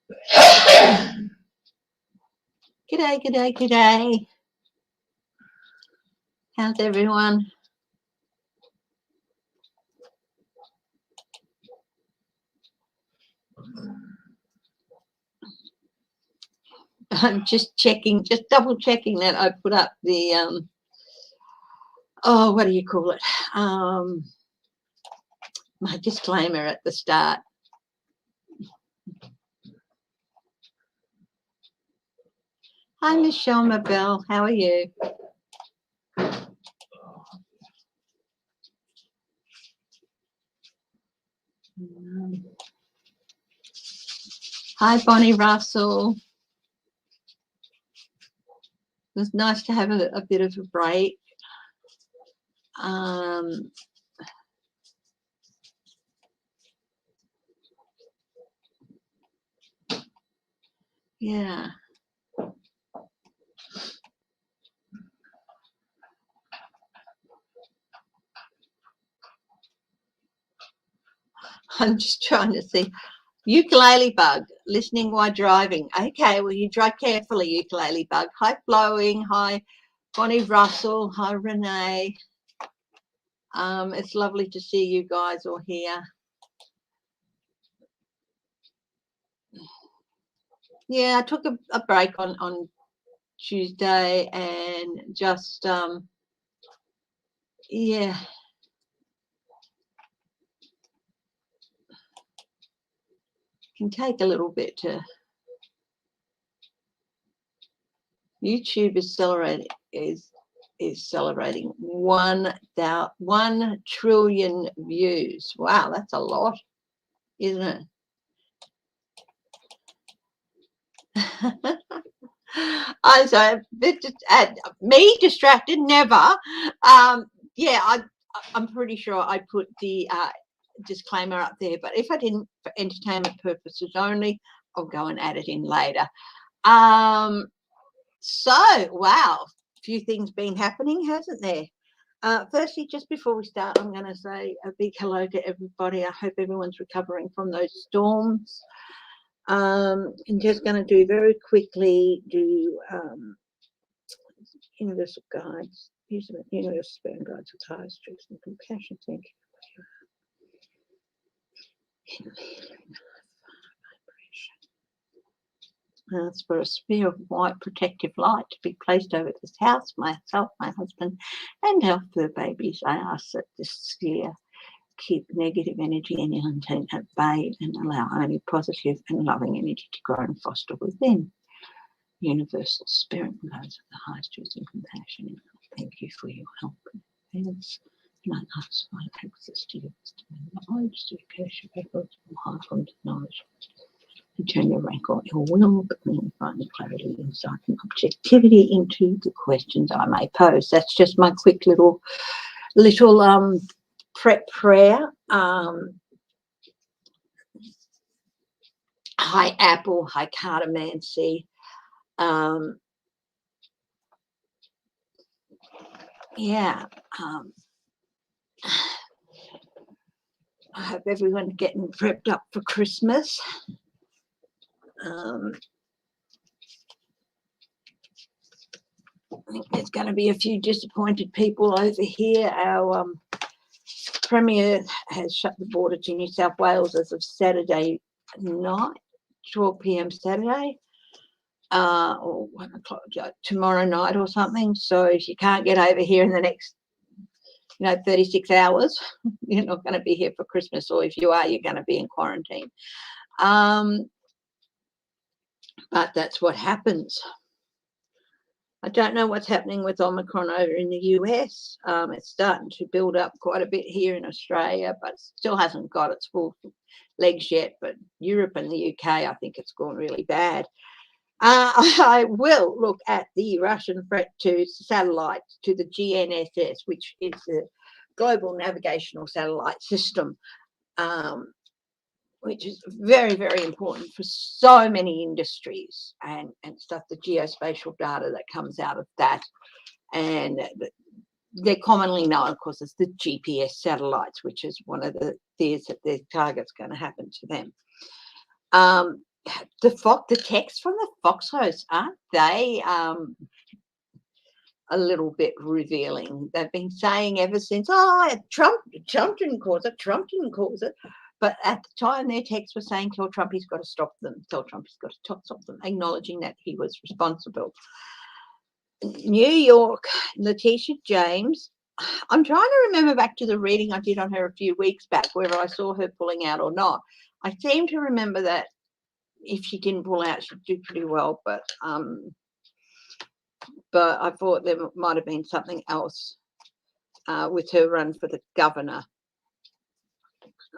G'day, g'day, g'day. How's everyone? I'm just checking, just double checking that I put up the, oh, what do you call it? My disclaimer at the start. Hi, Michelle Mabel. How are you? Hi, Bonnie Russell. It was nice to have a bit of a break. Yeah. I'm just trying to see. Ukulele bug, listening while driving. Okay, well, you drive carefully, ukulele bug. Hi, Flowing. Hi, Bonnie Russell. Hi, Renee. It's lovely to see you guys all here. Yeah, I took a break on Tuesday and just, yeah. Can take a little bit to. YouTube is celebrating 1 trillion views. Wow, that's a lot, isn't it? I'm sorry, me distracted, never. Yeah, I'm pretty sure I put the disclaimer up there, but if I didn't, for entertainment purposes only, I'll go and add it in later. So, wow, a few things been happening, hasn't there? Firstly, just before we start, I'm going to say a big hello to everybody. I hope everyone's recovering from those storms. I'm just going to do very quickly universal guides, universal spirit guides with highest truth and compassion. Thank you. It's for a sphere of white protective light to be placed over this house, myself, my husband, and our fur babies. I ask that this sphere keep negative energy and intent at bay and allow only positive and loving energy to grow and foster within. Universal spirit guides of the highest truth and compassion. Thank you for your help and guidance. And I ask for access to your wisdom and knowledge to curse your records from high from knowledge. And turn your rank or ill will, but then find the clarity, insight, and objectivity into the questions I may pose. That's just my quick little prep prayer. Hi, Apple. Hi, Cartomancy. Yeah. I hope everyone's getting prepped up for Christmas. I think there's going to be a few disappointed people over here. Our Premier has shut the border to New South Wales as of Saturday night, 12 p.m. Saturday, or 1 o'clock tomorrow night or something. So if you can't get over here in the next 36 hours, you're not going to be here for Christmas, or if you are, you're going to be in quarantine. But that's what happens. I don't know what's happening with Omicron over in the US. It's starting to build up quite a bit here in Australia, but still hasn't got its full legs yet. But Europe and the UK, I think it's gone really bad. I will look at the Russian threat to satellites, to the GNSS, which is the Global Navigational Satellite System, which is very, very important for so many industries and stuff, the geospatial data that comes out of that. And they're commonly known, of course, as the GPS satellites, which is one of the fears that their target's going to happen to them. the text from the Fox hosts, aren't they a little bit revealing? They've been saying ever since, Trump didn't cause it. But at the time, their texts were saying, tell Trump he's got to stop them, stop them, acknowledging that he was responsible. New York, Letitia James. I'm trying to remember back to the reading I did on her a few weeks back, whether I saw her pulling out or not. I seem to remember that if she didn't pull out, she'd do pretty well, but I thought there might have been something else with her run for the governor.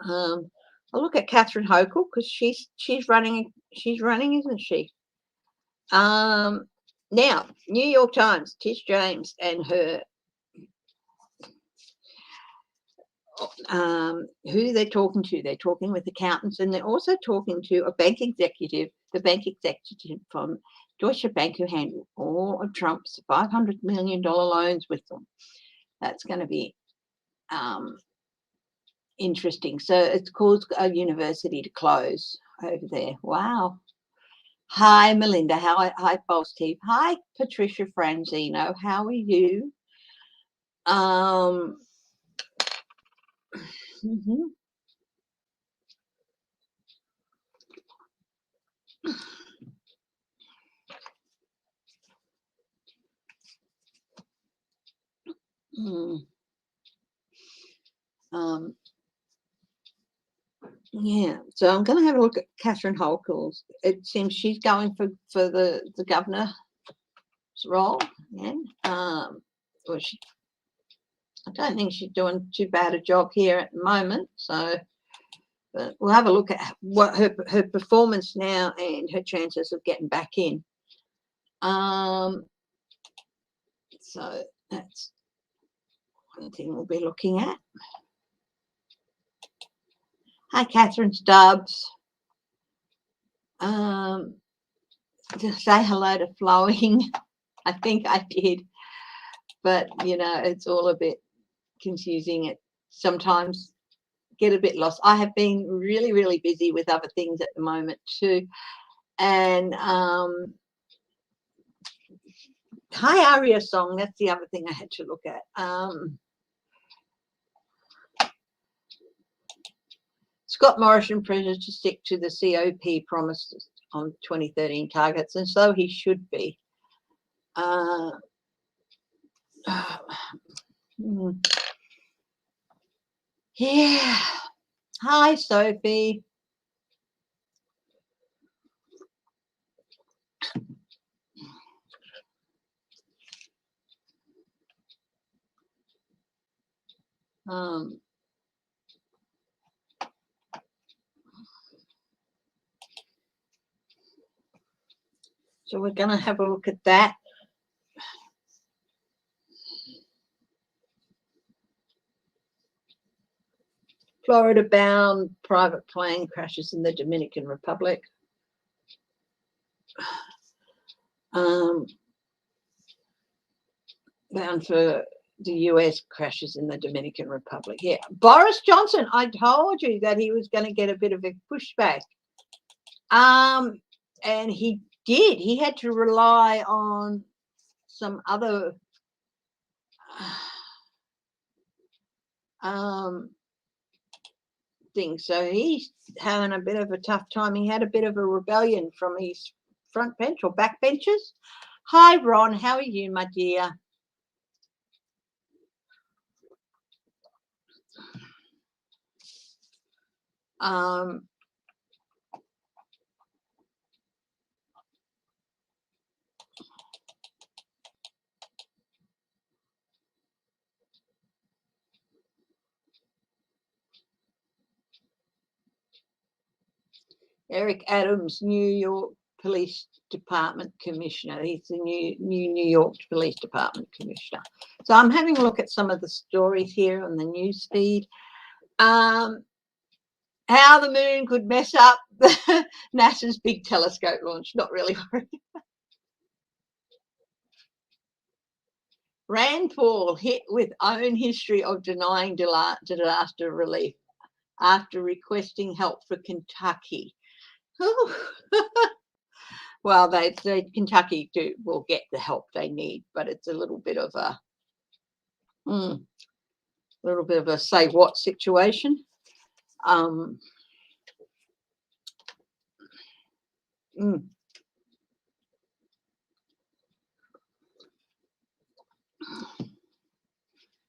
I'll look at Catherine Hoechel because she's running, isn't she? Now, New York Times, Tish James and her, who they're talking to. They're talking with accountants, and they're also talking to a bank executive, the bank executive from Deutsche Bank, who handled all of Trump's $500 million loans with them. That's going to be interesting. So it's caused a university to close over there. Wow. Hi, Melinda. Hi, False Steve. Hi, Patricia Franzino. How are you? Yeah, so I'm going to have a look at Catherine Hochul's. It seems she's going for the governor's role. Yeah, I don't think she's doing too bad a job here at the moment. So, but we'll have a look at what her performance now and her chances of getting back in. So that's one thing we'll be looking at. Hi, Catherine Stubbs. To say hello to Flowing. I think I did, but it's all a bit confusing. It sometimes get a bit lost. I have been really, really busy with other things at the moment too. And hi, Aria Song. That's the other thing I had to look at. Scott Morrison pressured to stick to the COP promises on 2013 targets, and so he should be. Yeah. Hi, Sophie. So we're going to have a look at that. Florida-bound private plane crashes in the Dominican Republic. Bound for the US crashes in the Dominican Republic. Yeah, Boris Johnson, I told you that he was going to get a bit of a pushback. And he did. He had to rely on some other things. So he's having a bit of a tough time. He had a bit of a rebellion from his front bench or back benches. Hi, Ron. How are you, my dear? Eric Adams, New York Police Department Commissioner. He's the new New York Police Department Commissioner. So I'm having a look at some of the stories here on the news feed. How the moon could mess up NASA's big telescope launch. Not really worried. Rand Paul hit with own history of denying disaster relief after requesting help for Kentucky. Well, Kentucky will get the help they need, but it's a little bit of a say what situation.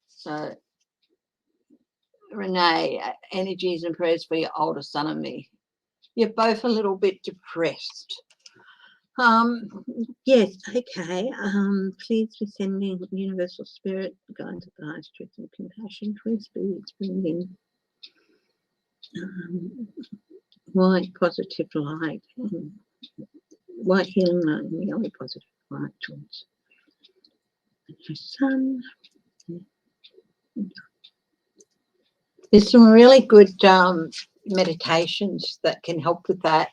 So, Renee, energies and prayers for your older son and me. You're both a little bit depressed. Yes, okay. Please be sending universal spirit, guidance, advice, truth, and compassion. Please be bringing white positive light, white healing light, and yellow positive light towards your son. There's some really good meditations that can help with that.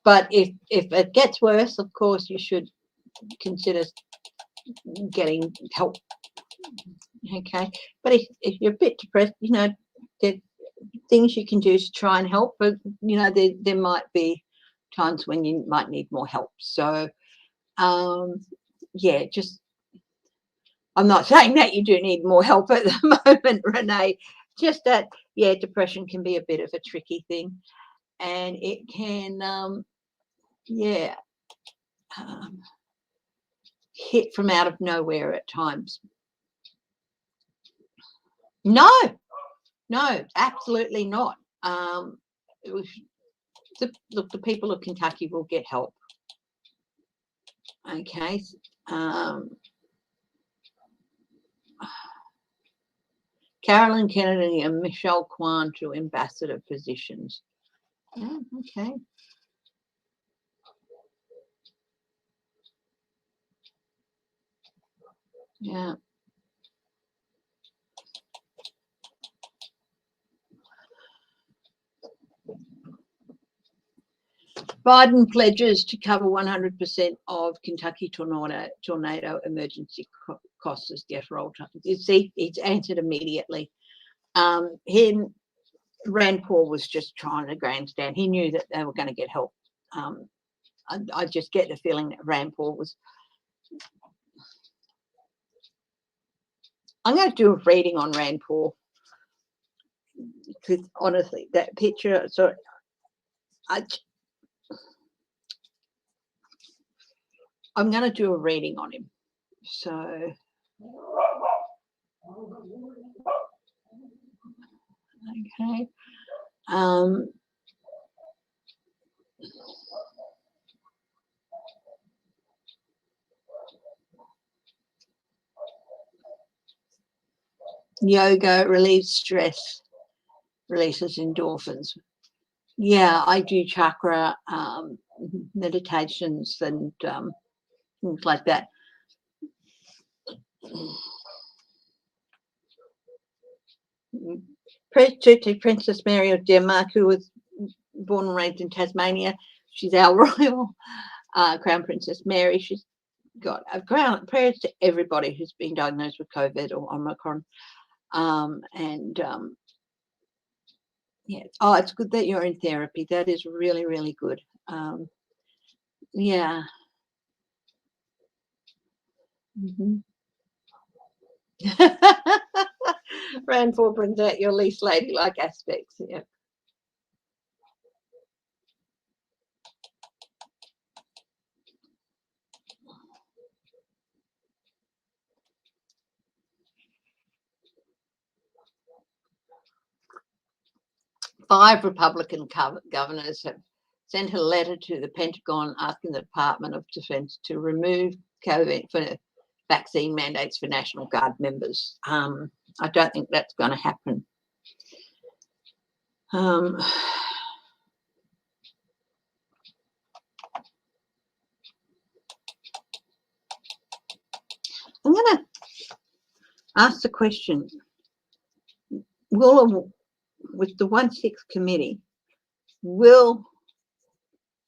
But if it gets worse, of course, you should consider getting help. Okay, but if you're a bit depressed, there things you can do to try and help, but there might be times when you might need more help. So yeah, just I'm not saying that you do need more help at the moment, Renee, just that depression can be a bit of a tricky thing, and it can hit from out of nowhere at times. No, absolutely not. Look, the people of Kentucky will get help. Okay. Carolyn Kennedy and Michelle Kwan to ambassador positions. Oh, okay. Yeah. Biden pledges to cover 100% of Kentucky tornado emergency costs as Geraldo. You see, he's answered immediately. Rand Paul was just trying to grandstand. He knew that they were going to get help. I just get the feeling that Rand Paul was. I'm going to do a reading on Rand Paul, because honestly, that picture. So I'm going to do a reading on him. So. Okay. Yoga relieves stress, releases endorphins. Yeah, I do chakra meditations and things like that. Princess Mary of Denmark, who was born and raised in Tasmania. She's our royal Crown Princess Mary. She's got a crown. Prayers to everybody who's been diagnosed with COVID or Omicron. Yeah. Oh, it's good that you're in therapy. That is really, really good. Yeah. Mm-hmm. Rand Paul brings out your least ladylike aspects. Yeah. Five Republican governors have sent a letter to the Pentagon asking the Department of Defense to remove COVID for vaccine mandates for National Guard members. I don't think that's going to happen. I'm going to ask the question, with the 1/6 committee, will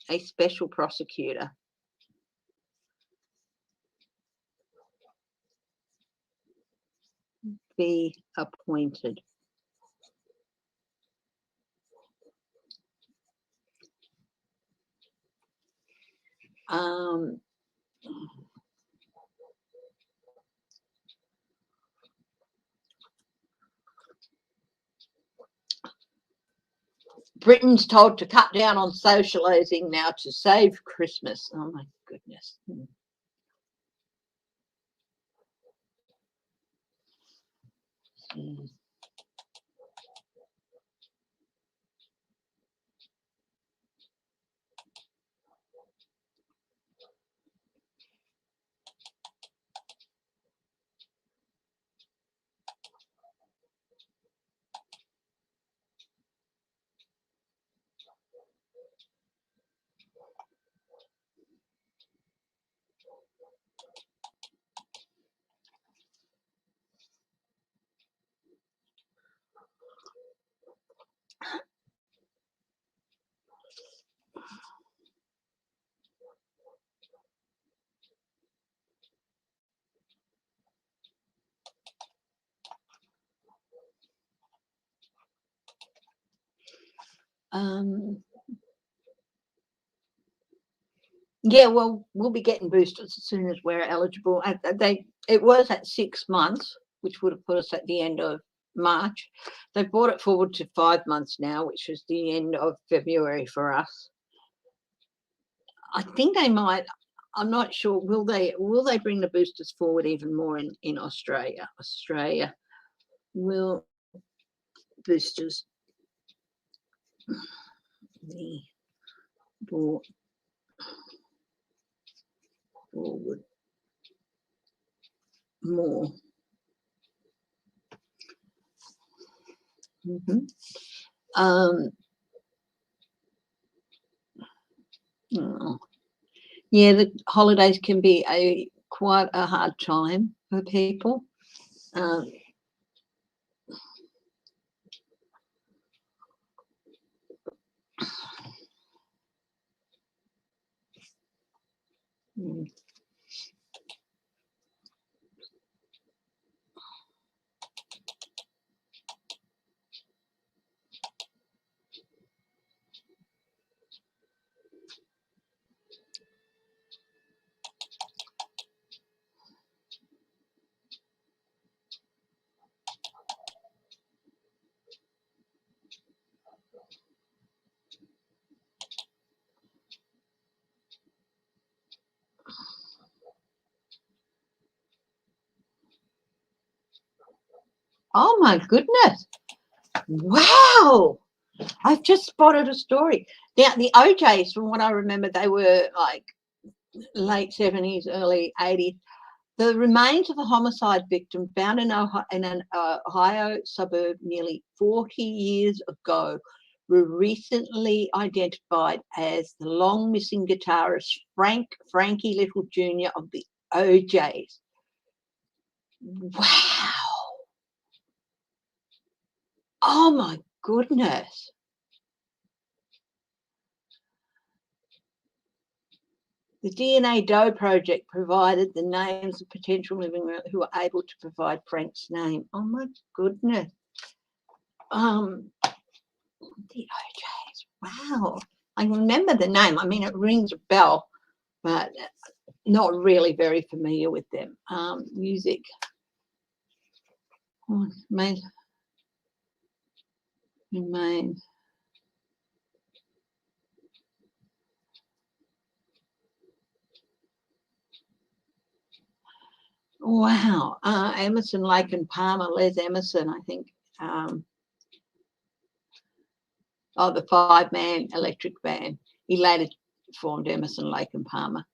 a special prosecutor be appointed? Britain's told to cut down on socialising now to save Christmas. Oh my goodness. Yeah, well, we'll be getting boosters as soon as we're eligible. It was at 6 months, which would have put us at the end of March. They've brought it forward to 5 months now, which is the end of February for us. I think they might. I'm not sure. Will they bring the boosters forward even more in Australia? Australia will boosters be brought forward more. Yeah, the holidays can be quite a hard time for people. Oh my goodness. Wow. I've just spotted a story. Now, the OJs, from what I remember, they were like late 70s, early 80s. The remains of a homicide victim found in an Ohio suburb nearly 40 years ago were recently identified as the long missing guitarist Frankie Little Jr. of the OJs. Wow. Oh my goodness. The DNA Doe Project provided the names of potential living who were able to provide Frank's name. Oh my goodness. The OJs. Wow. I remember the name. I mean, it rings a bell, but not really very familiar with them. Music. Oh, remain. Wow. Emerson, Lake and Palmer, Les Emerson, I think. The 5-man electric band. He later formed Emerson, Lake and Palmer.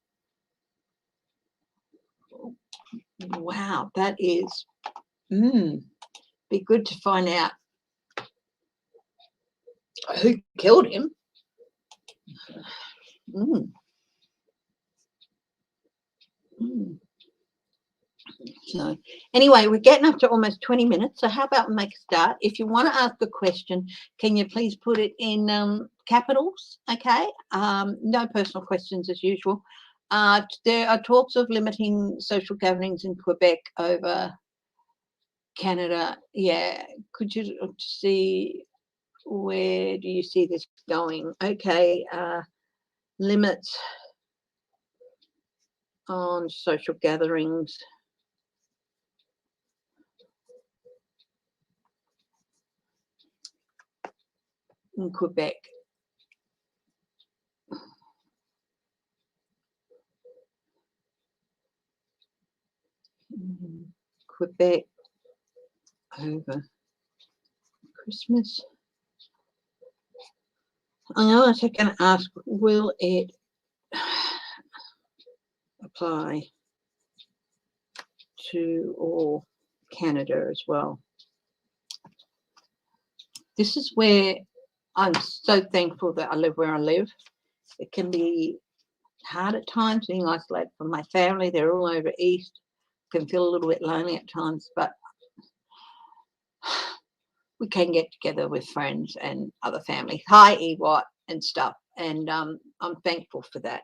Wow, that is, be good to find out who killed him. So anyway, we're getting up to almost 20 minutes. So how about we make a start? If you want to ask a question, can you please put it in capitals? Okay. No personal questions as usual. There are talks of limiting social gatherings in Quebec over Canada. Yeah. Could you see, where do you see this going? Okay. Limits on social gatherings. In Quebec. Quebec over Christmas. I was going to ask, will it apply to all Canada as well? This is where I'm so thankful that I live where I live. It can be hard at times being isolated from my family. They're all over east. Can feel a little bit lonely at times, but we can get together with friends and other family. Hi, Ewart and stuff. And I'm thankful for that.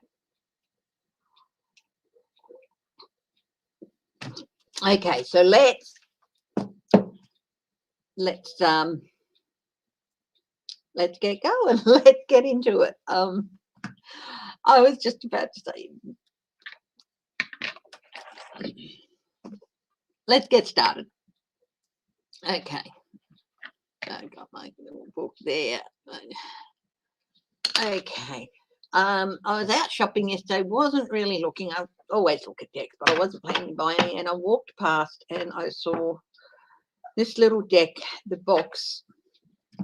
Okay, so let's get going. Let's get into it. I was just about to say, let's get started. Okay, I got my little book there. Okay, I was out shopping yesterday. Wasn't really looking. I always look at decks, but I wasn't planning to buy any. And I walked past and I saw this little deck, the box,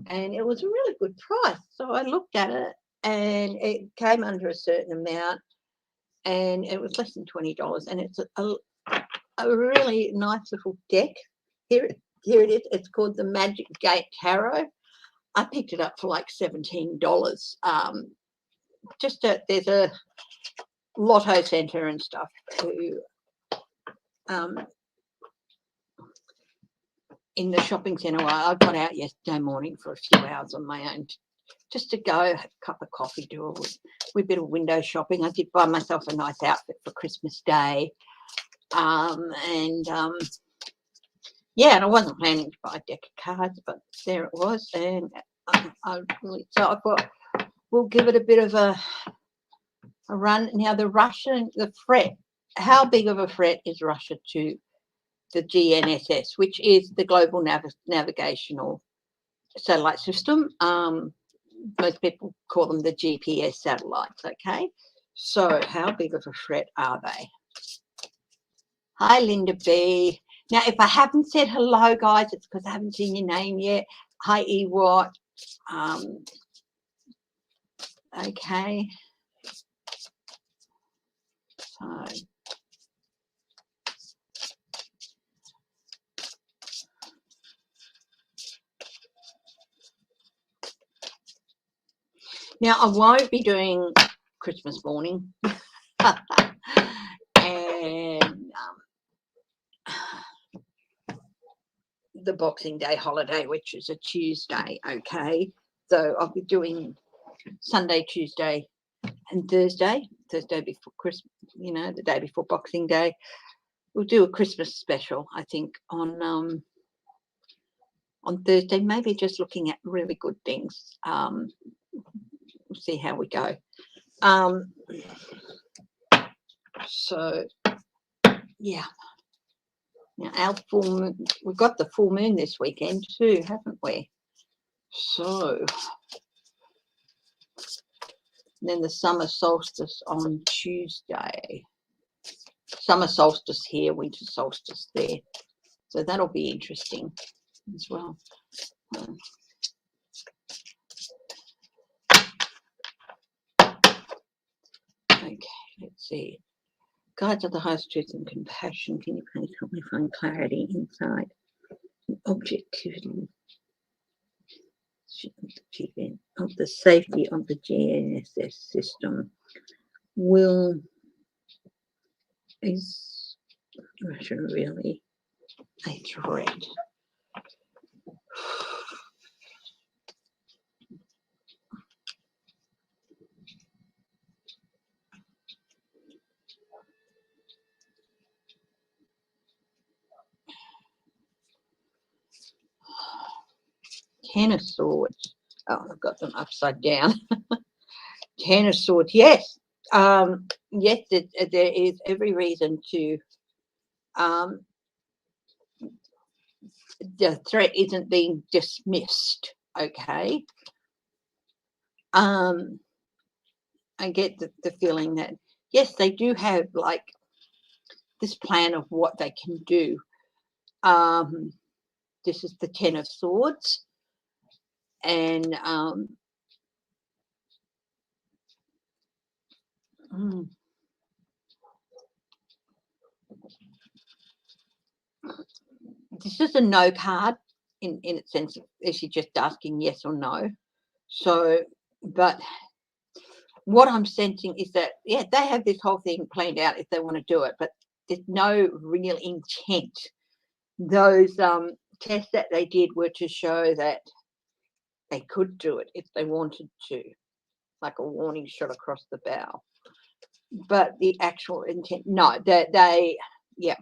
and it was a really good price. So I looked at it, and it came under a certain amount, and it was less than $20. And it's a really nice little deck. Here it is. It's called the Magic Gate Tarot. I picked it up for like $17. There's a lotto centre and stuff who in the shopping centre. I got out yesterday morning for a few hours on my own just to go have a cup of coffee, do a wee bit of window shopping. I did buy myself a nice outfit for Christmas Day. Yeah, and I wasn't planning to buy a deck of cards, but there it was. And I thought we'll give it a bit of a run. Now, the fret, how big of a fret is Russia to the GNSS, which is the Global Navigational Satellite System? Most people call them the GPS satellites, okay? So how big of a threat are they? Hi, Linda B. Now, if I haven't said hello, guys, it's because I haven't seen your name yet. Hi, Ewart. Okay. So now I won't be doing Christmas morning. And the Boxing Day holiday, which is a Tuesday, okay? So I'll be doing Sunday, Tuesday, and Thursday before Christmas, the day before Boxing Day. We'll do a Christmas special, I think, on Thursday, maybe just looking at really good things. We'll see how we go. So, yeah. Now, our full moon, we've got the full moon this weekend too, haven't we? So, then the summer solstice on Tuesday. Summer solstice here, winter solstice there. So that'll be interesting as well. Okay, let's see. Guides of the highest truth and compassion. Can you please help me find clarity, insight, and objectivity of the safety of the GNSS system? Is Russia really a threat? Ten of Swords. Oh, I've got them upside down. Ten of Swords. Yes. yes, there is every reason to, the threat isn't being dismissed, okay? I get the feeling that, yes, they do have like this plan of what they can do. This is the Ten of Swords, and this is a no card in its sense. Is she just asking yes or no? So, but what I'm sensing is that, yeah, they have this whole thing planned out if they want to do it, but there's no real intent. Those tests that they did were to show that they could do it if they wanted to, like a warning shot across the bow. But the actual intent, no, they yeah.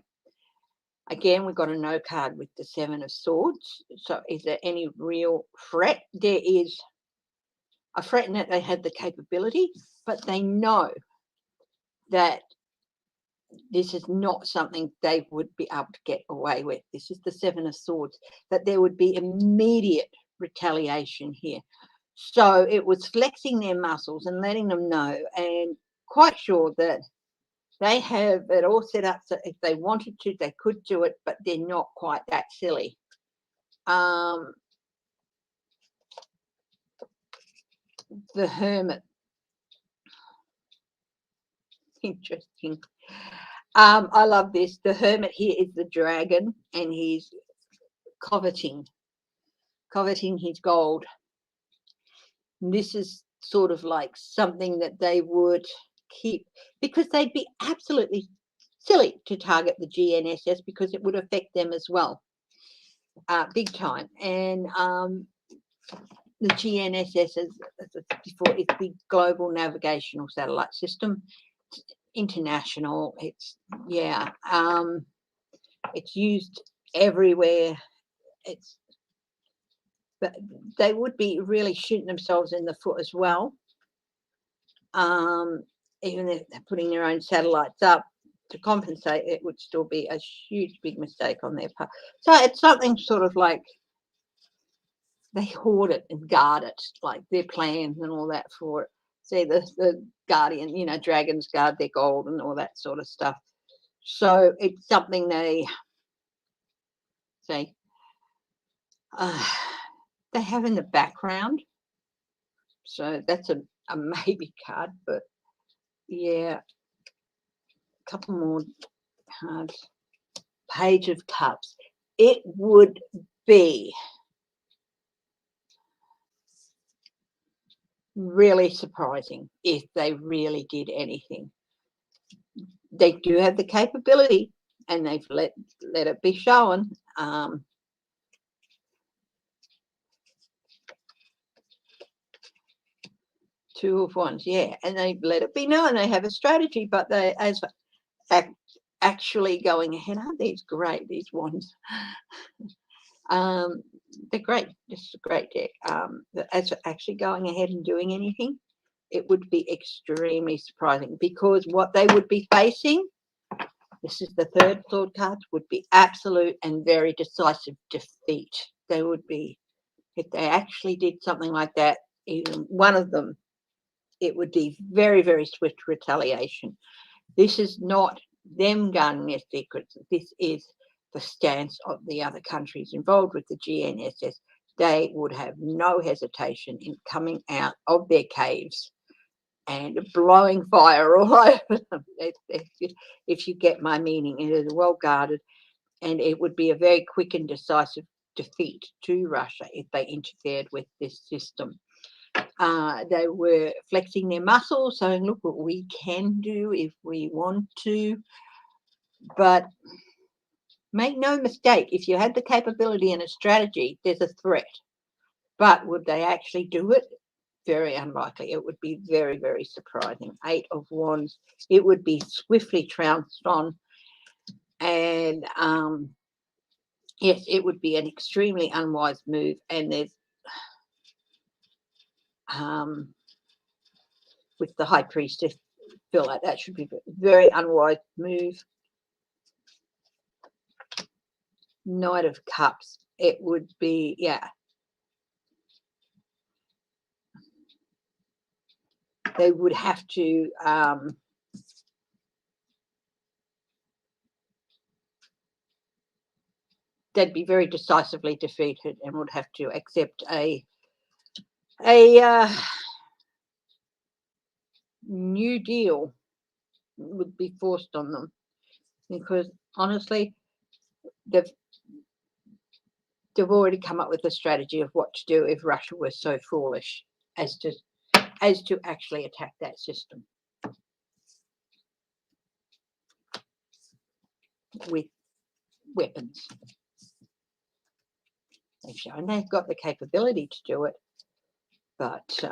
Again, we've got a no card with the Seven of Swords. So is there any real threat? There is a threat in that they had the capability, but they know that this is not something they would be able to get away with. This is the Seven of Swords, that there would be immediate retaliation here. So it was flexing their muscles and letting them know, and quite sure that they have it all set up so if they wanted to, they could do it, but they're not quite that silly. The Hermit. Interesting. I love this. The Hermit here is the dragon, and he's coveting his gold. And this is sort of like something that they would keep, because they'd be absolutely silly to target the GNSS because it would affect them as well, big time. And the GNSS, as before, it's the global navigational satellite system. It's international. It's it's used everywhere. But they would be really shooting themselves in the foot as well. Even if they're putting their own satellites up to compensate, it would still be a huge, big mistake on their part. So it's something sort of like they hoard it and guard it, like their plans and all that for it. See, the guardian, dragons guard their gold and all that sort of stuff. So it's something they say they have in the background. So that's a maybe card, but yeah, a couple more cards. Page of Cups. It would be really surprising if they really did anything. They do have the capability, and they've let it be shown. Two of Wands, yeah, and they let it be known they have a strategy, but they as actually going ahead. Aren't these great? These Wands. They're great. This is a great deck. As for actually going ahead and doing anything, it would be extremely surprising, because what they would be facing, this is the third sword card, would be absolute and very decisive defeat. They would be, if they actually did something like that, even one of them, it would be very, very swift retaliation. This is not them guarding their secrets. This is the stance of the other countries involved with the GNSS. They would have no hesitation in coming out of their caves and blowing fire all over them. If you get my meaning, it is well guarded, and it would be a very quick and decisive defeat to Russia if they interfered with this system. They were flexing their muscles, saying, look what we can do if we want to. But make no mistake, if you had the capability and a strategy, there's a threat. But would they actually do it? Very unlikely. It would be very, very surprising. Eight of Wands. It would be swiftly trounced on. And yes, it would be an extremely unwise move. And there's with the High Priestess, feel like that should be a very unwise move. Knight of Cups. It would be, yeah. They would have to they'd be very decisively defeated and would have to accept a new deal would be forced on them, because honestly they've already come up with a strategy of what to do if Russia was so foolish as to actually attack that system with weapons. They've shown they've got the capability to do it, but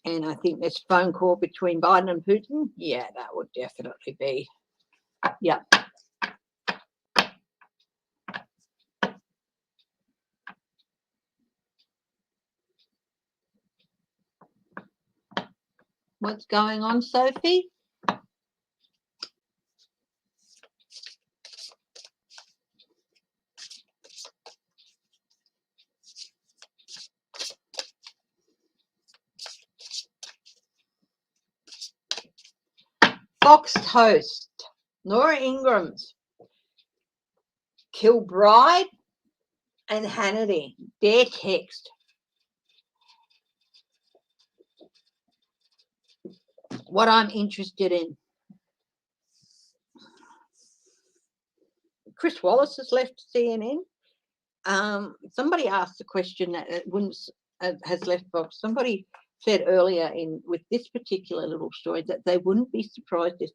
and I think this phone call between Biden and Putin, yeah, that would definitely be, yeah. What's going on, Sophie? Fox Toast, Nora Ingram's Kilbride and Hannity, their text. What I'm interested in. Chris Wallace has left CNN. Somebody asked the question that it wouldn't has left Fox. Somebody said earlier with this particular little story that they wouldn't be surprised if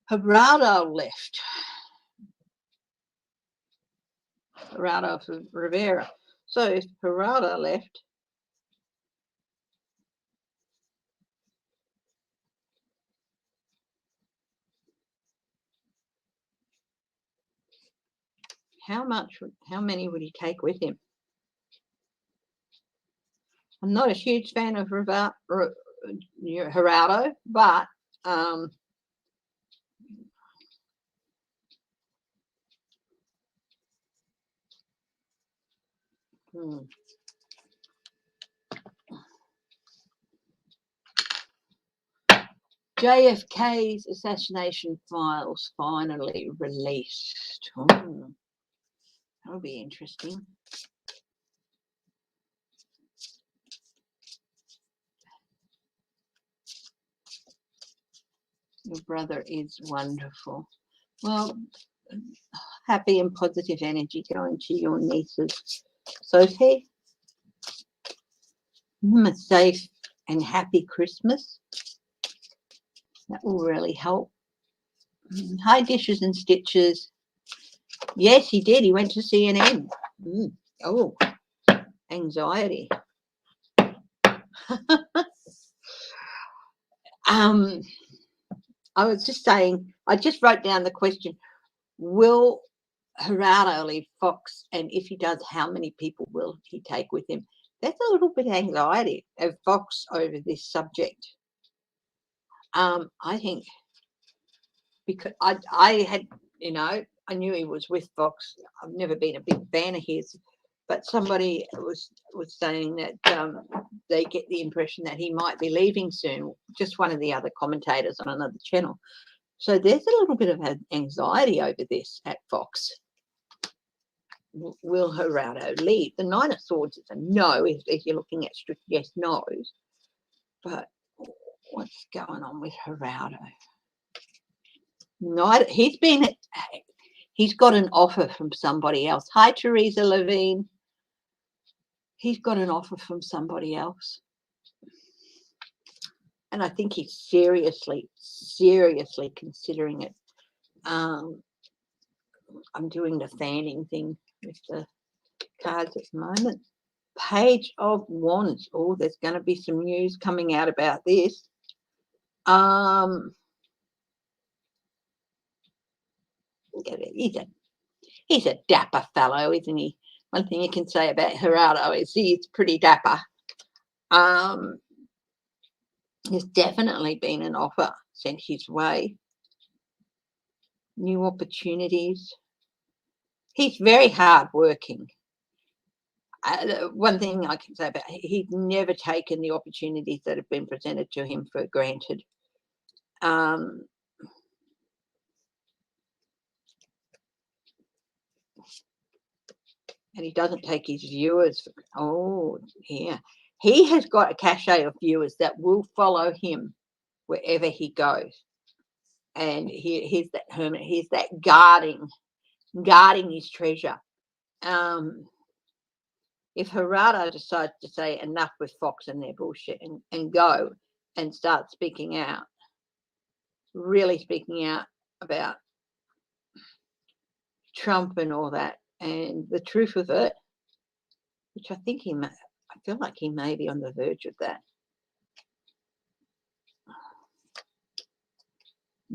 Geraldo left. Geraldo Rivera. So if Geraldo left, how many would he take with him? I'm not a huge fan of Geraldo, but JFK's assassination files finally released. That'll be interesting. Your brother is wonderful. Well, happy and positive energy going to your nieces. Sophie, have a safe and happy Christmas. That will really help. Hi, Dishes and Stitches. Yes, he did. He went to CNN. Oh, anxiety. I was just saying, I just wrote down the question, will Geraldo leave Fox, and if he does, how many people will he take with him? That's a little bit of anxiety of Fox over this subject. I think because I had, I knew he was with Fox. I've never been a big fan of his, but somebody was saying that they get the impression that he might be leaving soon, just one of the other commentators on another channel. So there's a little bit of anxiety over this at Fox. Will Geraldo leave? The Nine of Swords is a no if you're looking at strict yes, no's. But what's going on with Geraldo? He's got an offer from somebody else. Hi, Teresa Levine. He's got an offer from somebody else. And I think he's seriously considering it. I'm doing the fanning thing with the cards at the moment. Page of Wands. Oh, there's going to be some news coming out about this. He's a dapper fellow, isn't he? One thing you can say about Geraldo is he's pretty dapper. There's definitely been an offer sent his way, new opportunities. He's very hardworking. One thing I can say about he's never taken the opportunities that have been presented to him for granted. And he doesn't take his viewers for, oh, yeah. He has got a cachet of viewers that will follow him wherever he goes. And here's that hermit. Here's that guarding his treasure. If Geraldo decides to say enough with Fox and their bullshit and go and start speaking out, really speaking out about Trump and all that, and the truth of it, which I think I feel like he may be on the verge of that.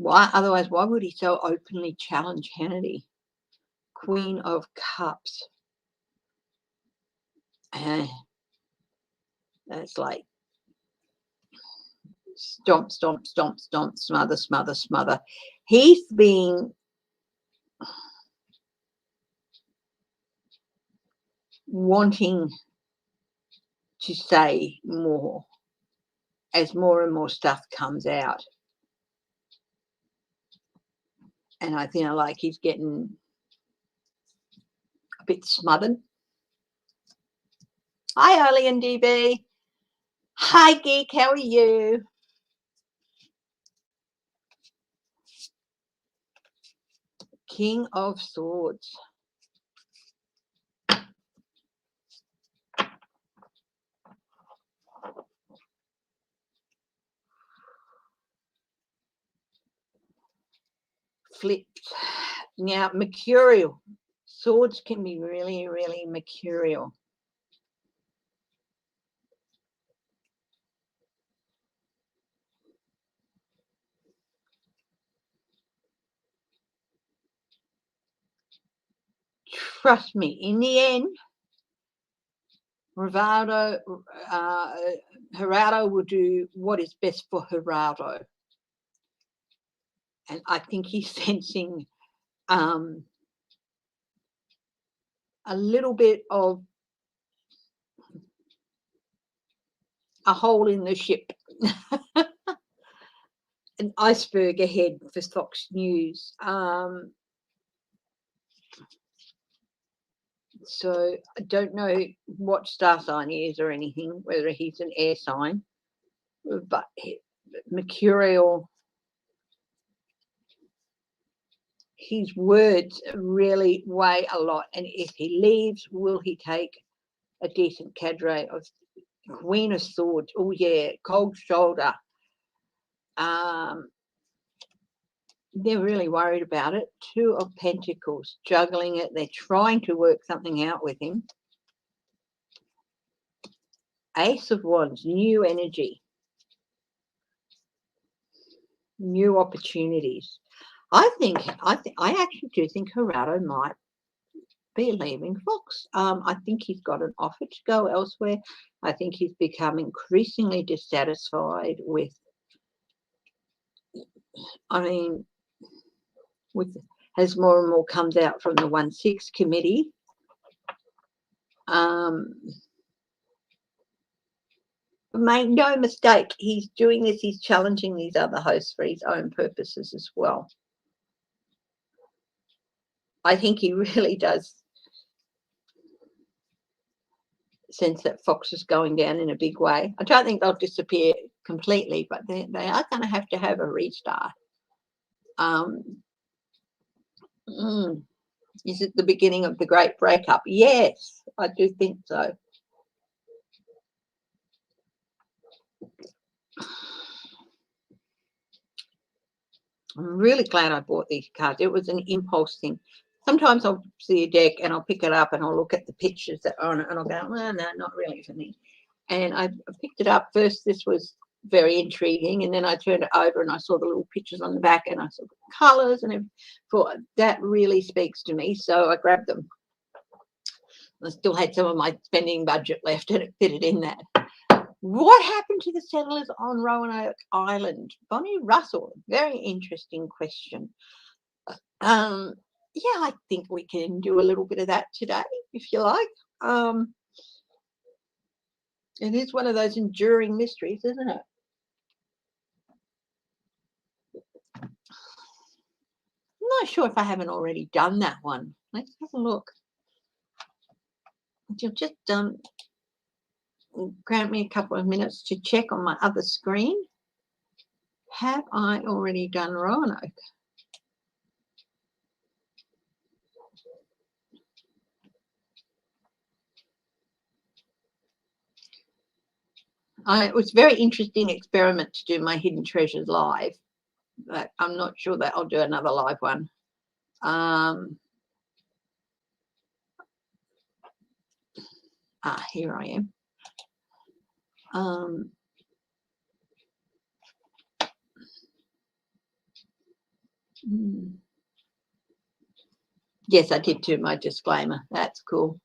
Otherwise, why would he so openly challenge Hannity? Queen of Cups. That's like stomp, stomp, stomp, stomp, smother, smother, smother. He's been wanting to say more as more and more stuff comes out. And I feel like he's getting a bit smothered. Hi, Ollie and DB. Hi, Geek. How are you? King of Swords. Flipped. Now, mercurial. Swords can be really, really mercurial. Trust me, in the end, Geraldo will do what is best for Geraldo. And I think he's sensing a little bit of a hole in the ship. An iceberg ahead for Fox News. So I don't know what star sign he is or anything, whether he's an air sign, but mercurial. His words really weigh a lot. And if he leaves, will he take a decent cadre of Queen of Swords? Oh, yeah, cold shoulder. They're really worried about it. Two of Pentacles, juggling it. They're trying to work something out with him. Ace of Wands, new energy, new opportunities. I actually do think Geraldo might be leaving Fox. I think he's got an offer to go elsewhere. I think he's become increasingly dissatisfied with, as more and more comes out from the 1-6 committee. Make no mistake, he's doing this, he's challenging these other hosts for his own purposes as well. I think he really does sense that Fox is going down in a big way. I don't think they'll disappear completely, but they are going to have a restart. Is it the beginning of the great breakup? Yes, I do think so. I'm really glad I bought these cards. It was an impulse thing. Sometimes I'll see a deck and I'll pick it up and I'll look at the pictures that are on it and I'll go, well, no, not really for me. And I picked it up first. This was very intriguing. And then I turned it over and I saw the little pictures on the back and I saw the colours and I thought that really speaks to me. So I grabbed them. I still had some of my spending budget left and it fitted in that. What happened to the settlers on Roanoke Island? Bonnie Russell, very interesting question. Yeah, I think we can do a little bit of that today, if you like. It is one of those enduring mysteries, isn't it? I'm not sure if I haven't already done that one. Let's have a look. You'll just grant me a couple of minutes to check on my other screen. Have I already done Roanoke? It was a very interesting experiment to do my Hidden Treasures live, but I'm not sure that I'll do another live one. Here I am. Yes, I did do my disclaimer. That's cool.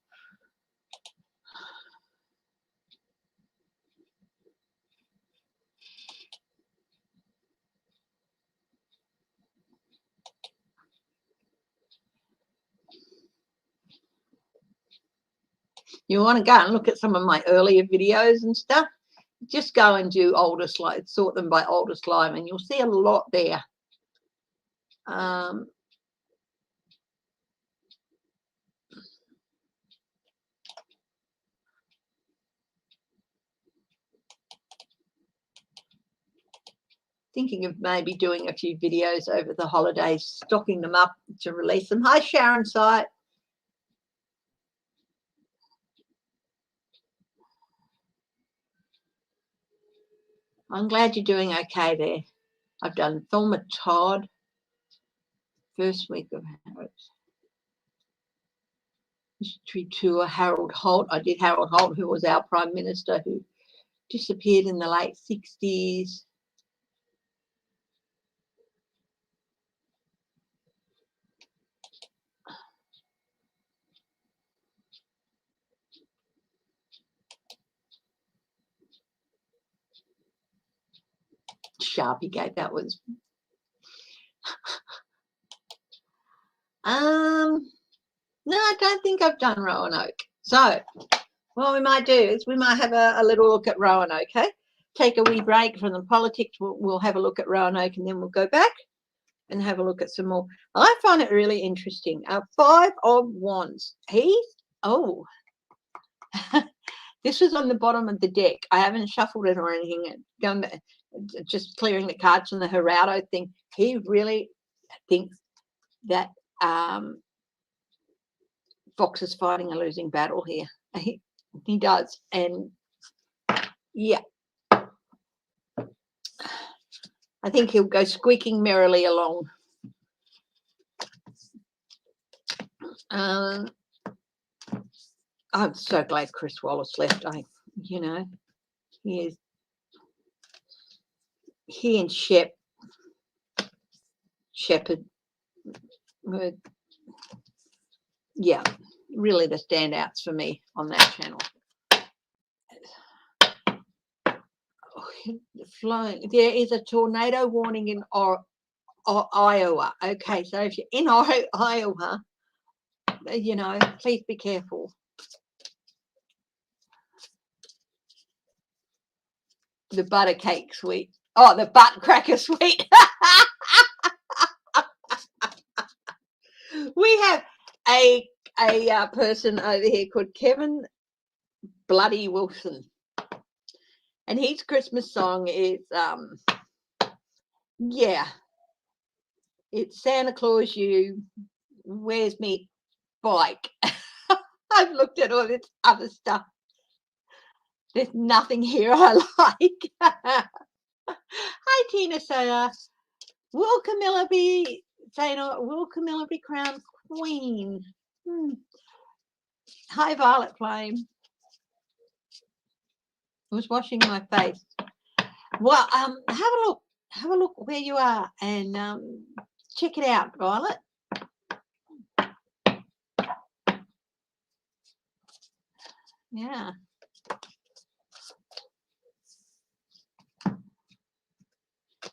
You want to go and look at some of my earlier videos and stuff, just go and do older slides, sort them by older slime, and you'll see a lot there. Thinking of maybe doing a few videos over the holidays, stocking them up to release them. Hi, Sharon Sight. I'm glad you're doing okay there. I've done Thelma Todd, first week of Harrod's history tour. Harold Holt. I did Harold Holt, who was our Prime Minister, who disappeared in the late 60s. Sharpie Gate, that was no, I don't think I've done Roanoke. So what we might do is we might have a little look at Roanoke, okay? Take a wee break from the politics. We'll have a look at Roanoke, and then we'll go back and have a look at some more. I find it really interesting. 5 of Wands. This was on the bottom of the deck. I haven't shuffled it or anything. Just clearing the cards from the Geraldo thing. He really thinks that Fox is fighting a losing battle here. He does. And yeah, I think he'll go squeaking merrily along. I'm so glad Chris Wallace left. He and Shepherd were, yeah, really the standouts for me on that channel. There is a tornado warning in Iowa. Okay, so if you're in Iowa, please be careful. The butter cake sweet. Oh, the butt cracker sweet. We have a person over here called Kevin Bloody Wilson, and his Christmas song is it's Santa Claus, you where's me bike. I've looked at all this other stuff. There's nothing here I like. Hi, Tina Soda. Will Camilla be crowned queen? Hi, Violet Flame. I was washing my face. Well, have a look where you are and check it out, Violet. Yeah.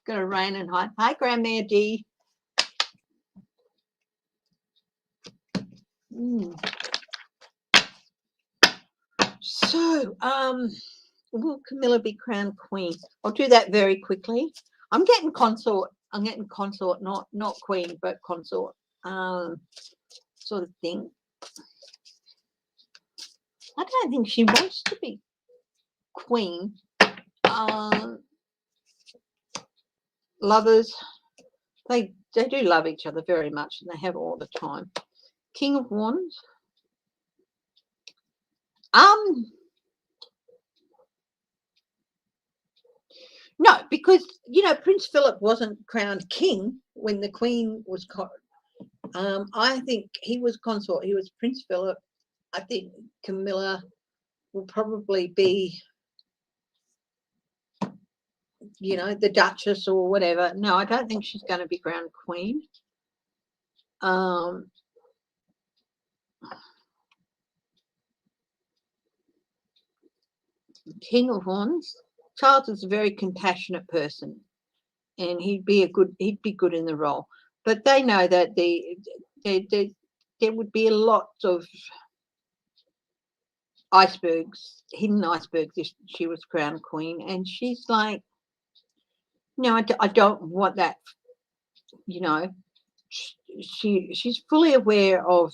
going to rain and hide. Hi, Grandmere D. So, will Camilla be crowned queen? I'll do that very quickly. I'm getting consort. I'm getting consort, not queen, but consort, sort of thing. I don't think she wants to be queen. Lovers, they do love each other very much, and they have all the time. King of Wands. No, because Prince Philip wasn't crowned king when the Queen was. I think he was consort. He was Prince Philip. I think Camilla will probably be, the Duchess or whatever. No, I don't think she's going to be crowned queen. King of Wands. Charles is a very compassionate person, and he'd be good in the role. But they know that there would be a lot of hidden icebergs if she was crowned queen, and she's like, no, I don't want that. She's fully aware of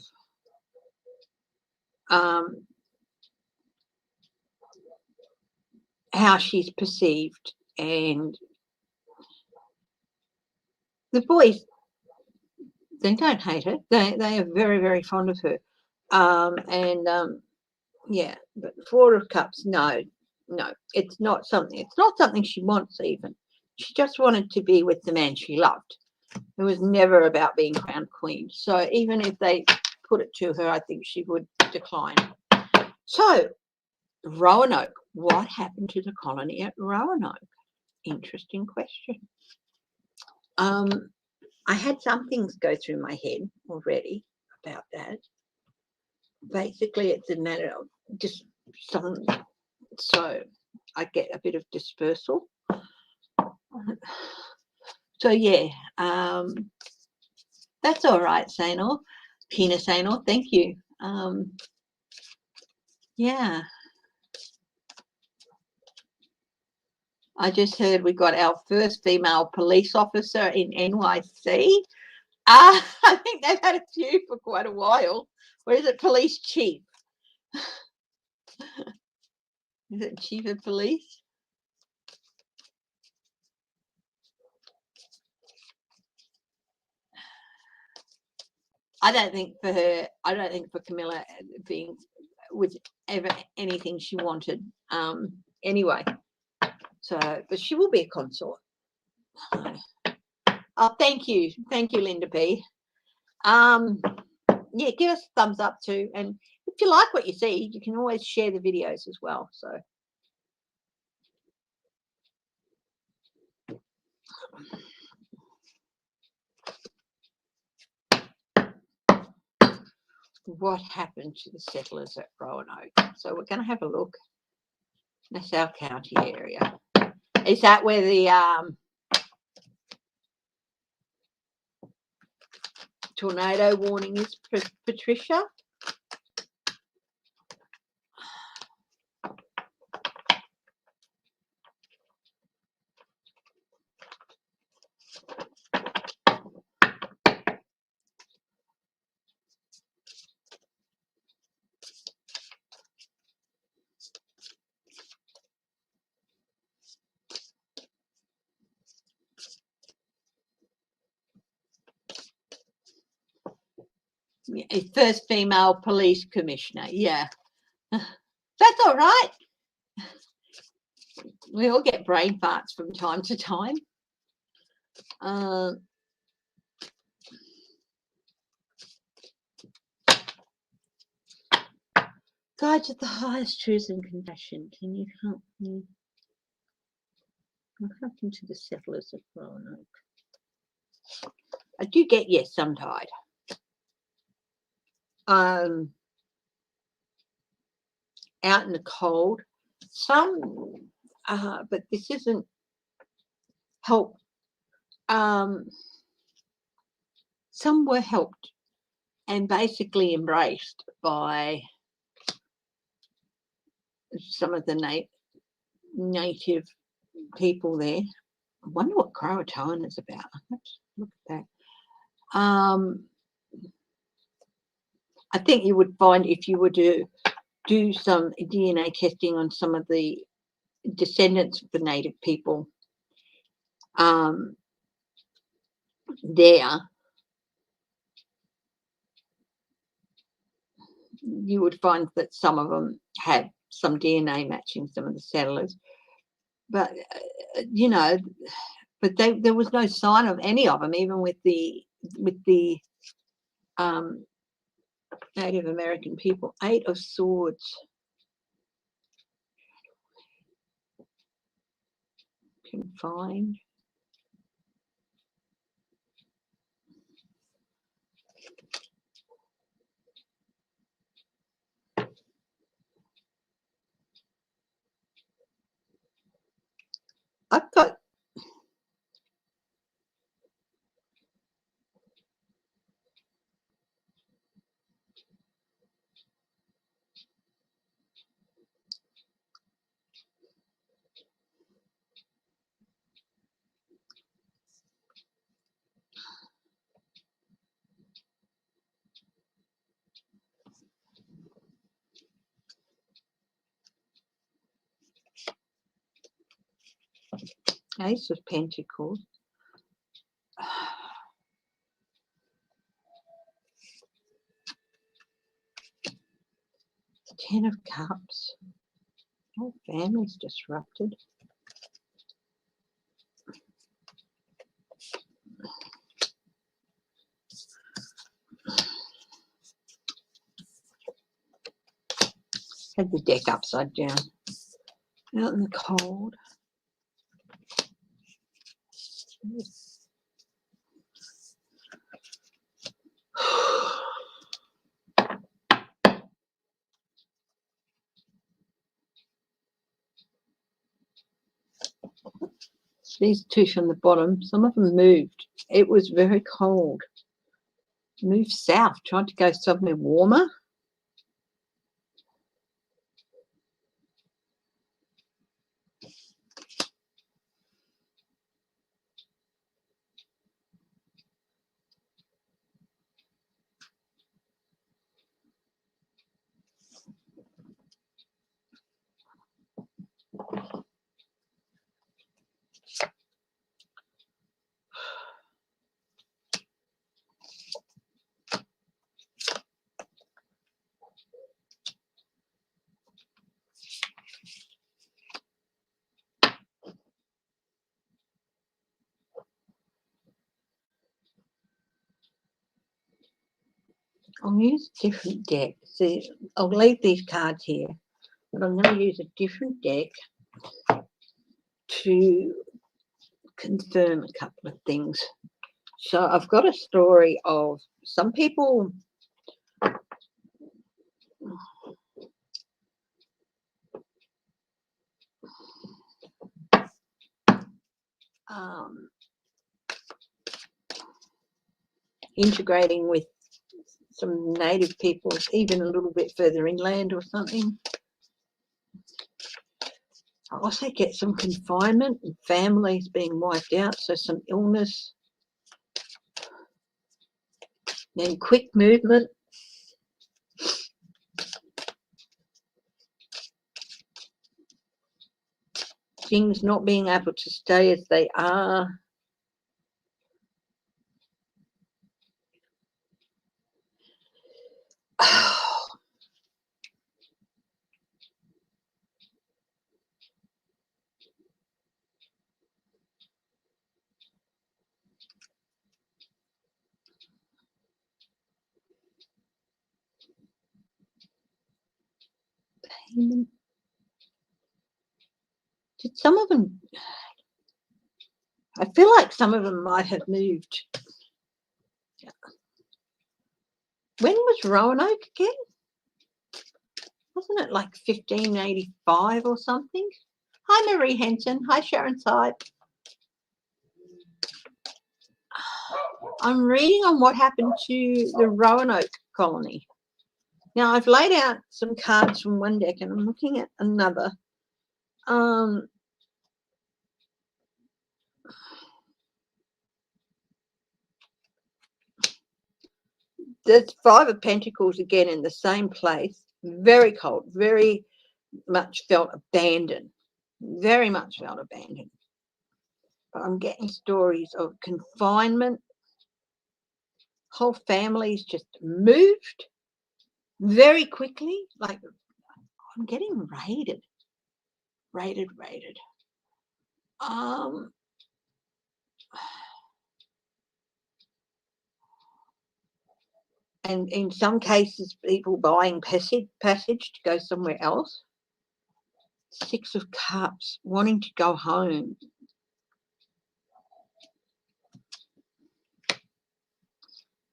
how she's perceived, and the boys, they don't hate her. They are very, very fond of her. Yeah, but Four of Cups, no, it's not something she wants even. She just wanted to be with the man she loved. It was never about being crowned queen. So even if they put it to her, I think she would decline. So Roanoke, what happened to the colony at Roanoke? Interesting question. I had some things go through my head already about that. Basically, it's a matter of just so I get a bit of dispersal. So yeah, that's all right, Sanor. Kina Sanor, thank you. Yeah. I just heard we got our first female police officer in NYC. I think they've had a few for quite a while. Or is it police chief? Is it chief of police? I don't think for Camilla being was ever anything she wanted. Anyway, so but she will be a consort. Oh, thank you, Linda B. Yeah, give us a thumbs up too, and if you like what you see, you can always share the videos as well. So. What happened to the settlers at Roanoke? So we're going to have a look. Nassau County area. Is that where the tornado warning is, Patricia? First female police commissioner. Yeah, that's all right. We all get brain farts from time to time. Guide to the highest truth and compassion. Can you help me? What happened to the settlers of Roanoke? I do get yes, some died. Out in the cold. Some, but this isn't help some were helped and basically embraced by some of the native people there. I wonder what Croatoan is about. Let's look at that. I think you would find if you were to do some DNA testing on some of the descendants of the native people there, you would find that some of them had some DNA matching some of the settlers. But, you know, but there was no sign of any of them, even with the Native American people. 8 of Swords. Confined. I've got Ace of Pentacles. 10 of Cups. Oh, family's disrupted. Had the deck upside down. Out in the cold. These two from the bottom, some of them moved. It was very cold. Moved south, tried to go somewhere warmer. I'll use a different deck. See, I'll leave these cards here, but I'm going to use a different deck to confirm a couple of things. So I've got a story of some people integrating with some native peoples, even a little bit further inland or something. I also get some confinement and families being wiped out, so some illness. Then quick movement. Things not being able to stay as they are. Did some of them, I feel like some of them might have moved. When was Roanoke again? Wasn't it like 1585 or something? Hi, Marie Henson. Hi, Sharon Side. I'm reading on what happened to the Roanoke colony. Now, I've laid out some cards from one deck and I'm looking at another. There's Five of Pentacles again in the same place. Very cold, very much felt abandoned. Very much felt abandoned. But I'm getting stories of confinement. Whole families just moved very quickly. Like, I'm getting raided. And in some cases, people buying passage to go somewhere else. Six of Cups, wanting to go home.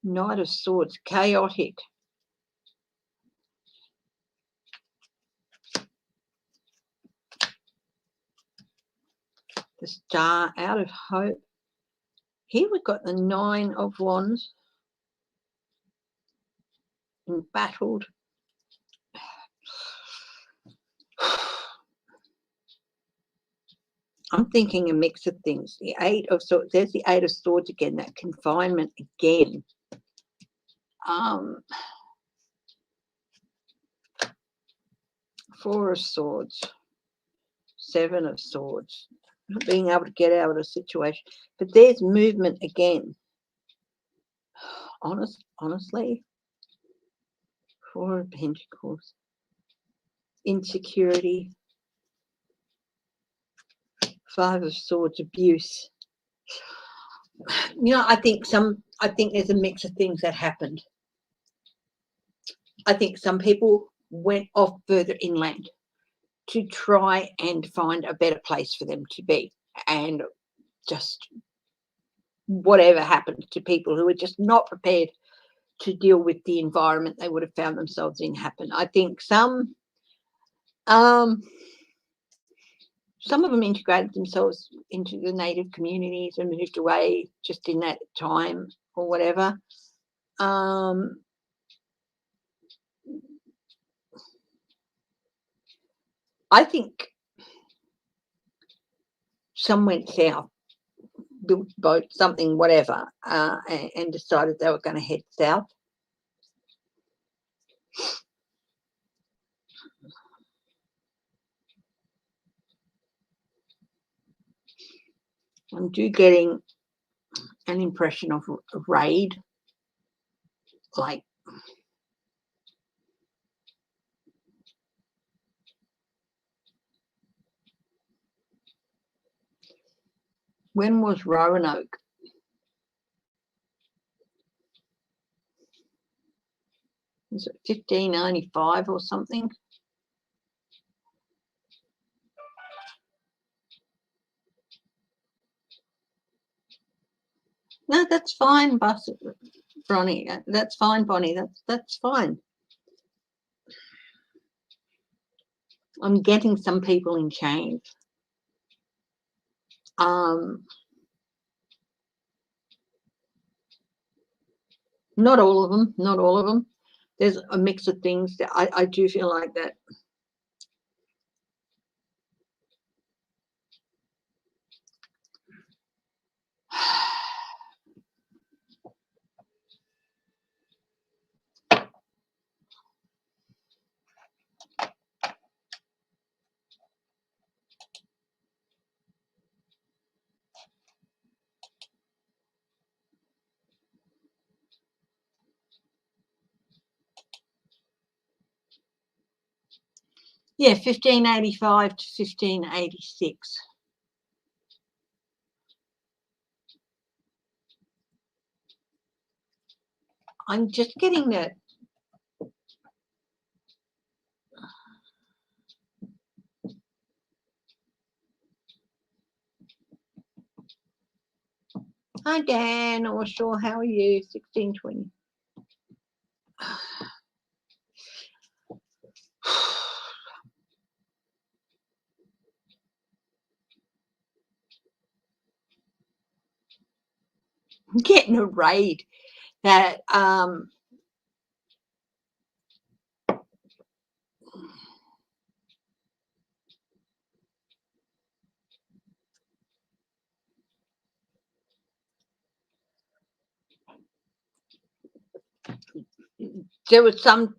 Knight of Swords, chaotic. The Star, out of hope. Here we've got the Nine of Wands. Embattled. I'm thinking a mix of things. The Eight of Swords, there's the Eight of Swords again, that confinement again. Four of Swords, Seven of Swords, not being able to get out of a situation. But there's movement again. Honestly, Four of Pentacles, insecurity, Five of Swords, abuse. You know, I think there's a mix of things that happened. I think some people went off further inland to try and find a better place for them to be, and just whatever happened to people who were just not prepared to deal with the environment they would have found themselves in happen. I think some of them integrated themselves into the native communities and moved away just in that time or whatever. I think some went south, built a boat, something, whatever, and decided they were going to head south. I'm getting an impression of a raid, like when was Roanoke? Was it 1595 or something? No, that's fine, Bonnie. That's fine, Bonnie. That's fine. I'm getting some people in chains. Not all of them. Not all of them. There's a mix of things that I do feel like that. Yeah, 1585 to 1586. I'm just getting that. Hi, Dan. Or sure, how are you? 1620. getting a raid that there was some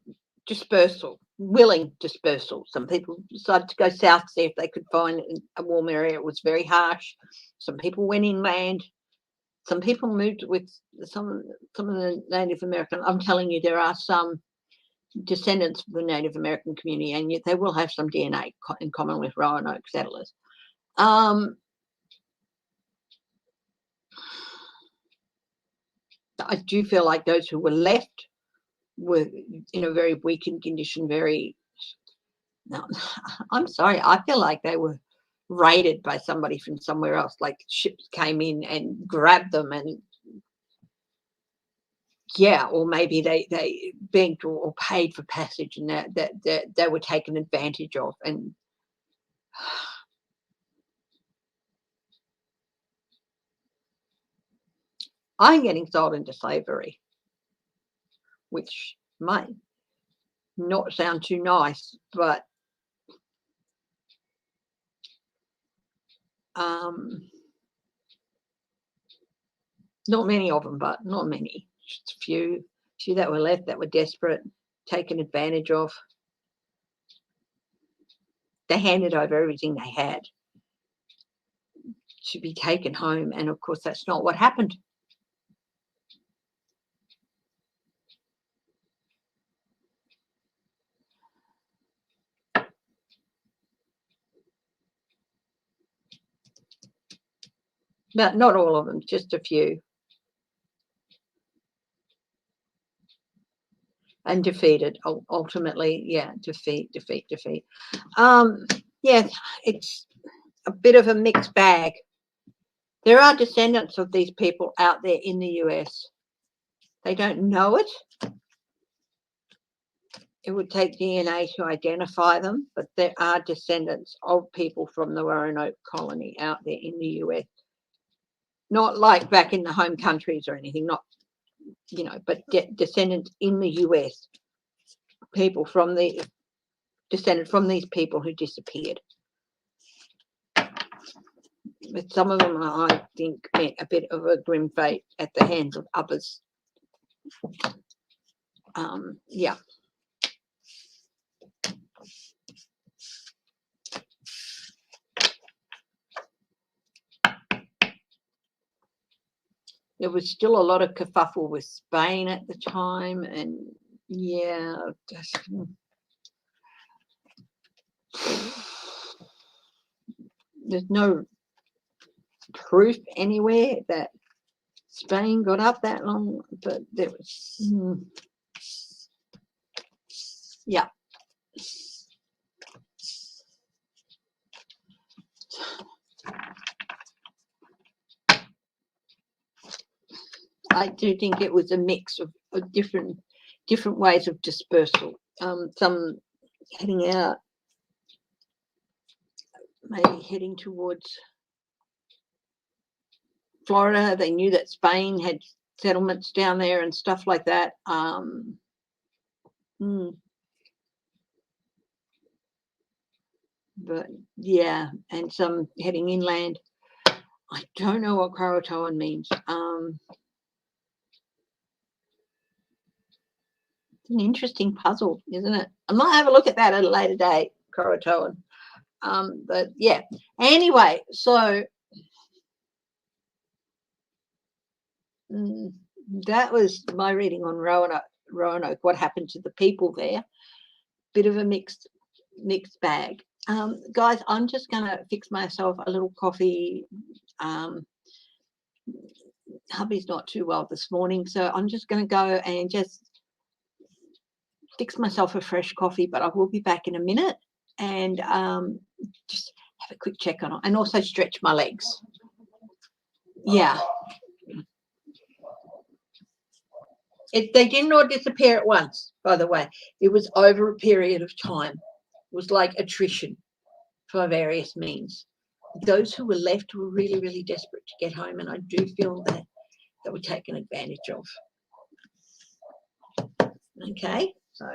dispersal, willing dispersal. Some people decided to go south, see if they could find a warm area. It was very harsh. Some people went inland. Some people moved with some of the Native American. I'm telling you, there are some descendants of the Native American community, and yet they will have some DNA in common with Roanoke settlers. I do feel like those who were left were in a very weakened condition, no, I'm sorry, I feel like they were raided by somebody from somewhere else, like ships came in and grabbed them, and yeah, or maybe they begged or paid for passage, and that they were taken advantage of. And I'm getting sold into slavery, which might not sound too nice, but not many of them, but not many, just a few that were left that were desperate, taken advantage of. They handed over everything they had to be taken home, and of course that's not what happened. But not all of them, just a few. And defeated, ultimately. Yeah, defeat. Yeah, it's a bit of a mixed bag. There are descendants of these people out there in the US. They don't know it. It would take DNA to identify them, but there are descendants of people from the Roanoke colony out there in the US. Not like back in the home countries or anything, not, but descendants in the US. People from descended from these people who disappeared. But some of them, I think, met a bit of a grim fate at the hands of others. Yeah. There was still a lot of kerfuffle with Spain at the time, and yeah, there's no proof anywhere that Spain got up that long, but there was, yeah. I do think it was a mix of different ways of dispersal. Some heading out, maybe heading towards Florida. They knew that Spain had settlements down there and stuff like that. But yeah, and some heading inland. I don't know what Croatoan means. It's an interesting puzzle, isn't it? I might have a look at that at a later date, Croatoan. But yeah, anyway, so that was my reading on Roanoke, what happened to the people there. Bit of a mixed bag. Guys, I'm just going to fix myself a little coffee. Hubby's not too well this morning, so I'm just going to go and just fix myself a fresh coffee, but I will be back in a minute and just have a quick check on it and also stretch my legs. Yeah. They didn't all disappear at once, by the way. It was over a period of time. It was like attrition for various means. Those who were left were really, really desperate to get home, and I do feel that that we're taking advantage of. Okay, so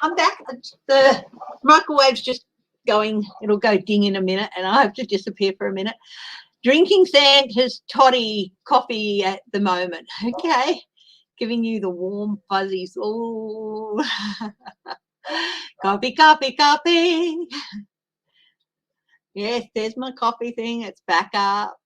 I'm back. The microwave's just going. It'll go ding in a minute, and I have to disappear for a minute. Drinking Santa's toddy coffee at the moment. Okay, giving you the warm fuzzies. Oh, coffee, coffee, coffee. Yes, there's my coffee thing. It's back up.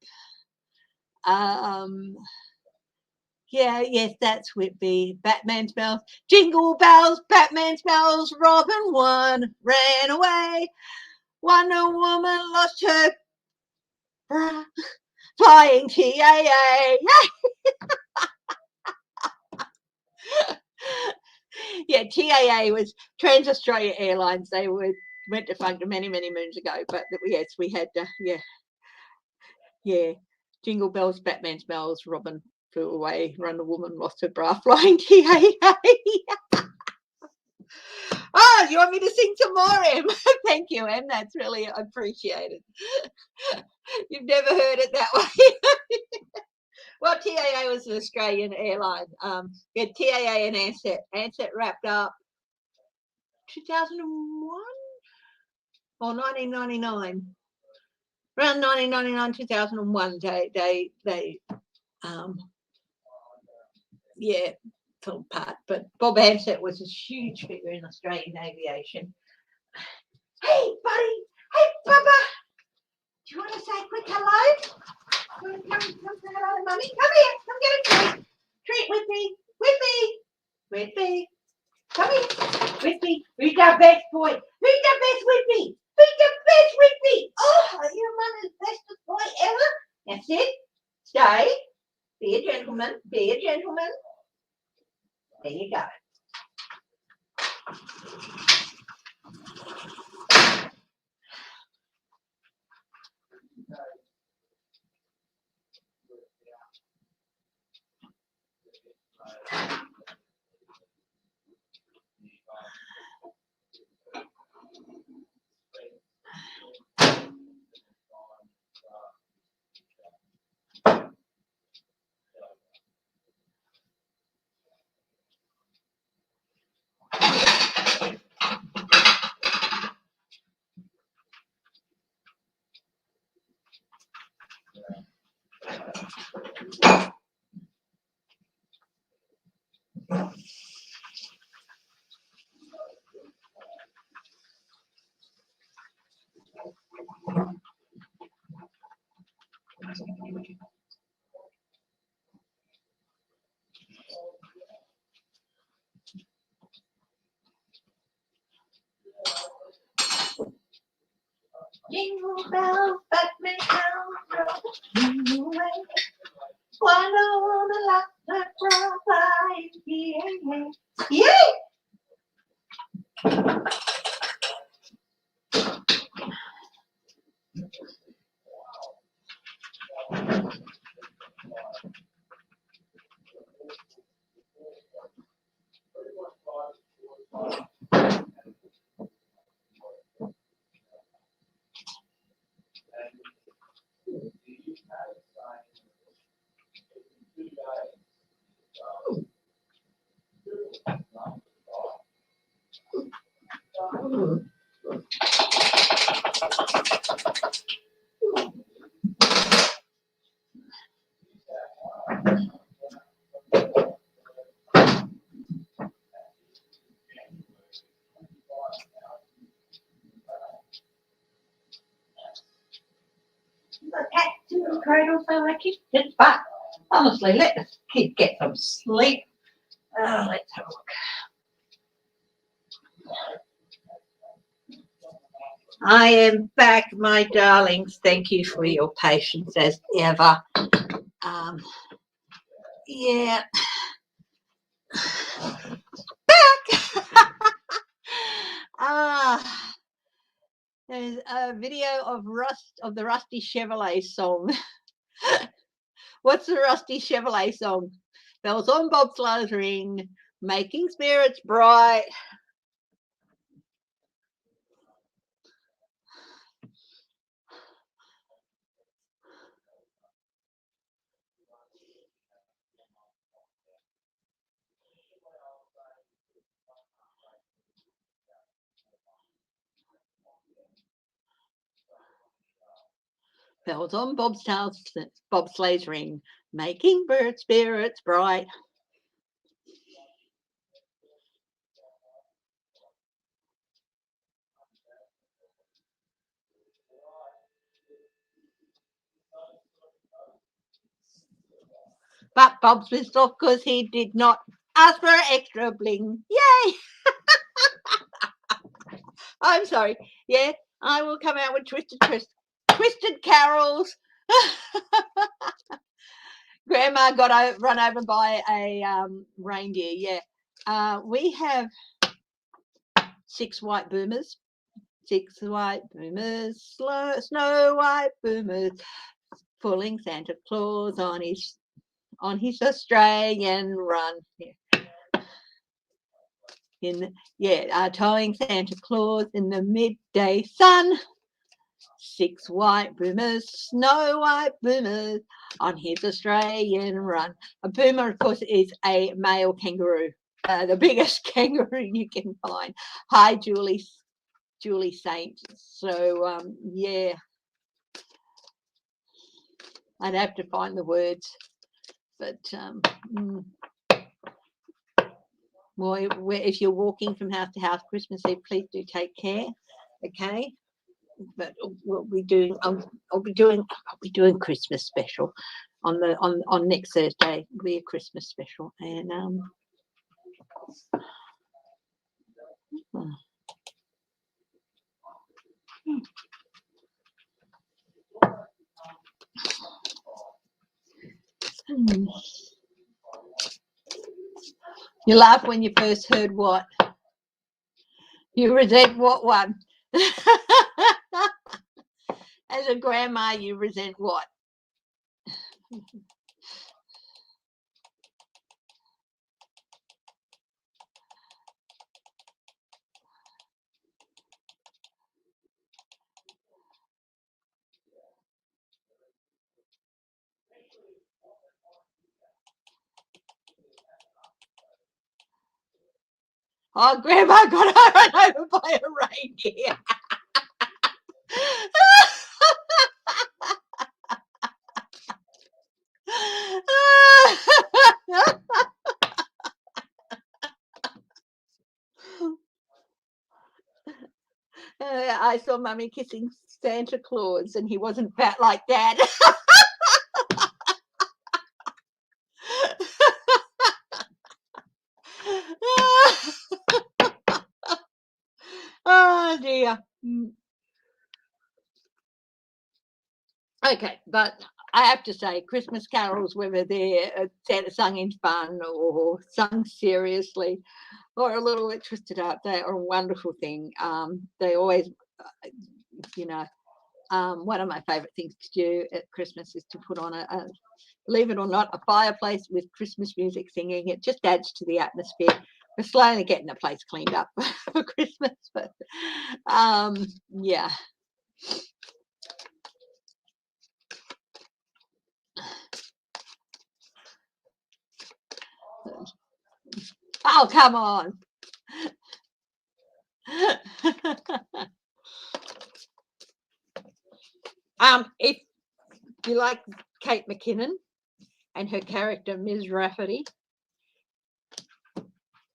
Yeah, yes, that's Whitby. Batman smells. Jingle bells, Batman smells. Robin one ran away. Wonder Woman lost her bra. Flying TAA. Yeah, TAA was Trans Australia Airlines. They went defunct many, many moons ago. But yes, we had, yeah. Jingle bells, Batman smells. Robin flew away. Wonder Woman lost her bra. Flying TAA. Oh, you want me to sing some more, Em? Thank you, Em. That's really appreciated. You've never heard it that way. Well, TAA was an Australian airline. We had TAA and Ansett. Ansett wrapped up 2001 or 1999. Around 1999, 2001, they fell apart. But Bob Ansett was a huge figure in Australian aviation. Hey, buddy. Hey, Bubba. Do you want to say a quick hello? You want to come say hello to Mummy? Come here. Come get a treat. Treat with me. With me. With me. Come here. With me. Who's our best boy? Who's the best with me? Who's the best with me? Oh, your mother's bestest boy ever. That's it. Stay. Be a gentleman. Be a gentleman. There you go. Jingle bells, but me jingle way. One on the laughter cry, yay! The cat in the cradle, so I kissed it, but honestly, let the kid get some sleep. Let's have a look. I am back, my darlings. Thank you for your patience as ever. Yeah. Back. There's a video of the Rusty Chevrolet song. What's the Rusty Chevrolet song? Bells on bobsleighs ring, making spirits bright. Bells on bobsleighs ring, making spirits bright. But Bob's pissed off because he did not ask for extra bling. Yay! I'm sorry. Yeah, I will come out with twisted carols. Grandma got run over by a reindeer. Yeah, we have 6 white boomers. 6 white boomers, snow white boomers, pulling Santa Claus on his Australian run. Towing Santa Claus in the midday sun. 6 white boomers, snow white boomers, on his Australian run. A boomer, of course, is a male kangaroo, the biggest kangaroo you can find. Hi, Julie Saint. So, yeah, I'd have to find the words, but well, if you're walking from house to house Christmas Eve, please do take care. Okay. But we'll be doing. I'll be doing Christmas special on next Thursday. It'll be a Christmas special, and you laugh when you first heard what? You resent what one? As a grandma, you resent what? Oh, Grandma got run over by a reindeer. I saw Mummy kissing Santa Claus, and he wasn't fat like that. Oh dear. Okay, but I have to say, Christmas carols, whether they're sung in fun or sung seriously or a little bit twisted up, they are a wonderful thing. They always, you know, one of my favourite things to do at Christmas is to put on believe it or not, a fireplace with Christmas music singing. It just adds to the atmosphere. We're slowly getting the place cleaned up for Christmas, but yeah. Oh, come on. If you like Kate McKinnon and her character Ms. Rafferty,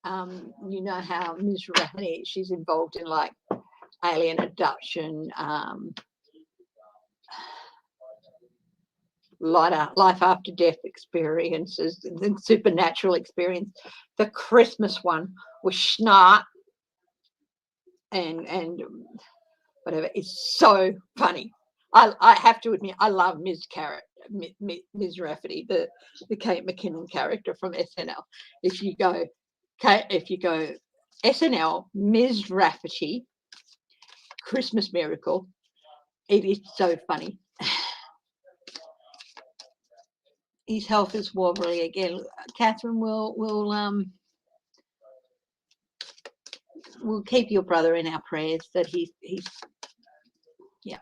you know how Ms. Rafferty, she's involved in like alien abduction, life after death experiences, the supernatural experience. The Christmas one was Schnart and whatever is so funny. I have to admit, I love Ms. Rafferty, the Kate McKinnon character from SNL. If you go SNL, Ms. Rafferty, Christmas Miracle, it is so funny. His health is wobbly again. Catherine will keep your brother in our prayers that he's yeah.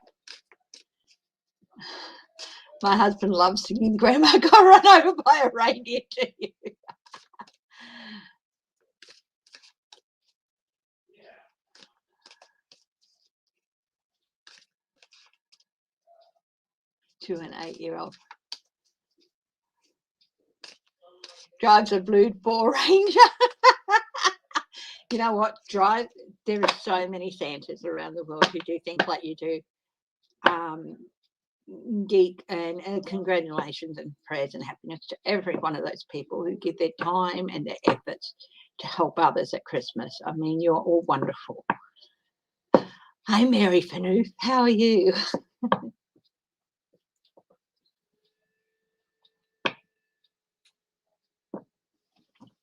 My husband loves singing Grandma Got Run Over by a Reindeer to you. To an 8-year-old. Drives a blue Power Ranger. You know what? There are so many Santas around the world who do things like you do. Geek and congratulations and prayers and happiness to every one of those people who give their time and their efforts to help others at Christmas. I mean, you're all wonderful. Hi, Mary Fanu. How are you?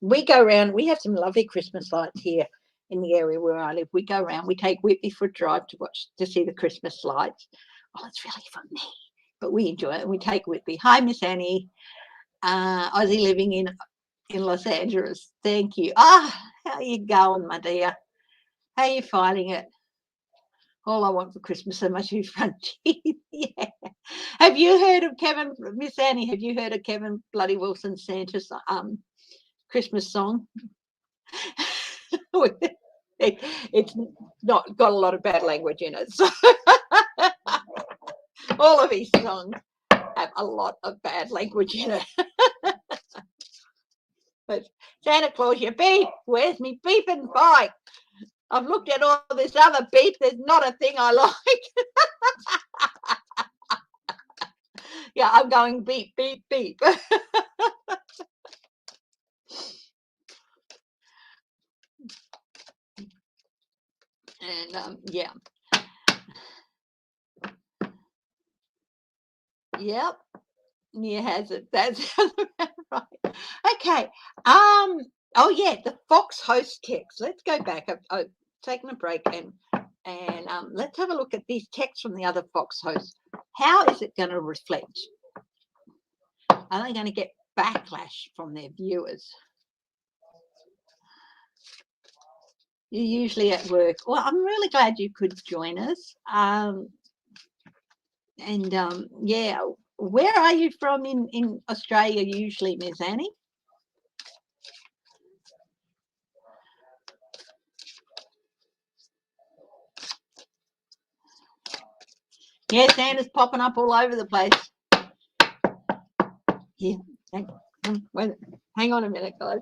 We go around, we have some lovely Christmas lights here in the area where I live. We go around, we take Whitby for a drive to see the Christmas lights. Oh, it's really for me, but we enjoy it. We take Whitby. Hi, Miss Annie. Aussie living in Los Angeles. Thank you. How are you going, my dear? How are you finding it? All I want for Christmas are my 2 front teeth. Yeah. Have you heard of Miss Annie, have you heard of Kevin Bloody Wilson's Santa's Christmas song? It's not got a lot of bad language in it. So all of his songs have a lot of bad language in it. But Santa Claus, you beep. Where's me beeping bike? I've looked at all this other beep. There's not a thing I like. Yeah, I'm going beep, beep, beep. And yeah. Yep. Yeah, has it. That's right. Okay. Oh yeah, the Fox host text. Let's go back. I've taken a break and let's have a look at these texts from the other Fox hosts. How is it going to reflect? Are they going to get backlash from their viewers? You're usually at work. Well, I'm really glad you could join us. Yeah, where are you from in Australia usually, Miss Annie? Yeah, Santa's popping up all over the place. Yeah, hang on a minute, guys.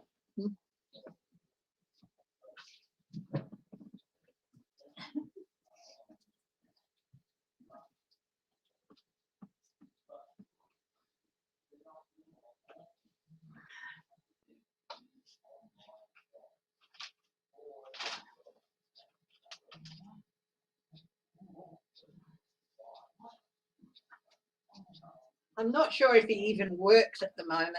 I'm not sure if he even works at the moment,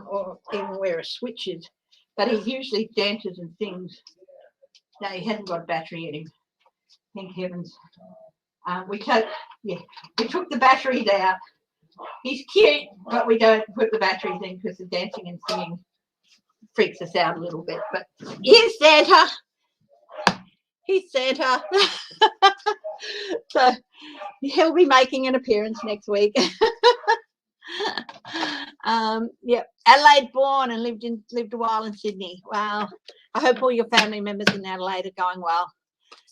or even where a switch is, but he usually dances and sings. No, he hasn't got a battery in him. Thank heavens. We took the batteries out. He's cute, but we don't put the batteries in because the dancing and singing freaks us out a little bit. But here's Santa. He's Santa. So he'll be making an appearance next week. Adelaide born and lived a while in Sydney. Wow. I hope all your family members in Adelaide are going well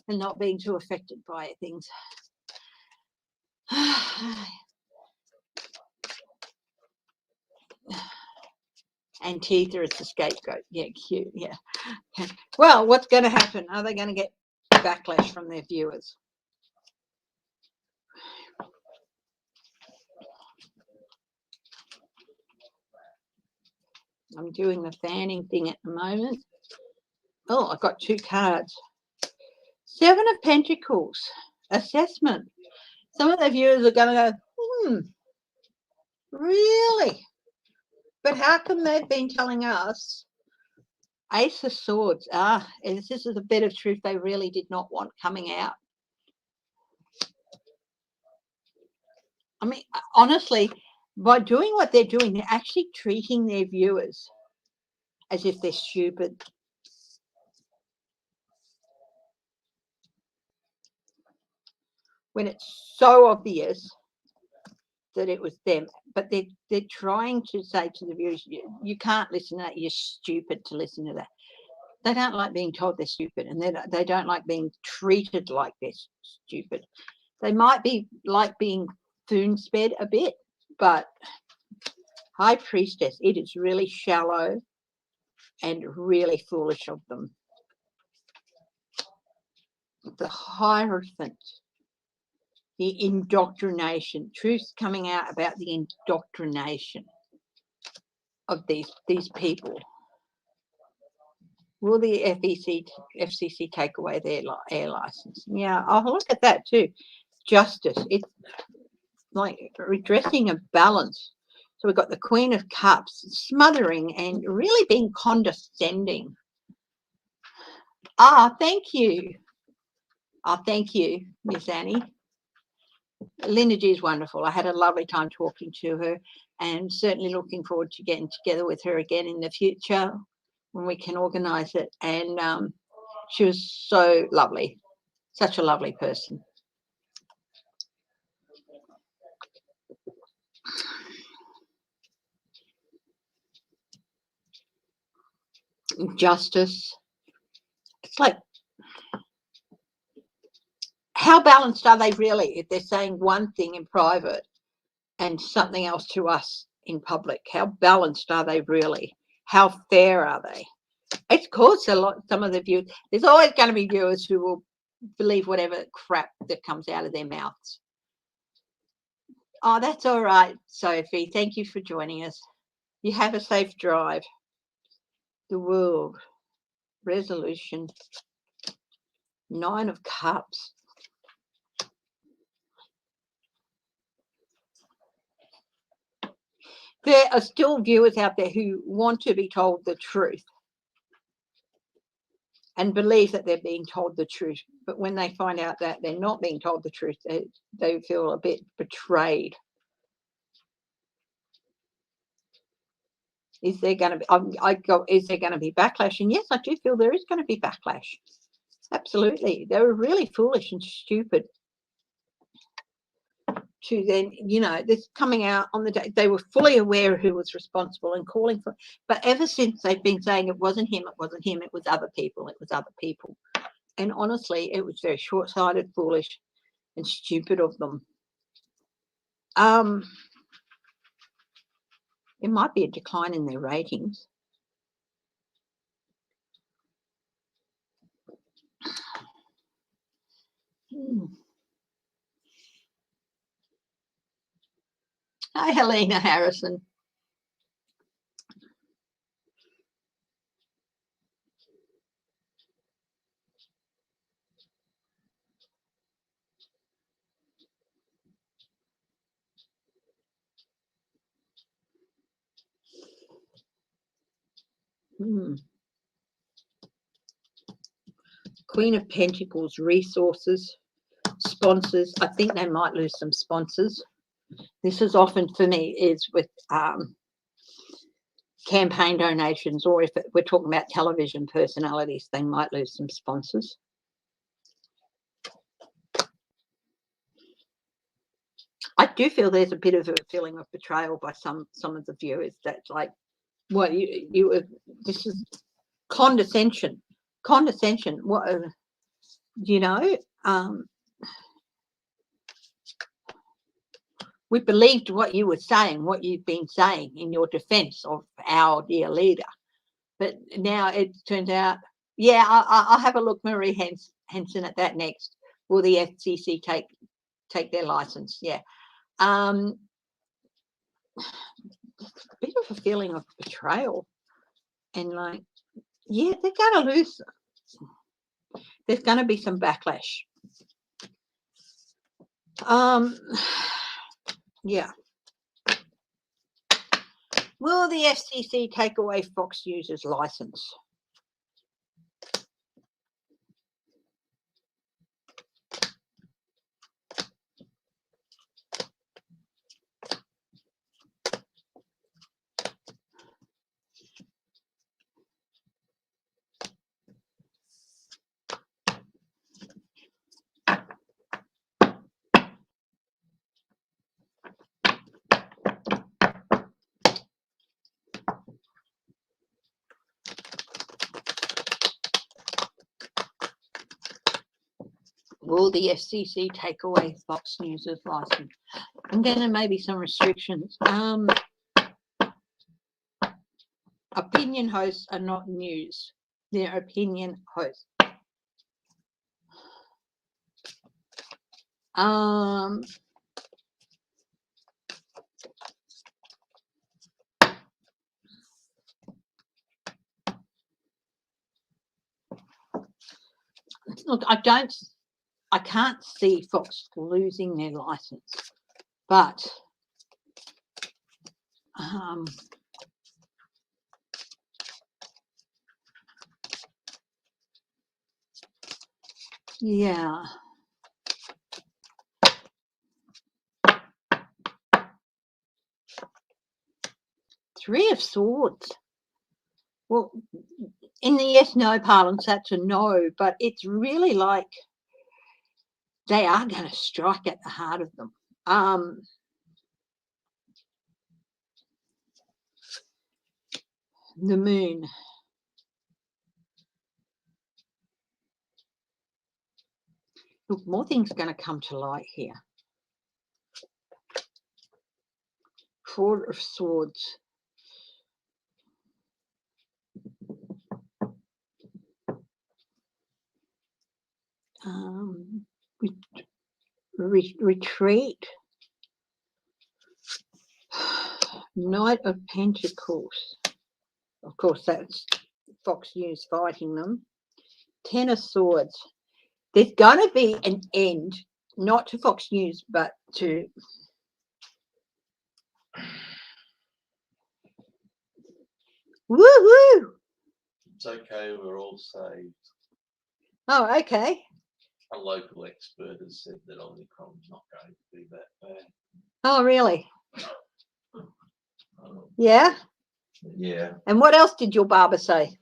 and not being too affected by things. Antifa is the scapegoat. Yeah, cute. Yeah. Well, what's going to happen? Are they going to get backlash from their viewers? I'm doing the fanning thing at the moment. Oh, I've got 2 cards. 7 of Pentacles. Assessment. Some of the viewers are going to go, really? But how come they've been telling us? Ace of Swords. This is a bit of truth they really did not want coming out. I mean, honestly, by doing what they're doing, they're actually treating their viewers as if they're stupid. When it's so obvious that it was them. But they're trying to say to the viewers, you can't listen to that, you're stupid to listen to that. They don't like being told they're stupid, and they don't like being treated like they're stupid. They might be like being spoon-fed a bit, but High Priestess, it is really shallow and really foolish of them. The Hierophant, the indoctrination, truth's coming out about the indoctrination of these people. Will the FCC take away their air license? Yeah, I'll look at that too. Justice. It's like redressing a balance. So we've got the Queen of Cups, smothering and really being condescending. Thank you. Thank you, Miss Annie. Linda G is wonderful. I had a lovely time talking to her, and certainly looking forward to getting together with her again in the future when we can organise it. And she was so lovely, such a lovely person. Justice. It's like, how balanced are they really if they're saying one thing in private and something else to us in public? How balanced are they really? How fair are they? It's caused some of the viewers. There's always going to be viewers who will believe whatever crap that comes out of their mouths. Oh, that's all right, Sophie. Thank you for joining us. You have a safe drive. The World. Resolution. 9 of Cups. There are still viewers out there who want to be told the truth and believe that they're being told the truth. But when they find out that they're not being told the truth, they feel a bit betrayed. Is there going to be, is there going to be backlash? And yes, I do feel there is going to be backlash. Absolutely. They were really foolish and stupid to then, this coming out on the day. They were fully aware who was responsible and calling for, but ever since they've been saying it wasn't him, it was other people, And honestly, it was very short-sighted, foolish, and stupid of them. It might be a decline in their ratings. Hi, Helena Harrison. Queen of Pentacles, resources, sponsors. I think they might lose some sponsors. This is often for me is with campaign donations, or if we're talking about television personalities, they might lose some sponsors. I do feel there's a bit of a feeling of betrayal by some of the viewers. That's like, what this is condescension. What we believed what you were saying, what you've been saying in your defense of our dear leader, but now it turns out, yeah, I'll have a look, Marie Henson, at that next. Will the FCC take their license? Yeah. A bit of a feeling of betrayal, and like, yeah, they're going to lose. There's going to be some backlash. Yeah. Will the FCC take away Fox News' license? Will the FCC take away Fox News' license? And then there may be some restrictions. Opinion hosts are not news. They're opinion hosts. Look, I can't see Fox losing their license, but yeah. Three of Swords. Well, in the yes/no parlance, that's a no, but it's really like they are going to strike at the heart of them. The Moon. Look, more things are going to come to light here. Four of Swords. Retreat. Knight of Pentacles. Of course, that's Fox News fighting them. Ten of Swords. There's going to be an end, not to Fox News, but to woo-hoo. It's okay, we're all saved. Oh, okay. A local expert has said that Omicron's not going to be that bad. Oh, really? Yeah? Yeah. And what else did your barber say?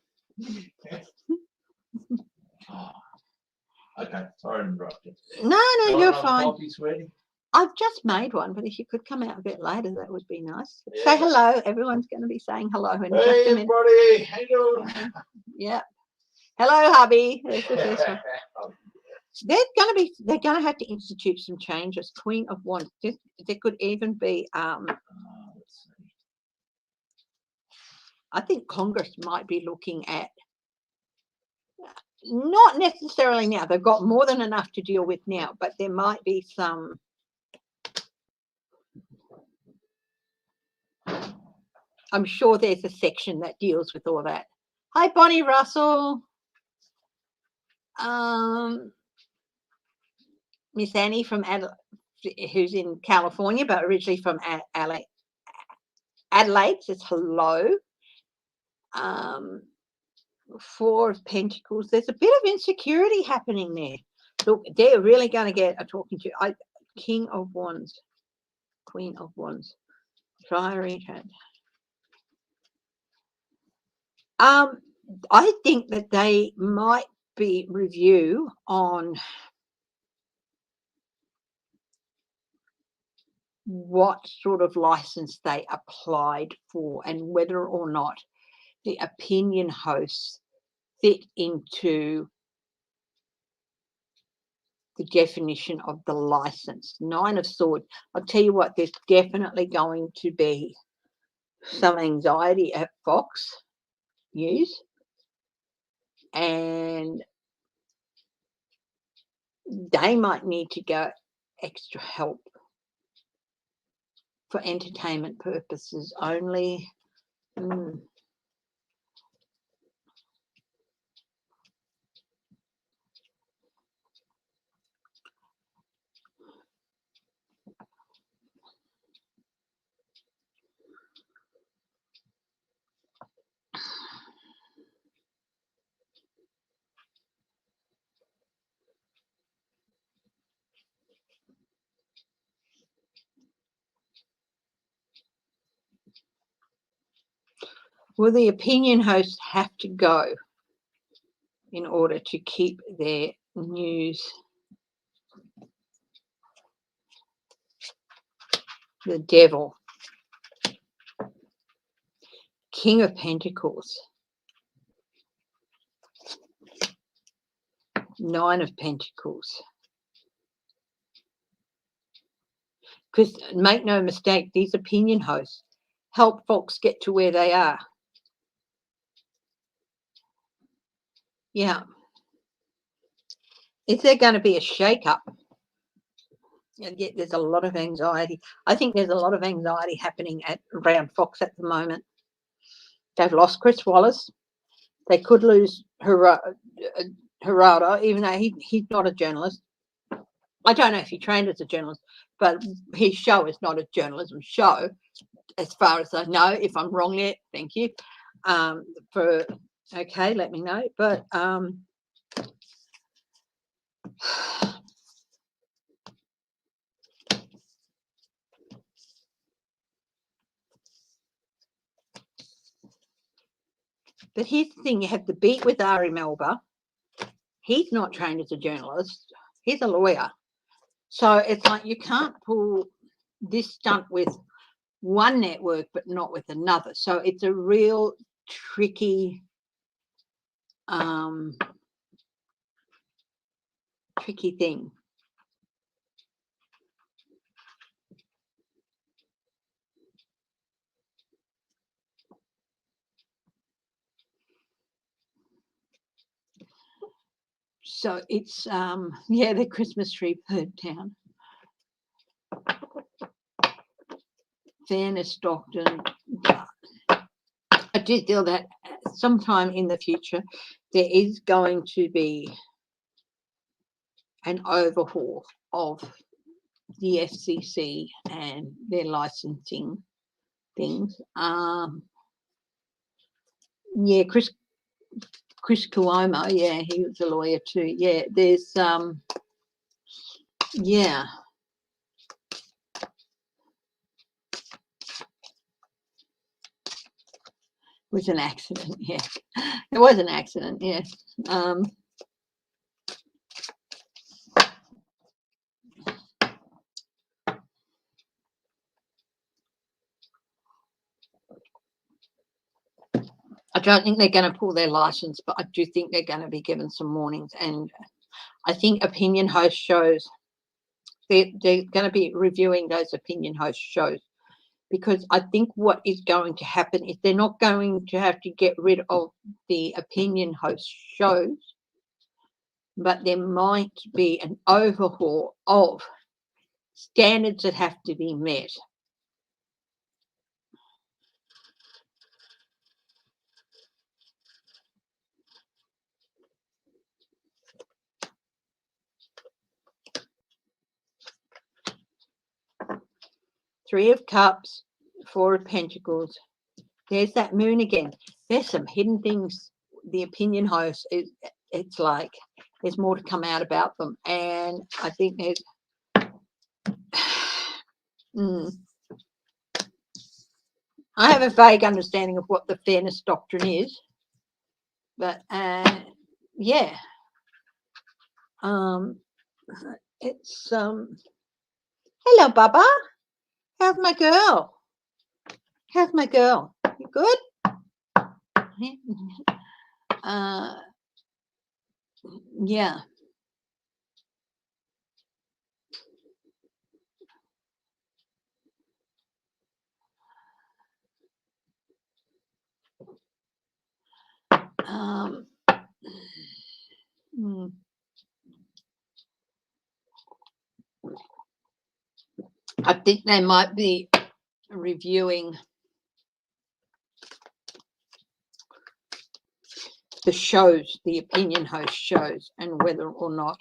Okay, sorry to interrupt you. No, you're fine. Coffee, sweetie? I've just made one, but if you could come out a bit later, that would be nice. Yeah. Say hello. Everyone's going to be saying hello in just a minute. Hey, everybody. How you doing? Yeah. Hello, hubby. There's the first one. They're going to have to institute some changes. Queen of Wands. There could even be, I think Congress might be looking at, not necessarily now, they've got more than enough to deal with now, but there might be some, I'm sure there's a section that deals with all that. Hi, Bonnie Russell. Miss Annie from who's in California, but originally from Adelaide, says hello. Four of Pentacles. There's a bit of insecurity happening there. Look, they're really going to get a talking to. King of Wands, Queen of Wands. Fiery Head. I think that they might be review on what sort of license they applied for and whether or not the opinion hosts fit into the definition of the license. Nine of Swords. I'll tell you what, there's definitely going to be some anxiety at Fox News, and they might need to go extra help for entertainment purposes only. Will the opinion hosts have to go in order to keep their news? The Devil. King of Pentacles. Nine of Pentacles. Because make no mistake, these opinion hosts help folks get to where they are. Yeah. Is there going to be a shake-up? Yeah, there's a lot of anxiety. I think there's a lot of anxiety happening around Fox at the moment. They've lost Chris Wallace. They could lose Geraldo, even though he's not a journalist. I don't know if he trained as a journalist, but his show is not a journalism show, as far as I know. If I'm wrong there, thank you. Okay, let me know. But but here's the thing: you have the beat with Ari Melba. He's not trained as a journalist. He's a lawyer. So it's like you can't pull this stunt with one network but not with another. So it's a real tricky thing. So it's yeah, the Christmas tree burnt down. Fairness, Stockton. I do feel that sometime in the future there is going to be an overhaul of the FCC and their licensing things. Yeah, Chris Cuomo, yeah, he was a lawyer too. Yeah, there's yeah. It was an accident, yeah. It was an accident, yes. I don't think they're going to pull their license, but I do think they're going to be given some warnings. And I think opinion host shows, they're going to be reviewing those opinion host shows, because I think what is going to happen is they're not going to have to get rid of the opinion host shows, but there might be an overhaul of standards that have to be met. Three of Cups, Four of Pentacles. There's that moon again. There's some hidden things the opinion host, it's like there's more to come out about them, and I think there's I have a vague understanding of what the fairness doctrine is, but yeah, it's hello, Bubba. How's my girl? How's my girl? You good? Yeah. I think they might be reviewing the shows, the opinion host shows, and whether or not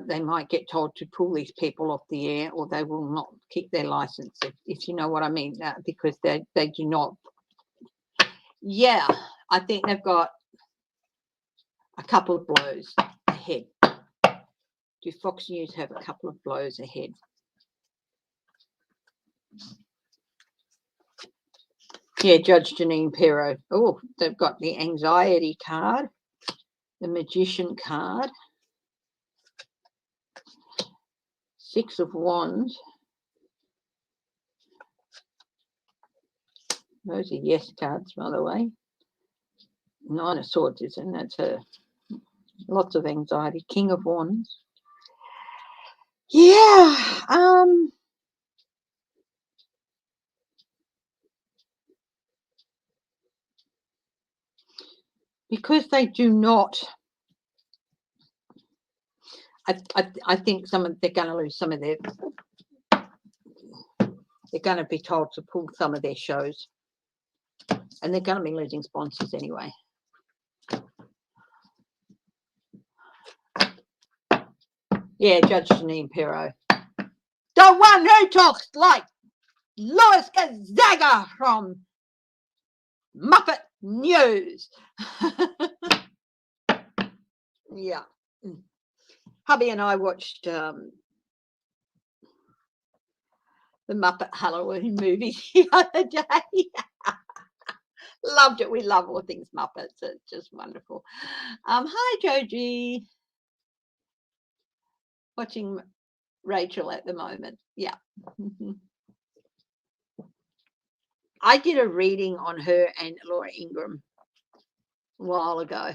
they might get told to pull these people off the air, or they will not keep their license, if you know what I mean, because they do not. Yeah, I think they've got a couple of blows ahead. Do Fox News have a couple of blows ahead? Yeah, Judge Janine Pirro. Oh, they've got the anxiety card, the magician card, Six of Wands. Those are yes cards, by the way. Nine of Swords is in. That's lots of anxiety. King of Wands. Yeah. Because they do not. I think they're going to lose some of their. They're going to be told to pull some of their shows, and they're going to be losing sponsors anyway. Yeah, Judge Janine Pirro. The one who talks like Louis Gonzaga from Muppet News. Yeah. Hubby and I watched the Muppet Halloween movies the other day. Loved it. We love all things Muppets. It's just wonderful. Hi, Joji. Watching Rachel at the moment. Yeah. I did a reading on her and Laura Ingraham a while ago.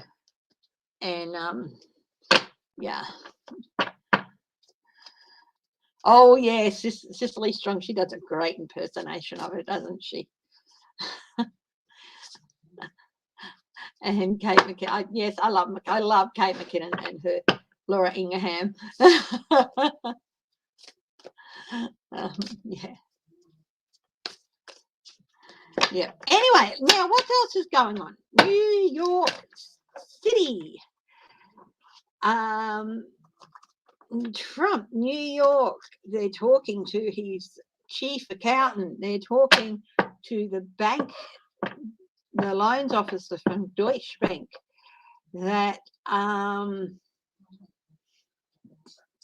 And yeah. Oh, yeah, Cicely Strong. She does a great impersonation of it, doesn't she? And Kate McKinnon. Yes, I love Kate McKinnon and her Laura Ingraham. Yeah. Yeah. Anyway, now what else is going on? New York City. Trump, New York. They're talking to his chief accountant. They're talking to the bank, the loans officer from Deutsche Bank that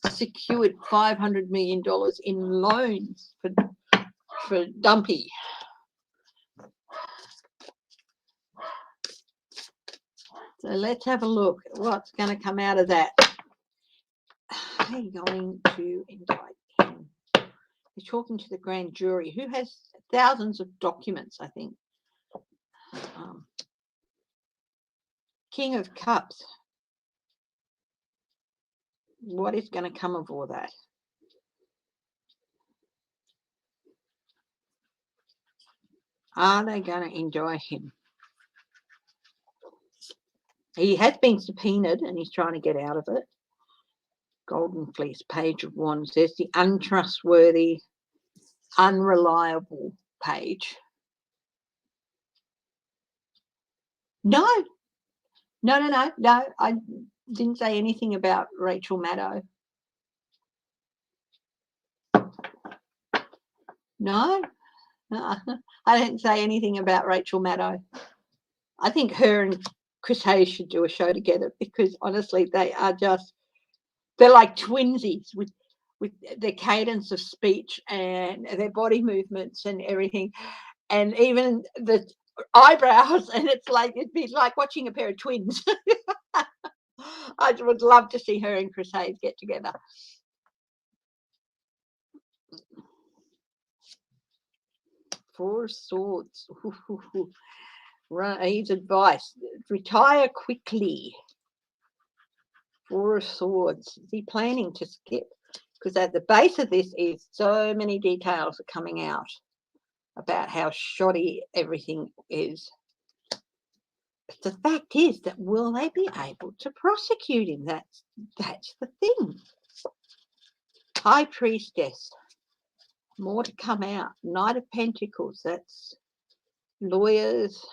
secured $500 million in loans for Dumpy. So let's have a look at what's going to come out of that. They're going to indict him. They're talking to the grand jury, who has thousands of documents, I think. King of Cups. What is going to come of all that? Are they going to enjoy him? He has been subpoenaed and he's trying to get out of it. Golden Fleece, Page of Wands. There's the untrustworthy, unreliable page. No. I didn't say anything about Rachel Maddow. No. I didn't say anything about Rachel Maddow. I think her and Chris Hayes should do a show together, because honestly, they're like twinsies with their cadence of speech and their body movements and everything, and even the eyebrows. And it'd be like watching a pair of twins. I would love to see her and Chris Hayes get together. Four of Swords. He's advice: retire quickly. Four of Swords. Is he planning to skip? Because at the base of this is so many details are coming out about how shoddy everything is. But the fact is that will they be able to prosecute him? That's the thing. High Priestess. More to come out. Knight of Pentacles. That's lawyers.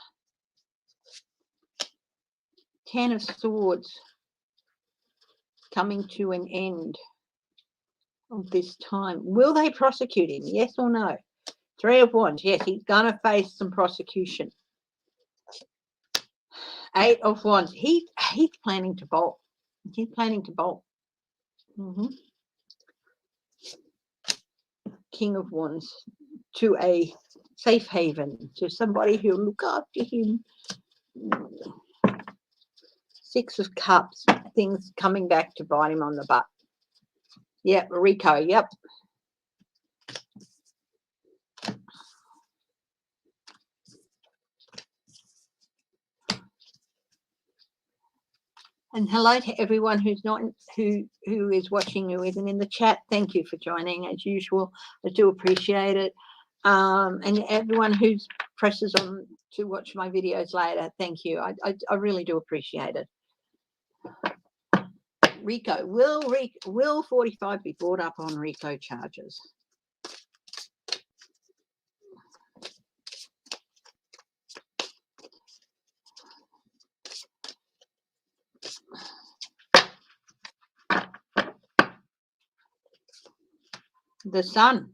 Ten of Swords. Coming to an end of this time. Will they prosecute him? Yes or no? Three of Wands. Yes, he's going to face some prosecution. Eight of Wands. He's planning to bolt. He's planning to bolt. King of Wands. To a safe haven. To somebody who'll look after him. Six of Cups. Things coming back to bite him on the butt. Yep, Rico. Yep. And hello to everyone who's not who is watching, who isn't in the chat. Thank you for joining as usual. I do appreciate it. And everyone who's presses on to watch my videos later, thank you. I really do appreciate it. Rico, will 45 be brought up on Rico charges? The Sun.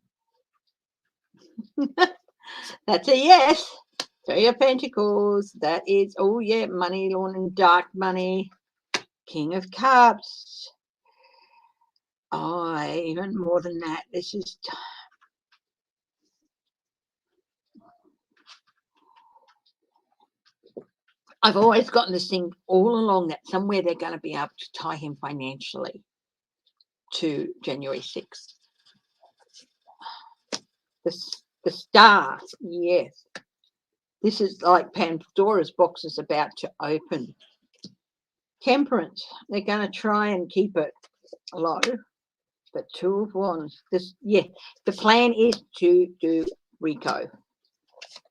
That's a yes. Three of Pentacles. That is, oh yeah, money laundering, dark money. King of Cups. Oh, even more than that. This is... I've always gotten this thing all along that somewhere they're going to be able to tie him financially to January 6th. The Star, yes. This is like Pandora's box is about to open. Temperance, they're going to try and keep it low. But Two of Wands, the plan is to do Rico.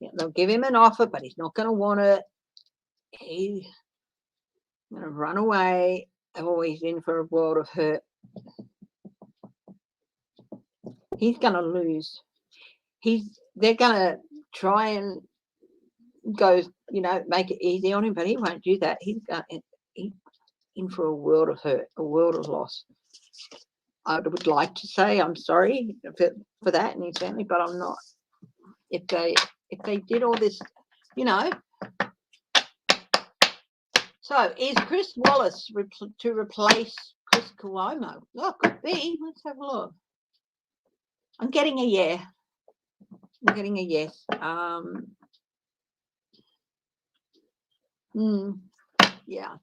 Yeah, they'll give him an offer, but he's not going to want it. He's going to run away. Oh, he's in for a world of hurt. He's going to lose. They're going to try and go, make it easy on him, but he won't do that. He's in for a world of hurt, a world of loss. I would like to say I'm sorry for that and his family, but I'm not. If they did all this, So is Chris Wallace to replace Chris Cuomo? Oh, could be. Let's have a look. I'm getting a yeah. I'm getting a yes. Yeah.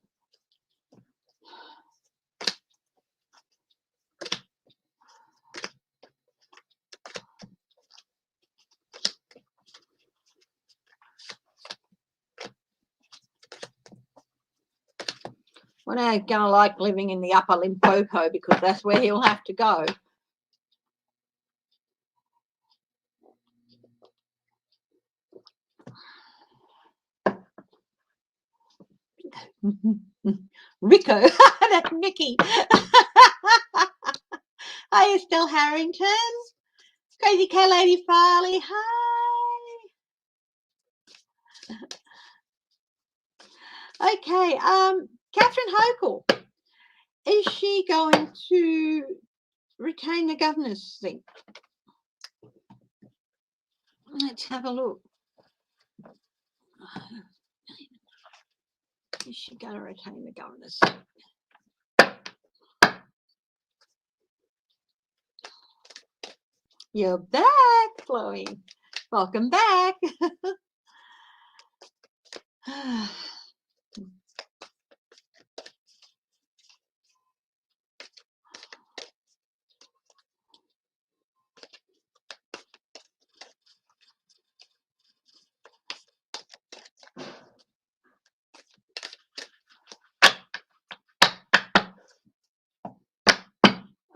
Well, now he's going to like living in the upper Limpopo because that's where he'll have to go. Rico, that's Mickey. Hi, Estelle Harrington. Crazy Cat Lady Farley. Hi. Okay, Catherine Hoechel. Is she going to retain the governor's seat? Let's have a look. Is she going to retain the governess? You're back, Chloe. Welcome back.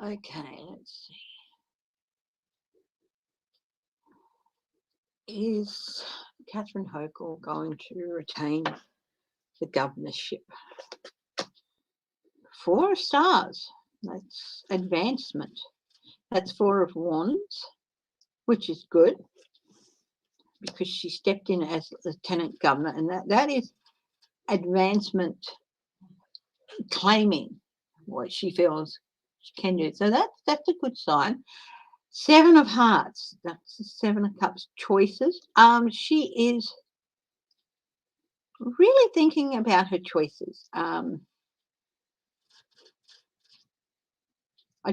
Okay, let's see. Is Catherine Hoechel going to retain the governorship? 4 stars. That's advancement. That's 4 of wands, which is good because she stepped in as lieutenant governor, and that is advancement, claiming what she feels she can do. So that's a good sign. 7 of hearts. That's the 7 of cups. Choices. She is really thinking about her choices. I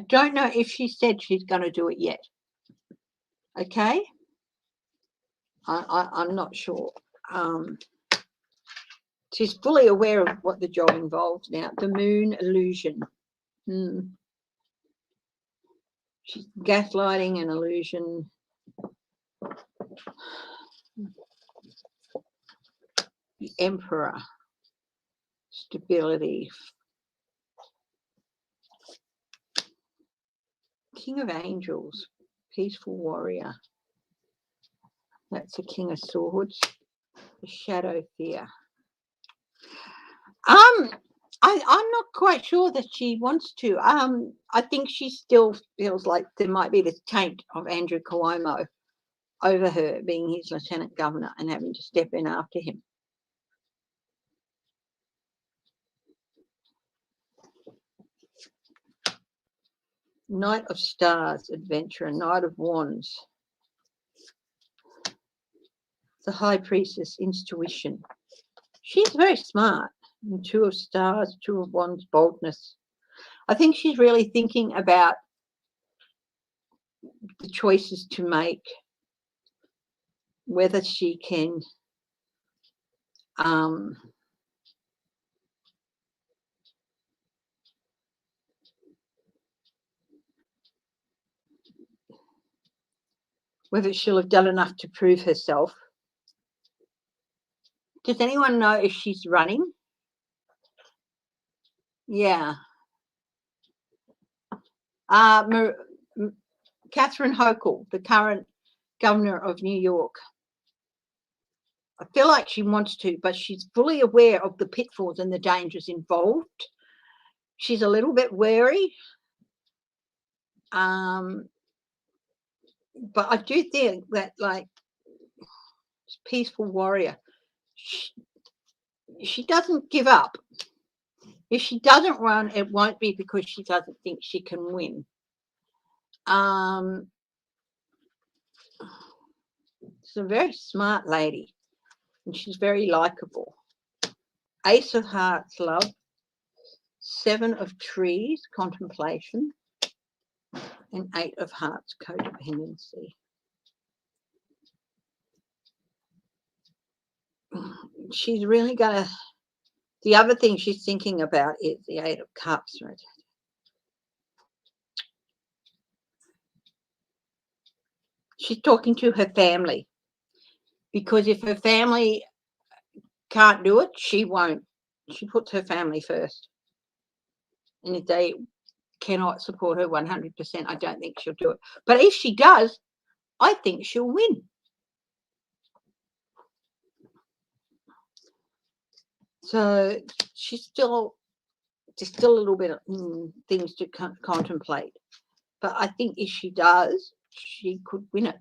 don't know if she said she's going to do it yet. Okay. I'm not sure. She's fully aware of what the job involves now. The moon illusion. She's gaslighting an illusion. The Emperor. Stability. King of Angels. Peaceful warrior. That's the King of Swords. The Shadow Fear. I'm not quite sure that she wants to. I think she still feels like there might be this taint of Andrew Cuomo over her being his lieutenant governor and having to step in after him. Knight of Stars, adventurer. Knight of Wands. The High Priestess, intuition. She's very smart. And 2 of Stars, 2 of Wands, boldness. I think she's really thinking about the choices to make, whether she can whether she'll have done enough to prove herself. Does anyone know if she's running? Yeah. Catherine Hoechel, the current governor of New York. I feel like she wants to, but she's fully aware of the pitfalls and the dangers involved. She's a little bit wary. But I do think that, like, peaceful warrior, she doesn't give up. If she doesn't run, it won't be because she doesn't think she can win. She's a very smart lady, and she's very likable. Ace of Hearts, love. 7 of Trees, contemplation. And 8 of Hearts, codependency. She's really going to... The other thing she's thinking about is the 8 of Cups. Right? She's talking to her family, because if her family can't do it, she won't. She puts her family first. And if they cannot support her 100%, I don't think she'll do it. But if she does, I think she'll win. So she's still just a little bit of things to contemplate. But I think if she does, she could win it.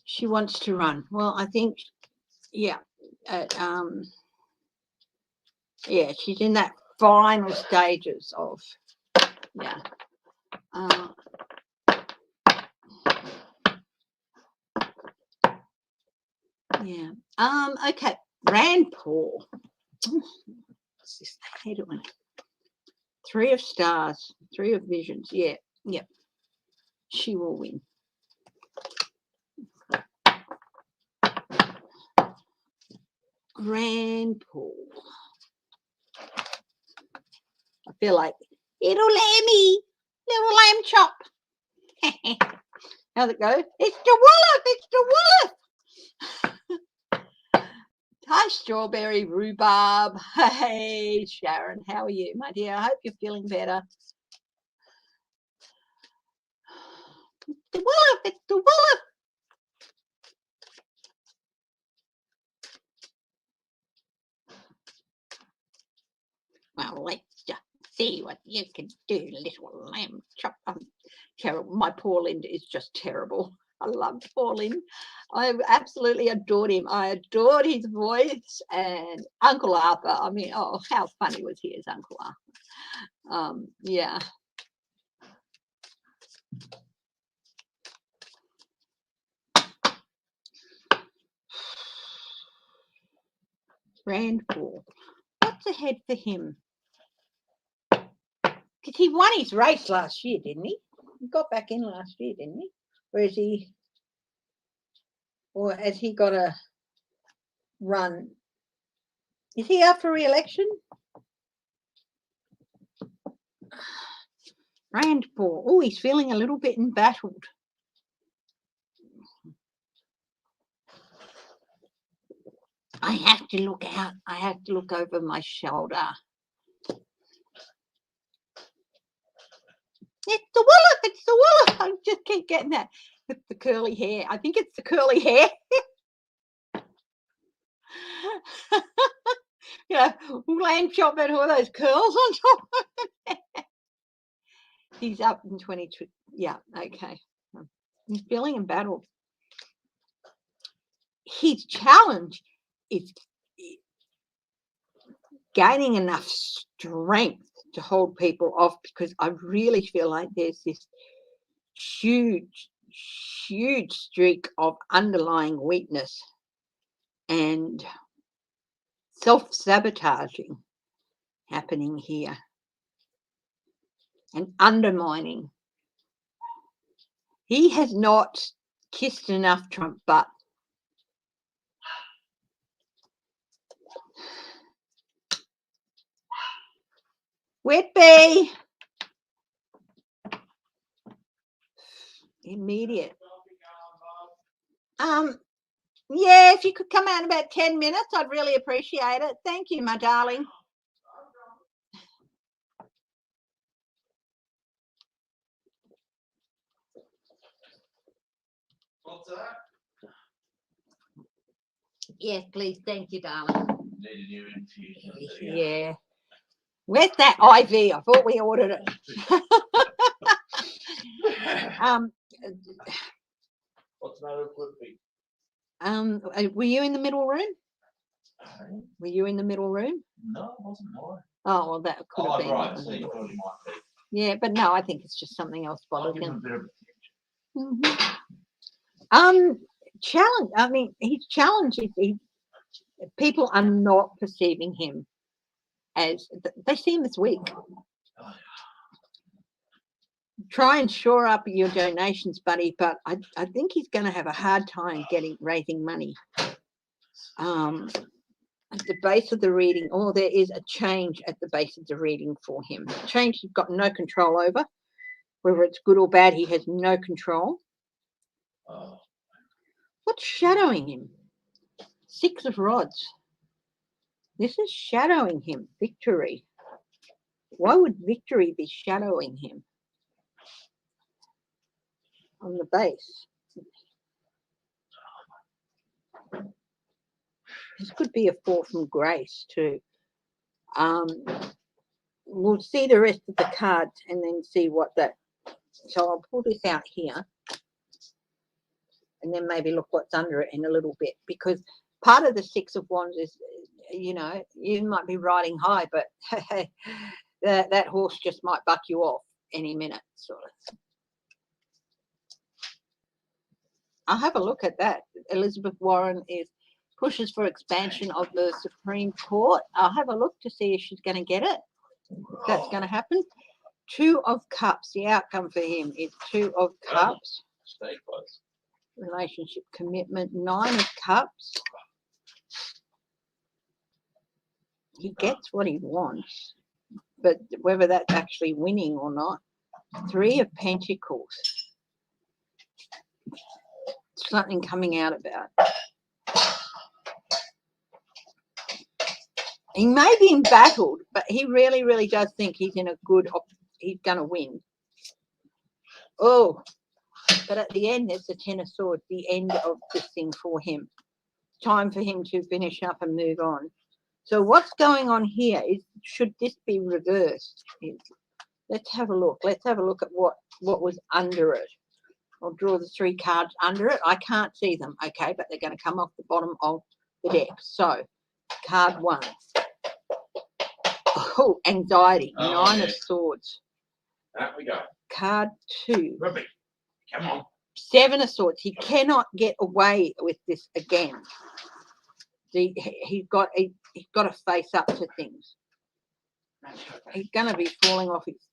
She wants to run. Well, I think, yeah. Yeah, she's in that final stages of, yeah. Yeah. Okay. Rand Paul. What's this? I hate it when 3 of stars, 3 of visions. Yeah. Yep. She will win. Rand Paul. I feel like little lammy, little lamb chop. How's it go? It's the Wolof. It's the Wolof. Hi, Strawberry Rhubarb. Hey, Sharon. How are you, my dear? I hope you're feeling better. It's the Wolof. It's the Wolof. Well, let's just see what you can do, little lamb chop. Terrible. My poor Linda is just terrible. I love poor Lynn. I absolutely adored him. I adored his voice and Uncle Arthur. I mean, oh, how funny was he as Uncle Arthur? Yeah. Rand Paul. What's ahead for him? Because he won his race last year, didn't he? He got back in last year, didn't he? Or has he got a run? Is he up for re-election? Rand Paul. Oh, he's feeling a little bit embattled. I have to look out. I have to look over my shoulder. It's the Wolof. It's the Wolof. I just keep getting that. With the curly hair. I think it's the curly hair. Yeah, lamb chop and all those curls on top of it. He's up in 22. Yeah, okay. He's feeling embattled. His challenge is gaining enough strength to hold people off, because I really feel like there's this huge streak of underlying weakness and self-sabotaging happening here and undermining. He has not kissed enough Trump butt. Whitby. Immediate. Yeah, if you could come out in about 10 minutes, I'd really appreciate it. Thank you, my darling. What's that? Yes, please. Thank you, darling. Need a new infusion. Yeah. Where's that IV? I thought we ordered it. What's the matter with me? Were you in the middle room? Were you in the middle room? No, it wasn't mine. Oh, well, that could have been. Right. So you thought you might be. Yeah, but no, I think it's just something else bothering him. Challenge. I mean, his challenge is people are not perceiving him as, they see him as weak. Try and shore up your donations, buddy, but I think he's going to have a hard time raising money. At the base of the reading, there is a change at the base of the reading for him. A change he's got no control over. Whether it's good or bad, he has no control. What's shadowing him? 6 of rods. This is shadowing him. Victory. Why would victory be shadowing him on the base? This could be a 4 from grace too. We'll see the rest of the cards and then see what that. So I'll pull this out here and then maybe look what's under it in a little bit, because part of the 6 of Wands is you know, you might be riding high, but that horse just might buck you off any minute, sort of. I'll have a look at that. Elizabeth Warren pushes for expansion of the Supreme Court. I'll have a look to see if she's going to get it. That's going to happen. 2 of Cups. The outcome for him is 2 of Cups. Stay close. Relationship commitment. 9 of Cups. He gets what he wants, but whether that's actually winning or not. 3 of Pentacles. Something coming out about. He may be embattled, but he really, really does think he's in a good, he's going to win. Oh, but at the end, there's the 10 of Swords, the end of this thing for him. Time for him to finish up and move on. So what's going on here is, should this be reversed? Let's have a look. Let's have a look at what was under it. I'll draw the 3 cards under it. I can't see them, okay, but they're going to come off the bottom of the deck. So, card 1. Oh, anxiety. 9 of Swords. Out we go. Card 2. Ruby, come on. 7 of Swords. He cannot get away with this again. He's got to face up to things. He's going to be falling off his,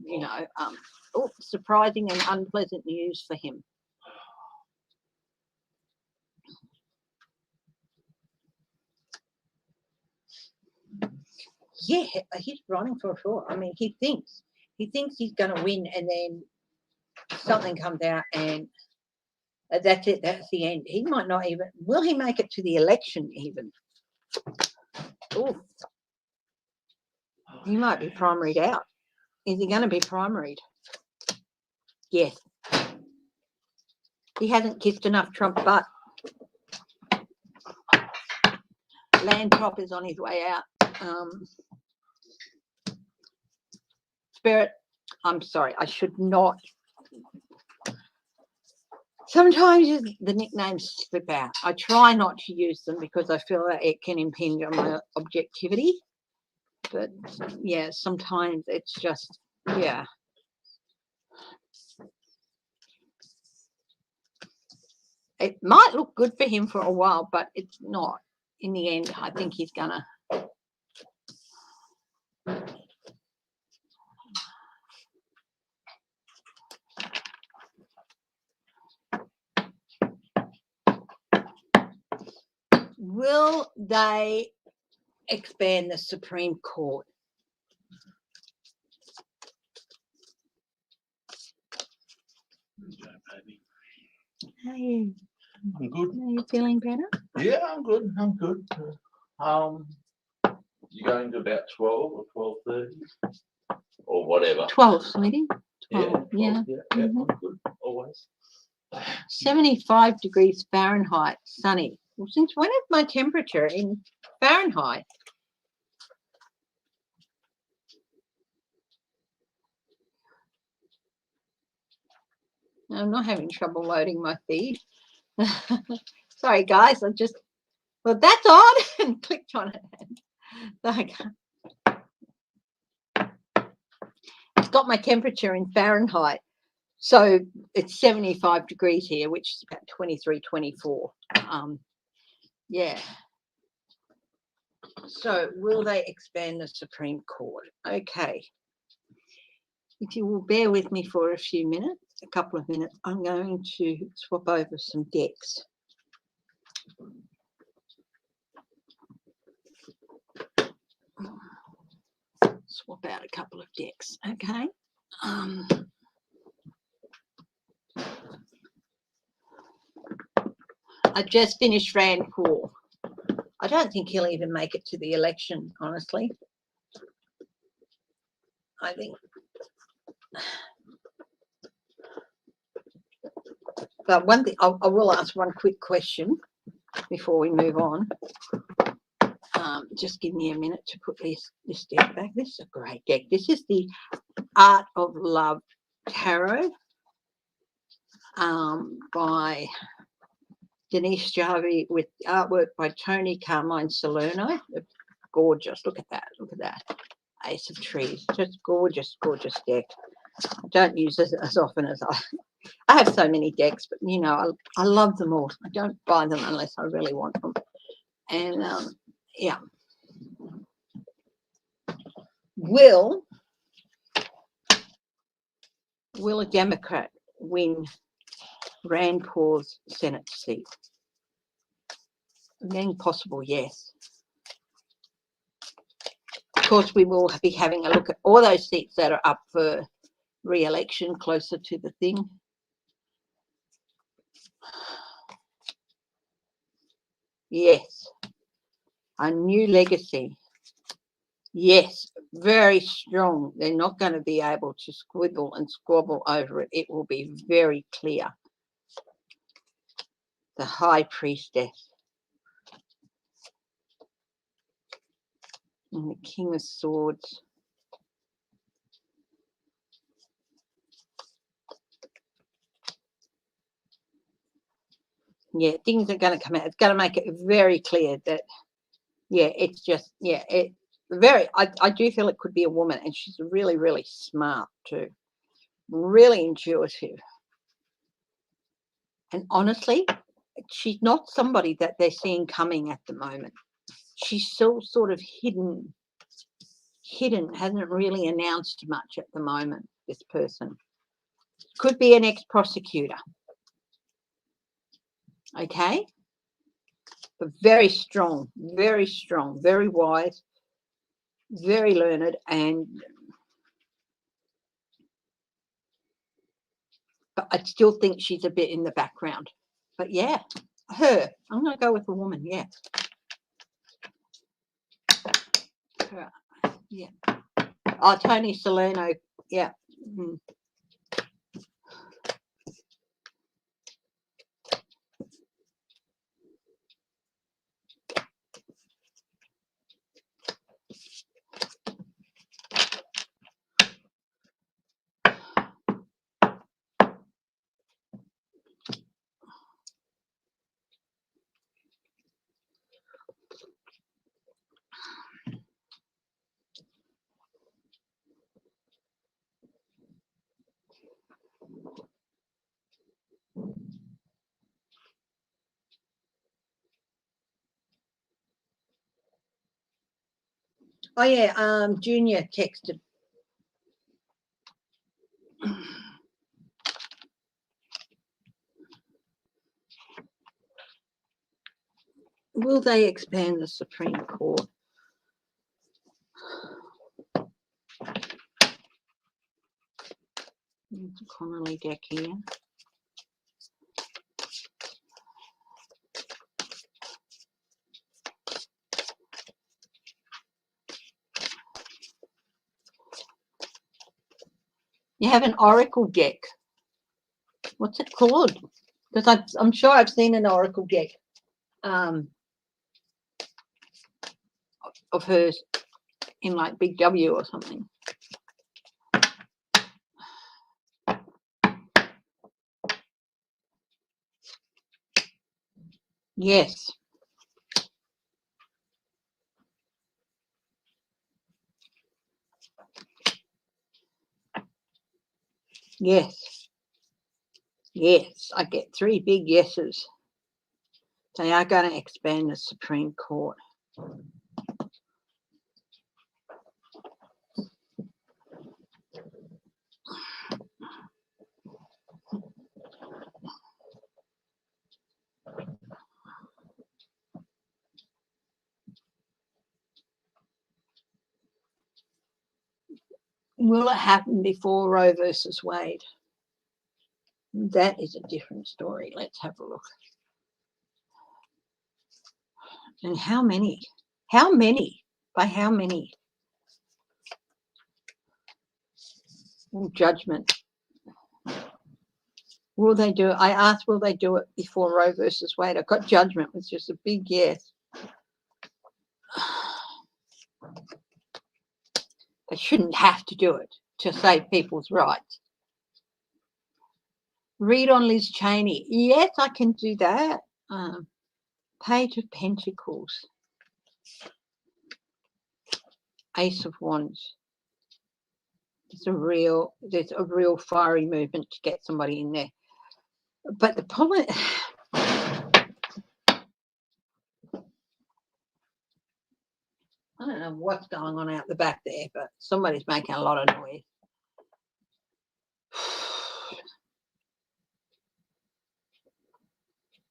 you know, surprising and unpleasant news for him. Yeah, he's running for a fall. I mean, he thinks he's going to win, and then something comes out, and that's it. That's the end. He might not even. Will he make it to the election even? Oh, he might be primaried out. Is he going to be primaried? Yes. He hasn't kissed enough Trump butt. Land Prop is on his way out. Spirit, I'm sorry, I should not. Sometimes the nicknames slip out. I try not to use them because I feel that it can impinge on my objectivity. But yeah, sometimes it's just, yeah. It might look good for him for a while, but it's not. In the end, I think he's gonna. Will they expand the Supreme Court? How are you? I'm good. Are you feeling better? Yeah, I'm good. I'm good. You going to about 12 or 12:30 or whatever? 12, sweetie. 12, yeah. Yeah, Mhm. I'm good. Always. 75 degrees Fahrenheit, sunny. Well, since when is my temperature in Fahrenheit? I'm not having trouble loading my feed. Sorry, guys. Well, that's odd, and clicked on it. It's got my temperature in Fahrenheit. So it's 75 degrees here, which is about 23, 24. Yeah. So will they expand the Supreme Court? Okay. If you will bear with me for a few minutes, a couple of minutes, I'm going to swap over some decks. Swap out a couple of decks, okay? I just finished Rand Paul. I don't think he'll even make it to the election, honestly. I think. But one thing, I will ask one quick question before we move on. Just give me a minute to put this deck back. This is a great deck. This is the Art of Love Tarot by Denise Jarvie with artwork by Tony Carmine Salerno. Gorgeous. Look at that. Look at that. Ace of Trees. Just gorgeous, gorgeous deck. I don't use it as often as I have so many decks, but you know, I love them all. I don't buy them unless I really want them. And yeah. Will a Democrat win Rand Paul's Senate seat? Then possible, yes. Of course, we will be having a look at all those seats that are up for re-election closer to the thing. Yes. A new legacy. Yes, very strong. They're not going to be able to squibble and squabble over it. It will be very clear. The High Priestess. And the King of Swords. Yeah, things are going to come out. It's going to make it very clear that, yeah, it's just, yeah, it very, I do feel it could be a woman, and she's really, really smart too. Really intuitive. And honestly, she's not somebody that they're seeing coming at the moment. She's still sort of hidden, hasn't really announced much at the moment, this person. Could be an ex-prosecutor. Okay? But very strong, very wise, very learned, and but I still think she's a bit in the background. But yeah, her. I'm going to go with a woman, yeah. Her. Yeah. Oh, Tony Salerno, yeah. Mm. Oh yeah, Junior texted. Will they expand the Supreme Court? There's a Connolly deck here. You have an Oracle deck. What's it called? Because I'm sure I've seen an Oracle deck of hers in like Big W or something. Yes. Yes. Yes. I get 3 big yeses. They are going to expand the Supreme Court. Will it happen before Roe versus Wade? That is a different story. Let's have a look. And how many? How many? By how many? Judgment. Will they do it? I asked, will they do it before Roe versus Wade? I got judgment. It was just a big yes. They shouldn't have to do it to save people's rights. Read on Liz Cheney. Yes, I can do that. Page of Pentacles, Ace of Wands. There's a real fiery movement to get somebody in there. But the problem, I don't know what's going on out the back there, but somebody's making a lot of noise.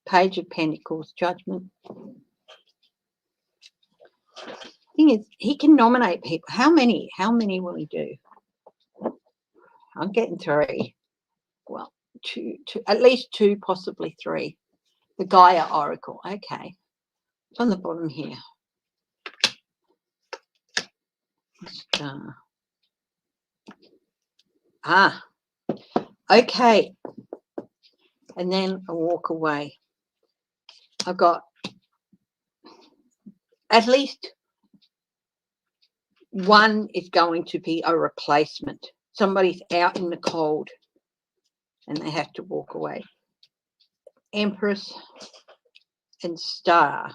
Page of Pentacles, Judgment. Thing is, he can nominate people. How many? How many will he do? I'm getting 3. Well, two, at least 2, possibly 3. The Gaia Oracle. Okay. It's on the bottom here. Star. Okay. And then I walk away. I've got at least one is going to be a replacement. Somebody's out in the cold and they have to walk away. Empress and Star.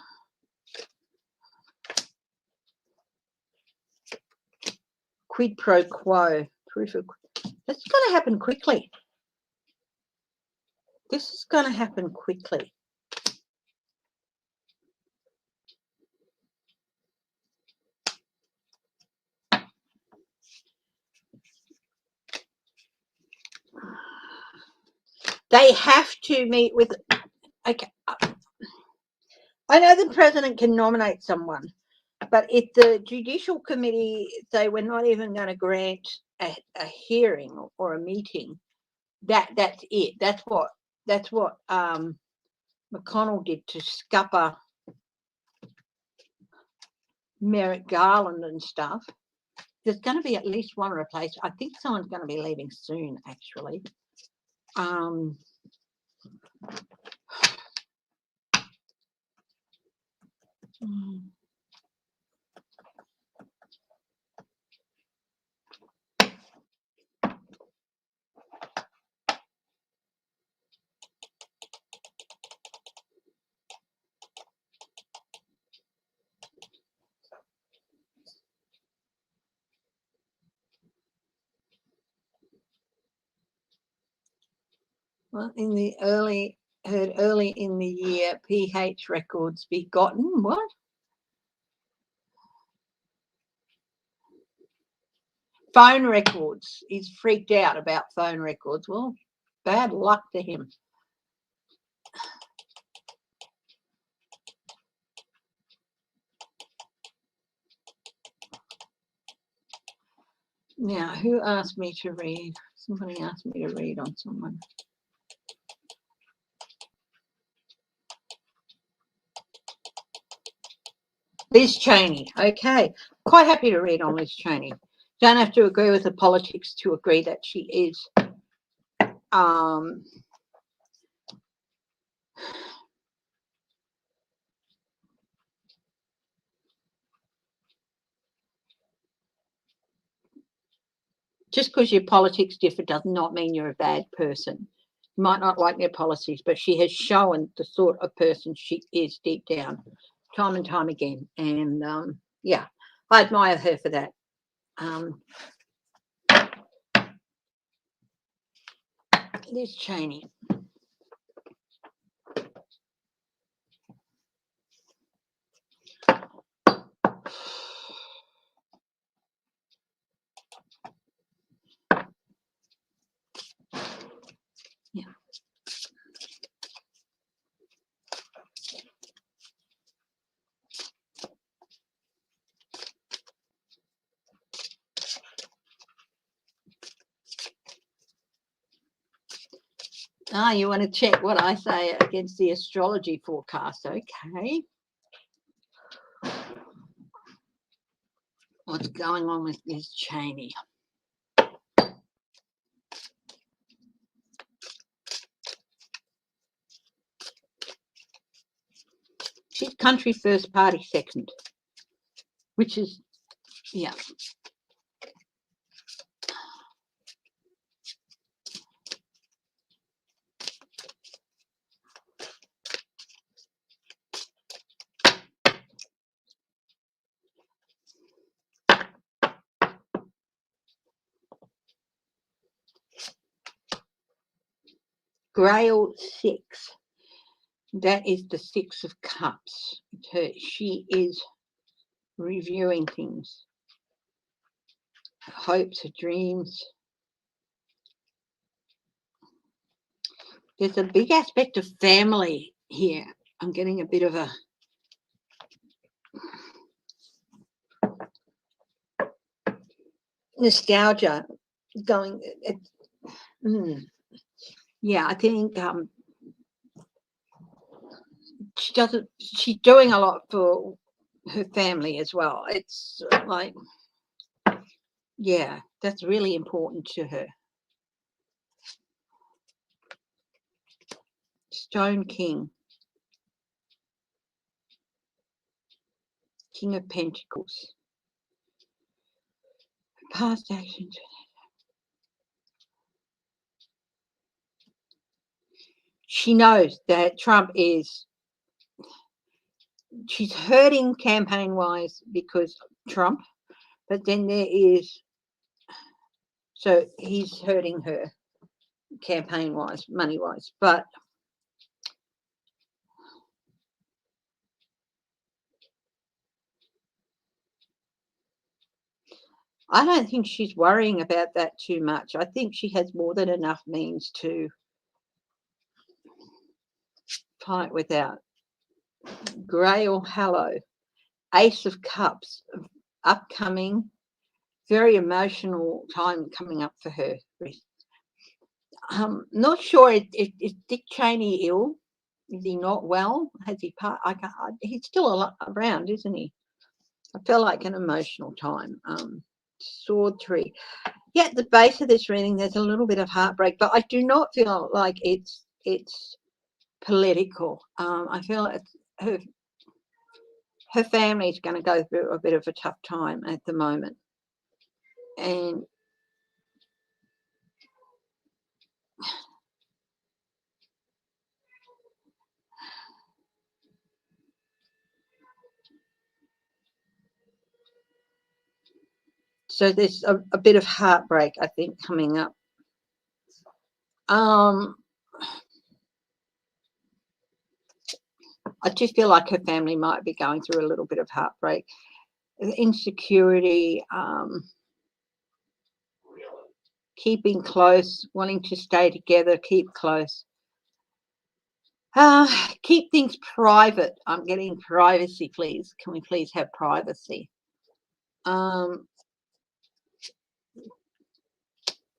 Quid pro quo. Proof of. That's going to happen quickly. This is going to happen quickly. They have to meet with. Okay. I know the president can nominate someone, but if the judicial committee say we're not even going to grant a hearing or a meeting, that's it. That's what McConnell did to scupper Merrick Garland and stuff. There's going to be at least one replacement. I think someone's going to be leaving soon, actually. Well, heard early in the year, PH records begotten. What? Phone records. He's freaked out about phone records. Well, bad luck to him. Now, who asked me to read? Somebody asked me to read on someone. Liz Cheney. Okay. Quite happy to read on Liz Cheney. Don't have to agree with the politics to agree that she is just because your politics differ does not mean you're a bad person. You might not like their policies, but she has shown the sort of person she is deep down, time and time again. And yeah, I admire her for that. Liz Cheney. Yeah. You want to check what I say against the astrology forecast? Okay. What's going on with Liz Cheney? She's country first, party second, which is, yeah. Grail 6. That is the 6 of Cups. She is reviewing things. Hopes, her dreams. There's a big aspect of family here. I'm getting a bit of a nostalgia going. Yeah, I think she's doing a lot for her family as well. It's like, yeah, that's really important to her. Stone King. King of Pentacles. Past actions. She knows that Trump is, she's hurting campaign-wise because of Trump, but then there is, so he's hurting her campaign-wise, money-wise, but I don't think she's worrying about that too much. I think she has more than enough means to fight without. Grail Hallow. Ace of Cups. Upcoming. Very emotional time coming up for her. Not sure. Is Dick Cheney ill? Is he not well? Has he he's still around, isn't he? I feel like an emotional time. Sword 3. Yeah, at the base of this reading, there's a little bit of heartbreak, but I do not feel like it's political. I feel like her family's going to go through a bit of a tough time at the moment, and so there's a bit of heartbreak, I think, coming up. I just feel like her family might be going through a little bit of heartbreak, insecurity, keeping close, wanting to stay together, keep close. Keep things private. I'm getting privacy, please. Can we please have privacy? And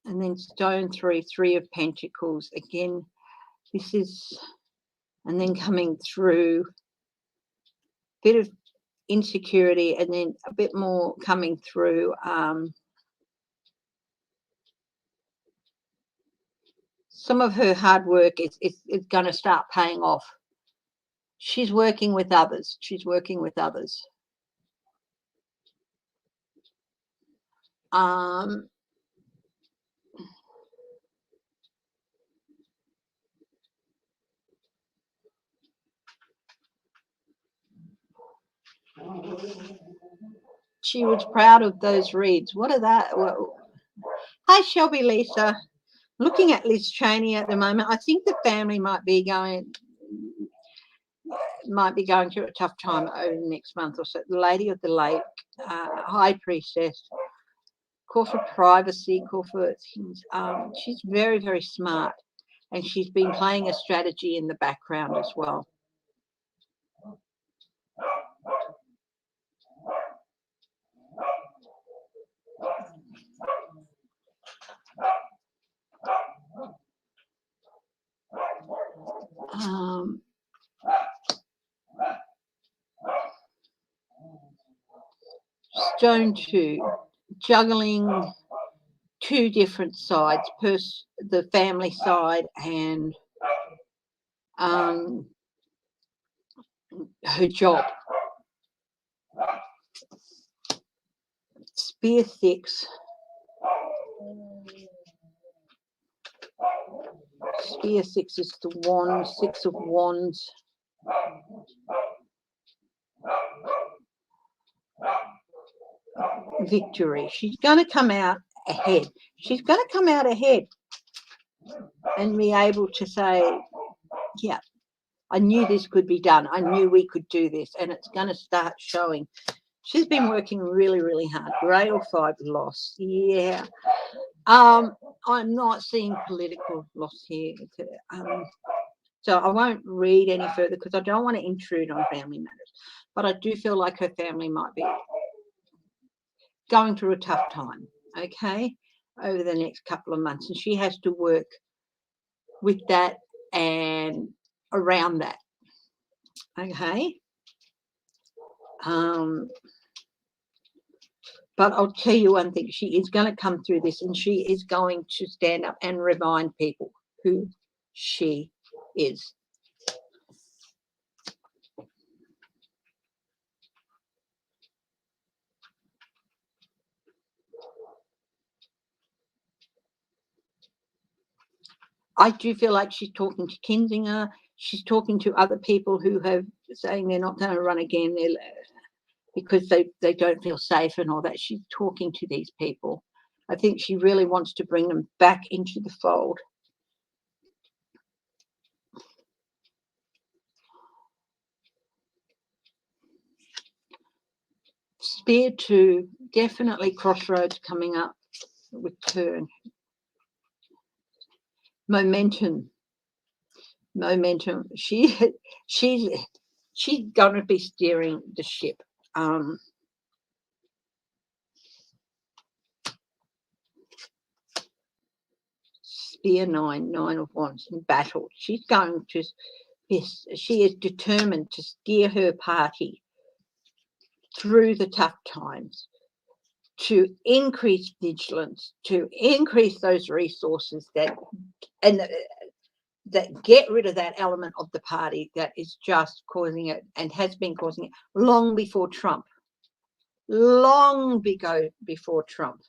then Stone 3, 3 of Pentacles. Again, this is, and then coming through, a bit of insecurity, and then a bit more coming through. Some of her hard work is going to start paying off. She's working with others. She's working with others. She was proud of those reads. What are that? Well, hi, Shelby Lisa. Looking at Liz Cheney at the moment, I think the family might be going through a tough time over the next month or so. The Lady of the Lake, High Priestess, call for privacy, call for things. She's very, very smart, and she's been playing a strategy in the background as well. Stone 2, juggling two different sides, the family side and her job. Spear 6. Spear 6 is the wand, 6 of Wands. Victory. She's going to come out ahead. She's going to come out ahead. and be able to say, yeah, I knew this could be done. I knew we could do this, and it's going to start showing. She's been working really, really hard. Grade or 5 loss. Yeah. I'm not seeing political loss here. So I won't read any further because I don't want to intrude on family matters. But I do feel like her family might be going through a tough time, okay, over the next couple of months. And she has to work with that and around that, okay? But I'll tell you one thing, she is going to come through this and she is going to stand up and remind people who she is. I do feel like she's talking to Kinzinger. She's talking to other people who have saying they're not going to run again because they don't feel safe and all that. She's talking to these people. I think she really wants to bring them back into the fold. Spear 2, definitely crossroads coming up with turn. Momentum. She's going to be steering the ship. Spear 9 of Wands in battle. She's going to, yes, she is determined to steer her party through the tough times, to increase vigilance, to increase those resources that get rid of that element of the party that is just causing it and has been causing it long before Trump. Long before Trump.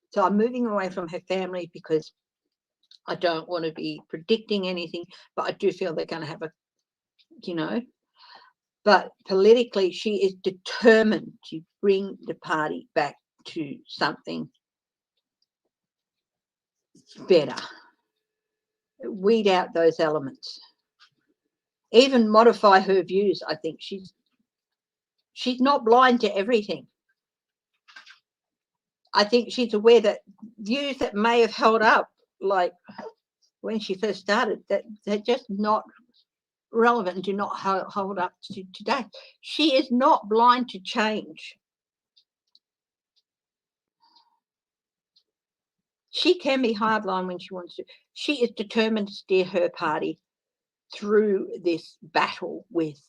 So I'm moving away from her family because I don't want to be predicting anything, but I do feel they're going to have a, but politically she is determined to bring the party back to something better. Weed out those elements. Even modify her views. I think she's not blind to everything. I think she's aware that views that may have held up, like when she first started, that they're just not relevant and do not hold up to today. She is not blind to change. She can be hardline when she wants to. She is determined to steer her party through this battle with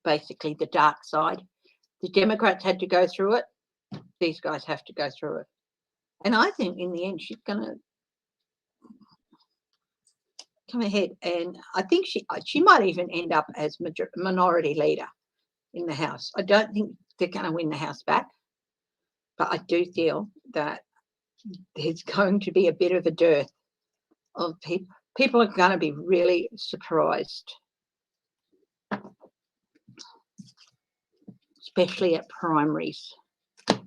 basically the dark side. The Democrats had to go through it. These guys have to go through it. And I think in the end, she's going to come ahead. And I think she might even end up as minority leader in the House. I don't think they're going to win the House back. But I do feel that there's going to be a bit of a dearth of people. People are going to be really surprised, especially at primaries. It's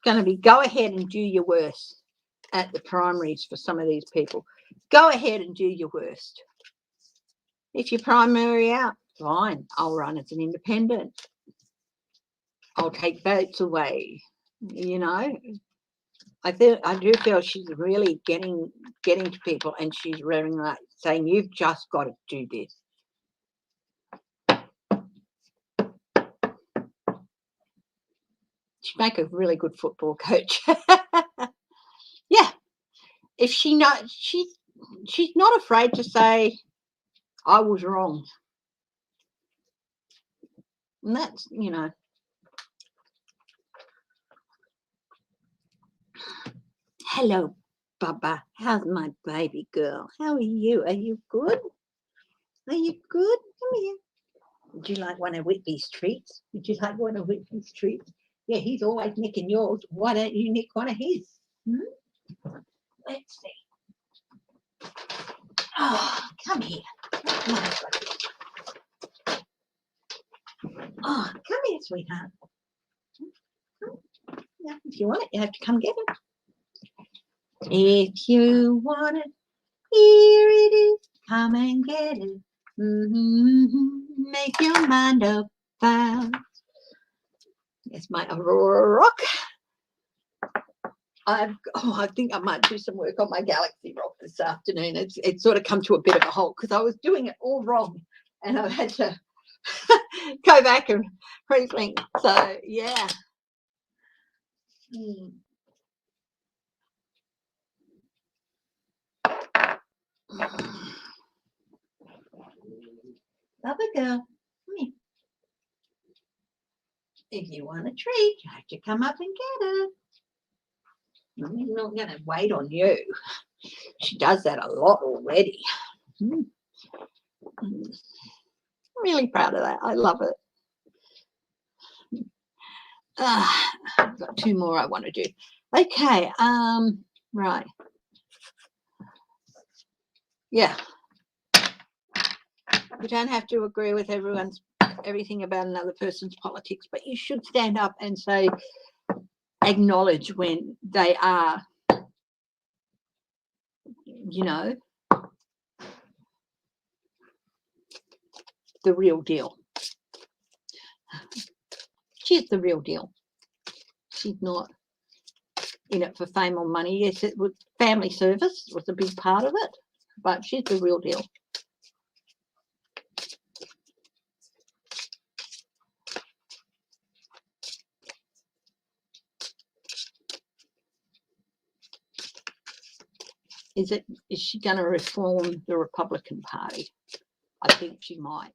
going to be go ahead and do your worst at the primaries for some of these people. Go ahead and do your worst. If you primary out, fine, I'll run as an independent. I'll take votes away. I do feel she's really getting to people, and she's really like saying, "You've just got to do this." She'd make a really good football coach. Yeah, if she's not afraid to say, "I was wrong," and that's Hello, Baba. How's my baby girl? How are you? Are you good? Are you good? Come here. Would you like one of Whitby's treats? Would you like one of Whitby's treats? Yeah, he's always nicking yours. Why don't you nick one of his? Let's see. Oh, come here. Oh, come here, sweetheart. Yeah, if you want it, you have to come get it. If you want it, here it is. Come and get it. Make your mind up fast. It's my Aurora rock. I think I might do some work on my Galaxy rock this afternoon. It's sort of come to a bit of a halt because I was doing it all wrong, and I've had to go back and rethink. So yeah. Lovely girl, come here. If you want a treat, you have to come up and get it. Mommy's not going to wait on you. She does that a lot already. I'm really proud of that. I love it. I've got two more I want to do. Okay, right. Yeah. You don't have to agree with everything about another person's politics, but you should stand up and say, acknowledge when they are, you know, the real deal. She's the real deal. She's not in it for fame or money. Yes, it was family service was a big part of it, but she's the real deal. Is she going to reform the Republican Party? I think she might.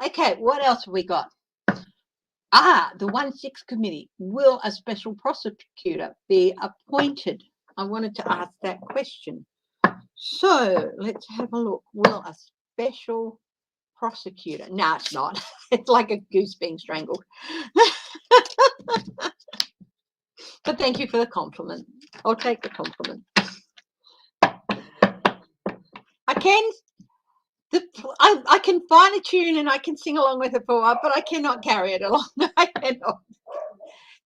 Okay, what else have we got? The 1-6 committee. Will a special prosecutor be appointed? I wanted to ask that question. So let's have a look. Will a special prosecutor? No, it's not. It's like a goose being strangled. But thank you for the compliment. I'll take the compliment. I can find a tune and I can sing along with it for a while, but I cannot carry it along. I cannot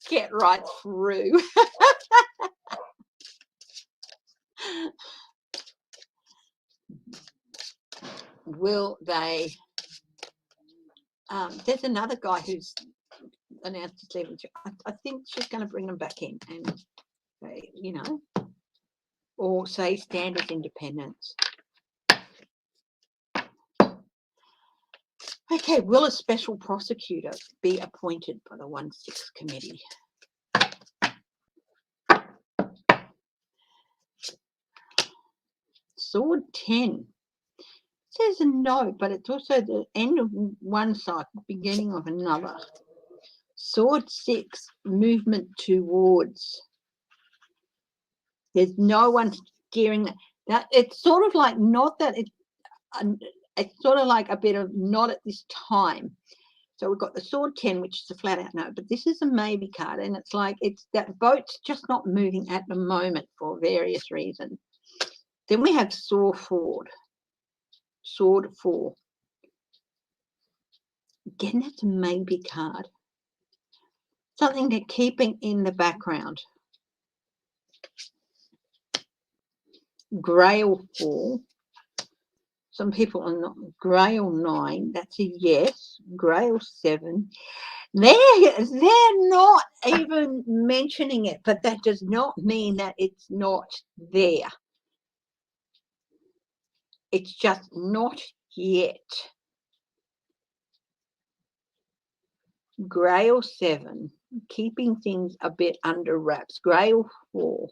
get right through. Will they? There's another guy who's announced his leaving. I think she's going to bring them back in and say, you know, or say stand as independents. Okay, will a special prosecutor be appointed by the 1-6 committee? Sword 10 says no, but it's also the end of one cycle, beginning of another. Sword 6, movement towards. There's no one steering that. It's sort of like not that it's sort of like a bit of not at this time. So we've got the sword 10, which is a flat out no, but this is a maybe card, and it's like it's that boat's just not moving at the moment for various reasons. Then we have sword 4. Again, that's a maybe card. Something they're keeping in the background. Grail 4. Some people are not. Grail 9, that's a yes. Grail 7. They're not even mentioning it, but that does not mean that it's not there. It's just not yet. Grail 7, keeping things a bit under wraps. Grail 4.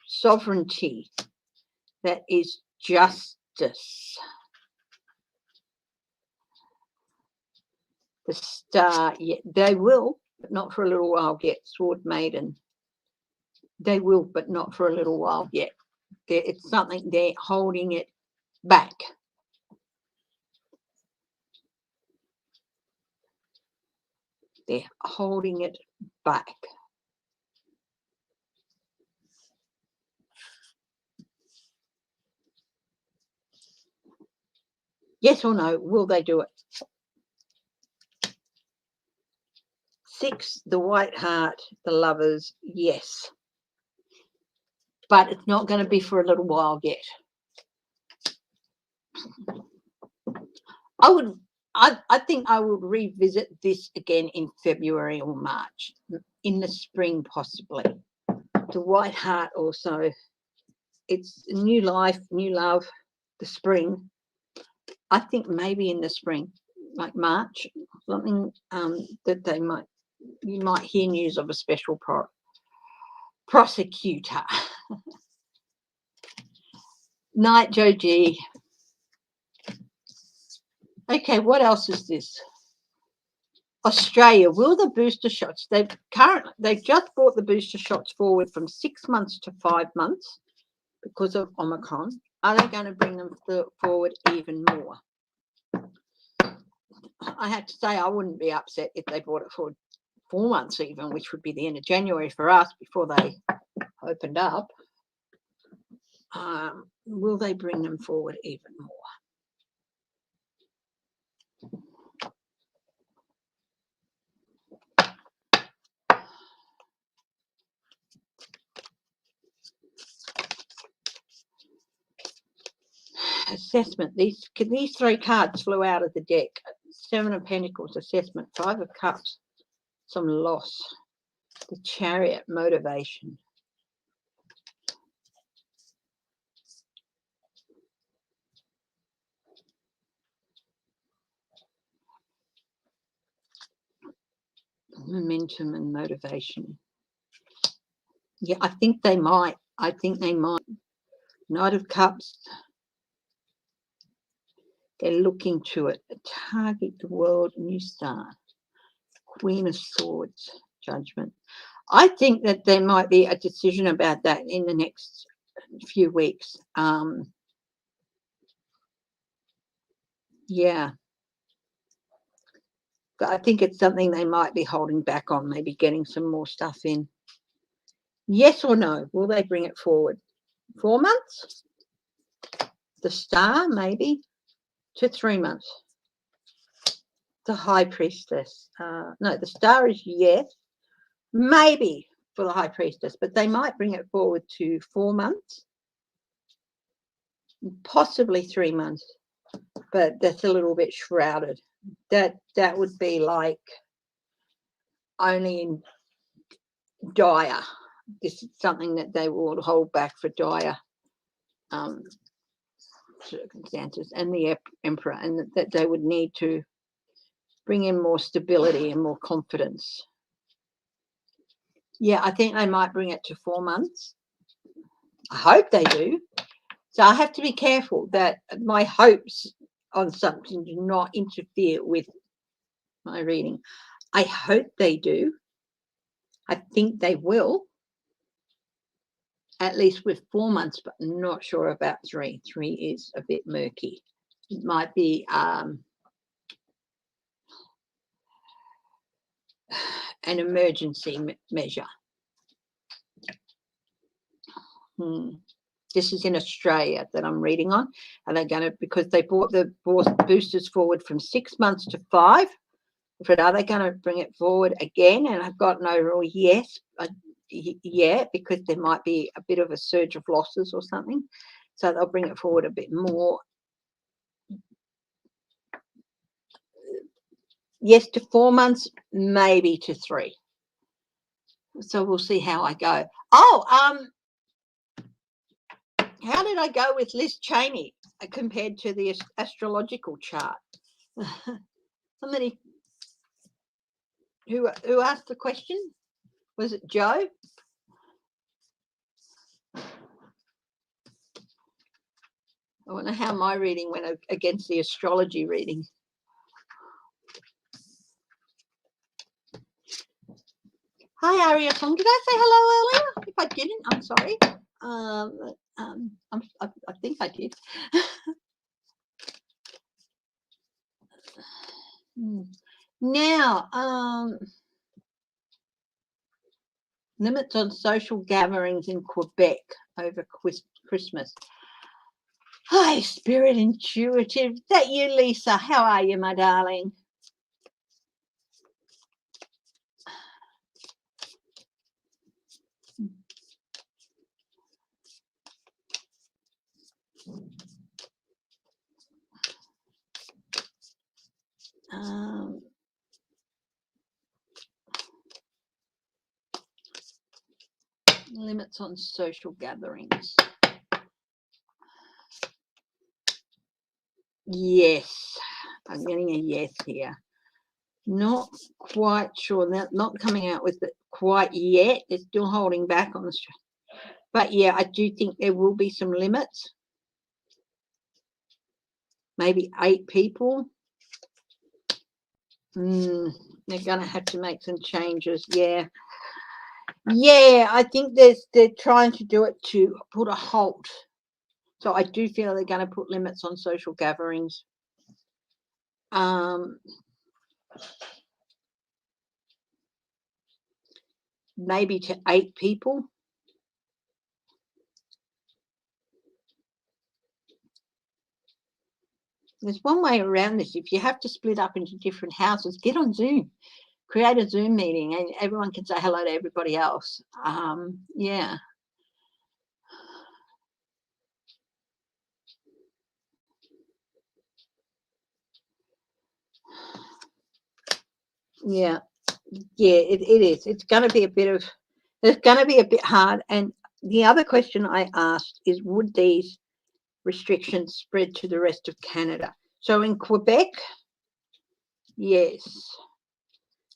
Sovereignty, that is justice. The Star, yeah, they will, but not for a little while, get Sword Maiden. They will, but not for a little while yet. It's something they're holding it back. They're holding it back. Yes or no, will they do it? 6, the White Heart, the Lovers, yes. But it's not going to be for a little while yet. I think I would revisit this again in February or March, in the spring possibly. The White Heart also, it's new life, new love, the spring. I think maybe in the spring, like March, something that you might hear news of a special prosecutor. Night, Joe G. Okay, what else is this? Australia, will the booster shots, they've just brought the booster shots forward from 6 months to 5 months because of Omicron. Are they going to bring them forward even more? I have to say I wouldn't be upset if they brought it forward 4 months even, which would be the end of January for us before they opened up. Will they bring them forward even more? Assessment. These 3 cards flew out of the deck. 7 of Pentacles, assessment. 5 of Cups, some loss. The Chariot, motivation. Momentum and motivation. Yeah, I think they might. Knight of Cups. They're looking to it. Target the world, new star. Queen of Swords, judgment. I think that there might be a decision about that in the next few weeks. Yeah. But I think it's something they might be holding back on, maybe getting some more stuff in. Yes or no? Will they bring it forward? 4 months? The Star, maybe, to 3 months. The High Priestess. No, the Star is yes. Maybe for the High Priestess, but they might bring it forward to 4 months. Possibly 3 months, but that's a little bit shrouded. That would be like only in dire. This is something that they will hold back for dire circumstances, and the Emperor, and that they would need to bring in more stability and more confidence. Yeah, I think they might bring it to 4 months. I hope they do. So I have to be careful that my hopes on something do not interfere with my reading. I hope they do. I think they will. At least with 4 months, but I'm not sure about 3. 3 is a bit murky. It might be an emergency measure. This is in Australia that I'm reading on. Are they going to, because they brought the boosters forward from 6 months to 5, but are they going to bring it forward again? And I've got no real yes. Yeah, because there might be a bit of a surge of losses or something. So they'll bring it forward a bit more. Yes to 4 months, maybe to 3. So we'll see how I go. Oh, how did I go with Liz Cheney compared to the astrological chart? Somebody who asked the question? Was it Joe? I wonder how my reading went against the astrology reading. Hi, Aria. Did I say hello earlier? If I didn't, I'm sorry. I think I did. Now, limits on social gatherings in Quebec over Christmas. Hi, Spirit Intuitive. Is that you, Lisa? How are you, my darling? Limits on social gatherings. Yes, I'm getting a yes here. Not quite sure. They're not coming out with it quite yet. They're still holding back on the street. But yeah, I do think there will be some limits. Maybe 8 people. They're going to have to make some changes. Yeah. Yeah, I think they're trying to do it to put a halt. So I do feel they're going to put limits on social gatherings. Maybe to 8 people. There's one way around this. If you have to split up into different houses, get on Zoom. Create a Zoom meeting and everyone can say hello to everybody else. Yeah. Yeah. Yeah, it is. It's going to be a bit hard. And the other question I asked is, would these restrictions spread to the rest of Canada? So in Quebec, yes.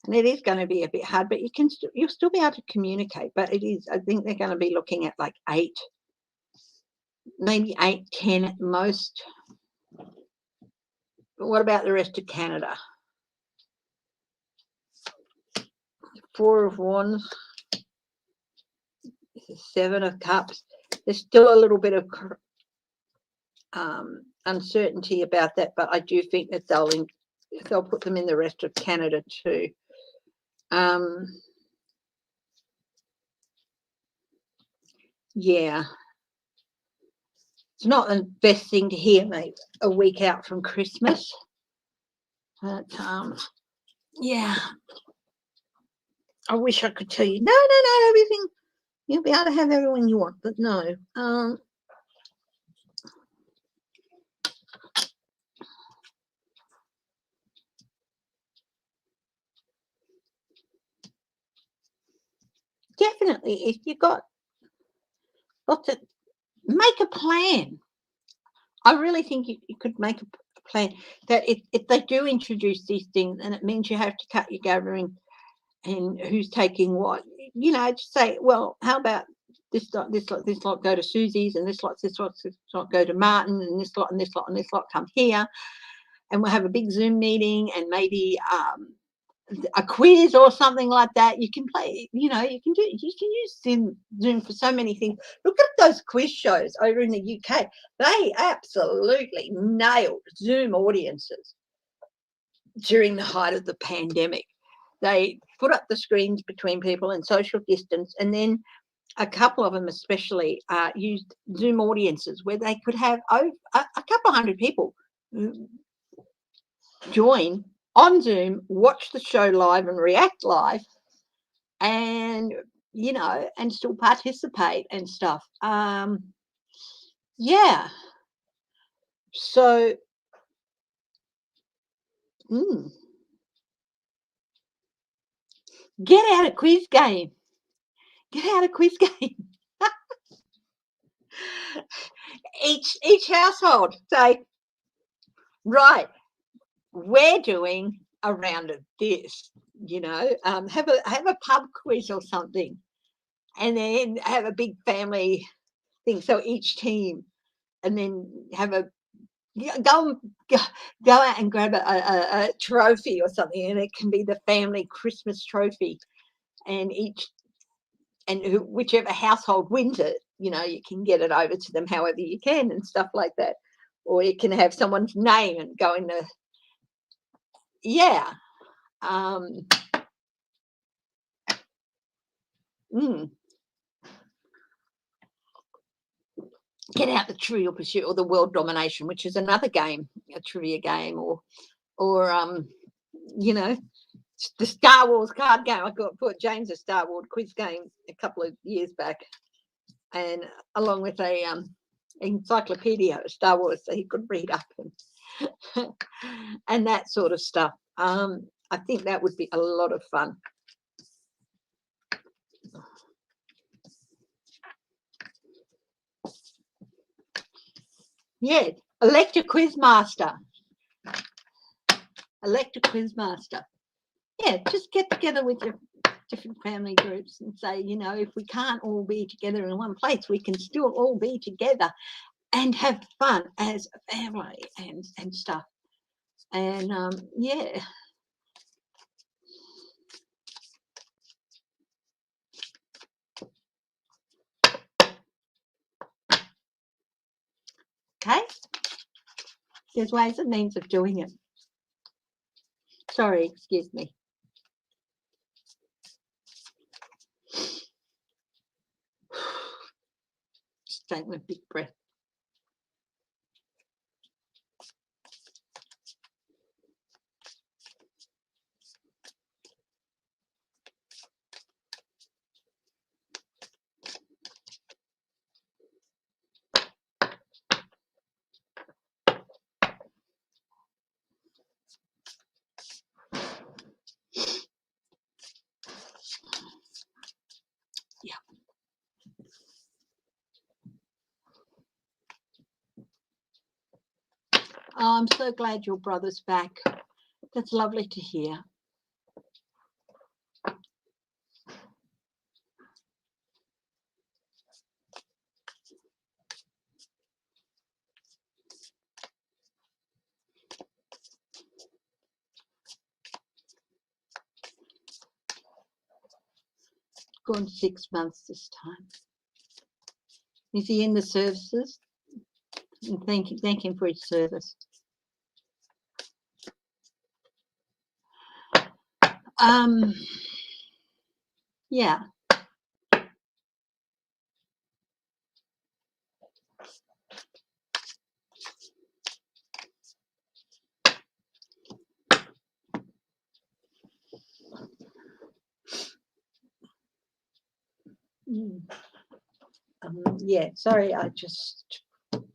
And it is going to be a bit hard, but you'll still be able to communicate. But it is, I think they're going to be looking at like 8, maybe 8, 10 at most. But what about the rest of Canada? 4 of Wands, 7 of Cups. There's still a little bit of uncertainty about that, but I do think that they'll put them in the rest of Canada too. Yeah, it's not the best thing to hear, mate, a week out from Christmas, but yeah, I wish I could tell you no, everything, you'll be able to have everyone you want, but no. Definitely, if you got lots of, make a plan. I really think you could make a plan that if they do introduce these things, and it means you have to cut your gathering and who's taking what, just say, well, how about this lot go to Susie's, and this lot go to Martin, and this lot and this lot and this lot come here, and we'll have a big Zoom meeting, and maybe a quiz or something like that. You can play, you can use Zoom for so many things. Look at those quiz shows over in the UK. They absolutely nailed Zoom audiences during the height of the pandemic. They put up the screens between people and social distance, and then a couple of them especially used Zoom audiences where they could have a couple hundred people join on Zoom, watch the show live and react live, and and still participate and stuff. Yeah. So get out a quiz game. Get out a quiz game. Each household say, right, we're doing a round of this, have a pub quiz or something, and then have a big family thing. So each team, and then have go out and grab a trophy or something, and it can be the family Christmas trophy, and whichever household wins it, you know, you can get it over to them however you can and stuff like that. Or you can have someone's name and go in the, yeah. Get out the Trivial Pursuit or the World Domination, which is another game, a trivia game, or you know, the Star Wars card game. I bought James a Star Wars quiz game a couple of years back, and along with a encyclopedia of Star Wars, so he could read up and that sort of stuff. I think that would be a lot of fun. Yeah, elect a quizmaster. Elect a quizmaster. Yeah, just get together with your different family groups and say, you know, if we can't all be together in one place, we can still all be together and have fun as a family and stuff. And yeah. Okay. There's ways and means of doing it. Sorry, excuse me. Just take a big breath. Yeah. Oh, I'm so glad your brother's back. That's lovely to hear. Gone 6 months this time. Is he in the services? And thank him for his service. Yeah. Yeah, sorry, I just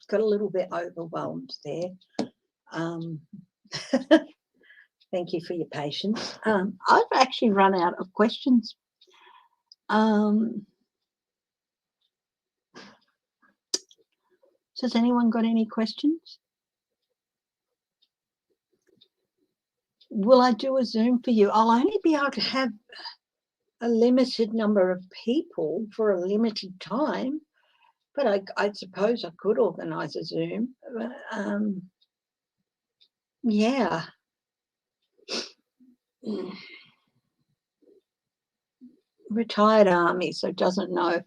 got a little bit overwhelmed there. Thank you for your patience. I've actually run out of questions. Has anyone got any questions? Will I do a Zoom for you? I'll only be able to have a limited number of people for a limited time, but I suppose I could organise a Zoom. Yeah. Retired Army, so doesn't know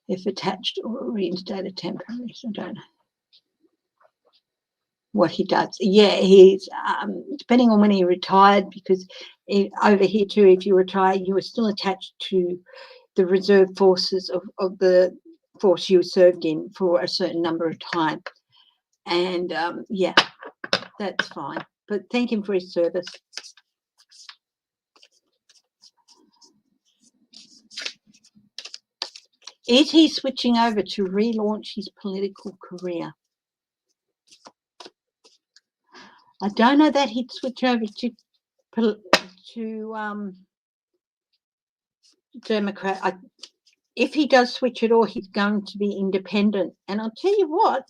if attached or reinstated temporarily, so don't know what he does. Yeah, he's depending on when he retired, because over here too, if you retire, you are still attached to the reserve forces of the force you served in for a certain number of time. And yeah, that's fine. But thank him for his service. Is he switching over to relaunch his political career? I don't know that he'd switch over to Democrat. If he does switch at all, he's going to be independent. And I'll tell you what,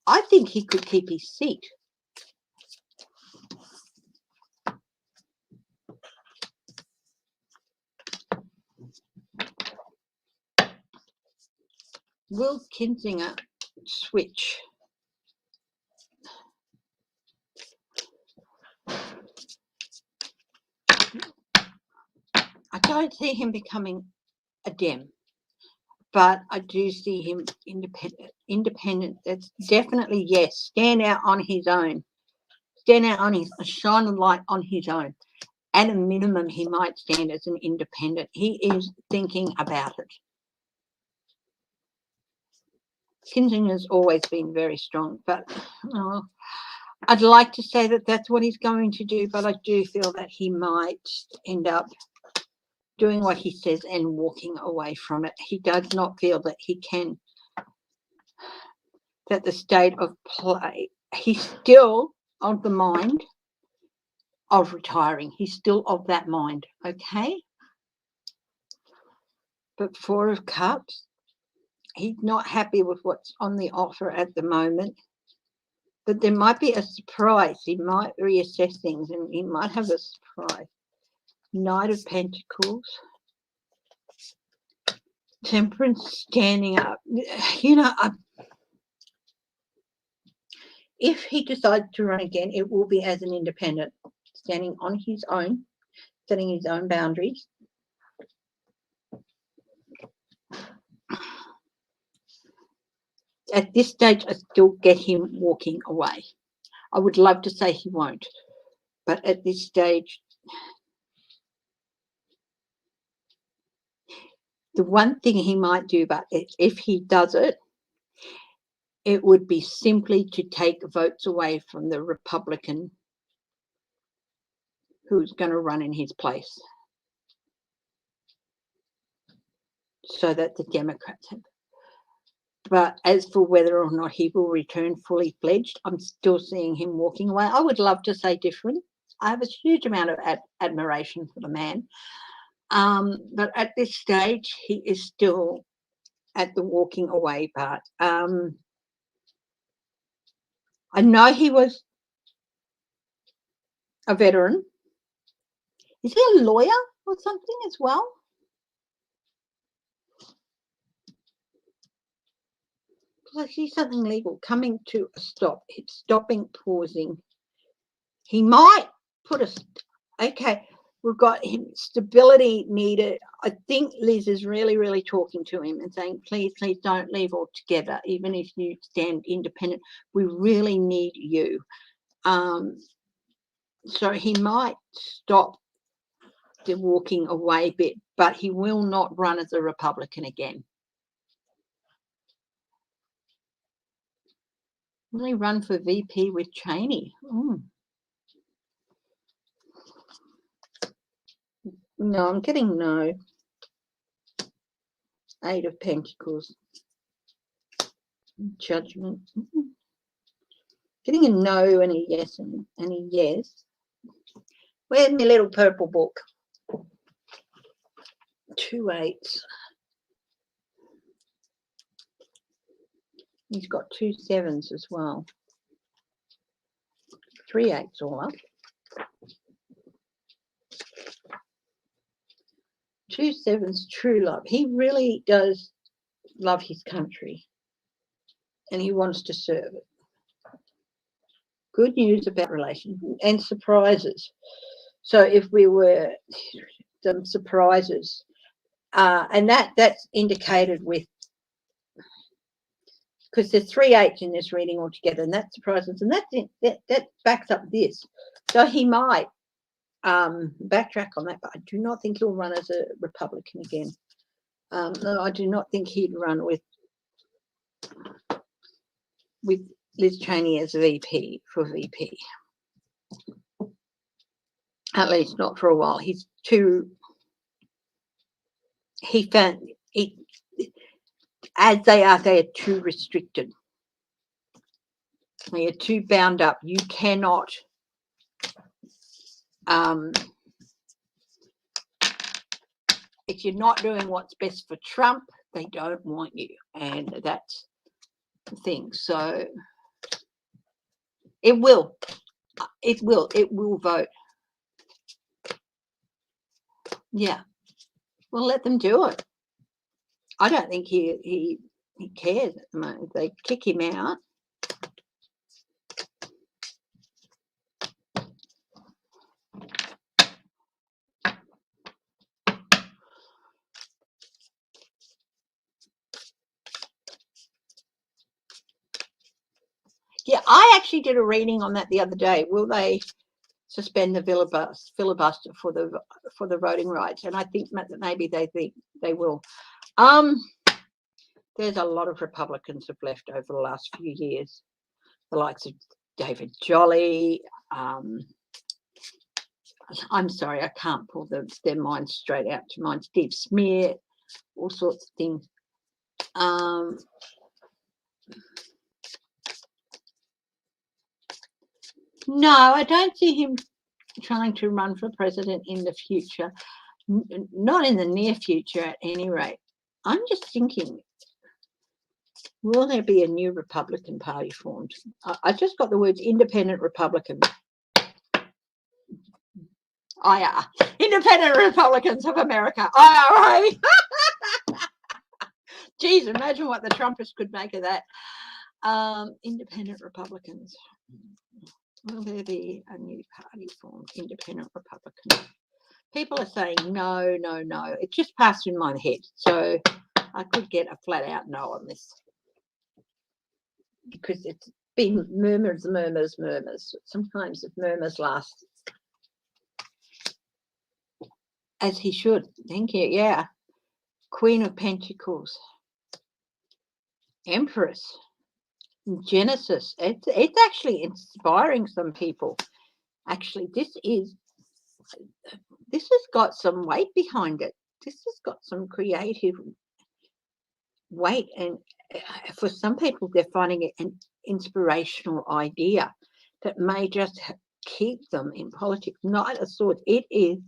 I think he could keep his seat. Will Kinzinger switch? I don't see him becoming a Dem, but I do see him independent. Independent. That's definitely yes. Stand out on his own. Stand out on his, shine a light on his own. At a minimum, he might stand as an independent. He is thinking about it. Kinzinger's always been very strong, but I'd like to say that that's what he's going to do, but I do feel that he might end up doing what he says and walking away from it. He does not feel that he can, that the state of play, he's still of the mind of retiring. He's still of that mind, okay? But Four of Cups, he's not happy with what's on the offer at the moment. But there might be a surprise. He might reassess things and he might have a surprise. Knight of Pentacles. Temperance standing up. You know, if he decides to run again, it will be as an independent, standing on his own, setting his own boundaries. At this stage, I still get him walking away. I would love to say he won't, but at this stage, the one thing he might do, but if he does it, it would be simply to take votes away from the Republican who's going to run in his place, so that the Democrats have. But as for whether or not he will return fully fledged, I'm still seeing him walking away. I would love to say different. I have a huge amount of admiration for the man. But at this stage, he is still at the walking away part. I know he was a veteran. Is he a lawyer or something as well? I see something legal coming to a stop. It's stopping, pausing. He might put a, okay, we've got him, stability needed. I think Liz is really, really talking to him and saying, please, please don't leave altogether, even if you stand independent. We really need you. So he might stop the walking away bit, but he will not run as a Republican again. Will he run for VP with Cheney? No, I'm getting no. Eight of Pentacles. Judgment. Getting a no and a yes and a yes. Where's my little purple book? 2 8s. He's got 2 7s as well. 3 8s all up. 2 7s, true love. He really does love his country and he wants to serve it. Good news about relations and surprises. So if we were some surprises, and that's indicated with, because there's 3 8s in this reading altogether, and that surprises, and that backs up this. So he might backtrack on that, but I do not think he'll run as a Republican again. No, I do not think he'd run with Liz Cheney as VP for VP. At least not for a while. He's too. He found it, as they are too restricted. They are too bound up. You cannot. If you're not doing what's best for Trump, they don't want you, and that's the thing. So it will vote. Yeah, well, let them do it. I don't think he cares at the moment. They kick him out. Yeah, I actually did a reading on that the other day. Will they suspend the filibuster for the voting rights? And I think that maybe they think they will. There's a lot of Republicans have left over the last few years. The likes of David Jolly. I'm sorry, I can't pull their minds straight out to mind. Steve Smear, all sorts of things. No, I don't see him trying to run for president in the future. Not in the near future, at any rate. I'm just thinking, will there be a new Republican Party formed? I just got the words independent Republican. IR. Independent Republicans of America. IRA. Geez, imagine what the Trumpists could make of that. Independent Republicans. Will there be a new party formed? Independent Republicans. People are saying no, no, no. It just passed in my head. So I could get a flat out no on this. Because it's been murmurs. Sometimes if murmurs last. As he should. Thank you. Yeah. Queen of Pentacles. Empress. Genesis. It's actually inspiring some people. Actually, this has got some weight behind it. This has got some creative weight, and for some people, they're finding it an inspirational idea that may just keep them in politics. Knight of Swords. It is.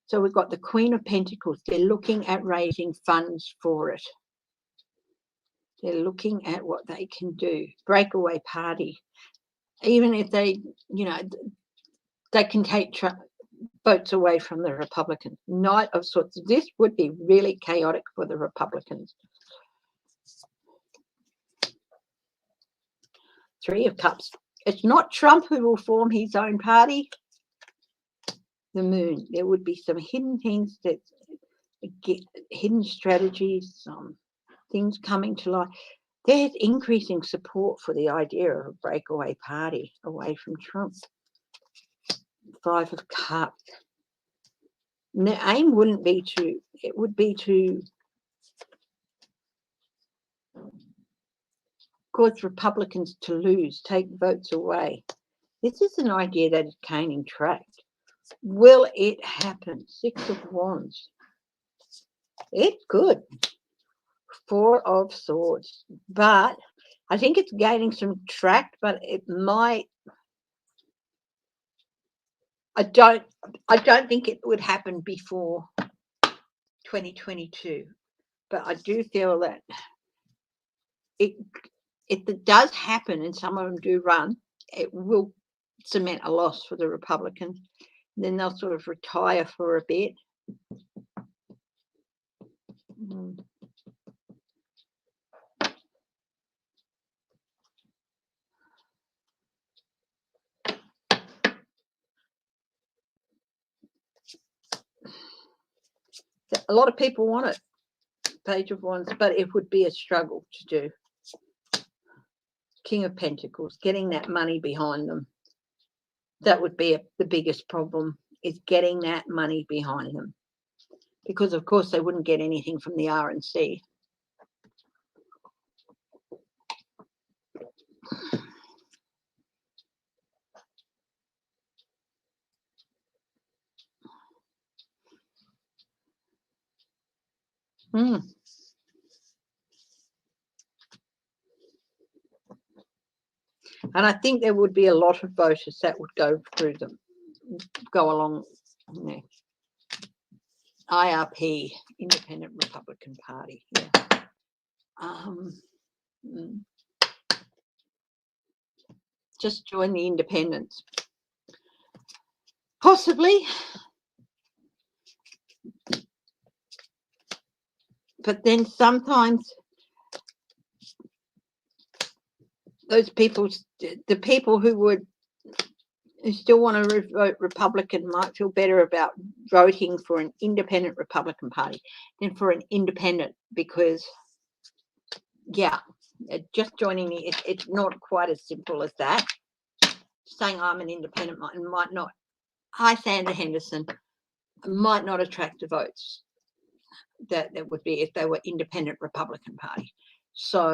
So we've got the Queen of Pentacles. They're looking at raising funds for it. They're looking at what they can do. Breakaway party. Even if they, they can take votes away from the Republicans. Knight of Swords. This would be really chaotic for the Republicans. Three of Cups. It's not Trump who will form his own party. The Moon. There would be some hidden things that get hidden strategies, some things coming to light. There's increasing support for the idea of a breakaway party away from Trump. Five of Cups. And the aim wouldn't be to, it would be to cause Republicans to lose, take votes away. This is an idea that is gaining traction. Will it happen? Six of Wands. It's good. Four of Swords. But I think it's gaining some traction, but it might. I don't think it would happen before 2022. But I do feel that if it does happen and some of them do run, it will cement a loss for the Republicans. Then they'll sort of retire for a bit. A lot of people want it, Page of Wands, but it would be a struggle to do. King of Pentacles, getting that money behind them. That would be the biggest problem, is getting that money behind them. Because, of course, they wouldn't get anything from the RNC. And I think there would be a lot of voters that would go through them, go along there. IRP, Independent Republican Party. Yeah. Just join the independents. Possibly. But then sometimes those people, the people who still want to vote Republican might feel better about voting for an independent Republican Party than for an independent, because, yeah, just joining me, it's not quite as simple as that. Saying I'm an independent might not. Hi, Sandra Henderson. Might not attract the votes that would be if they were independent Republican Party. So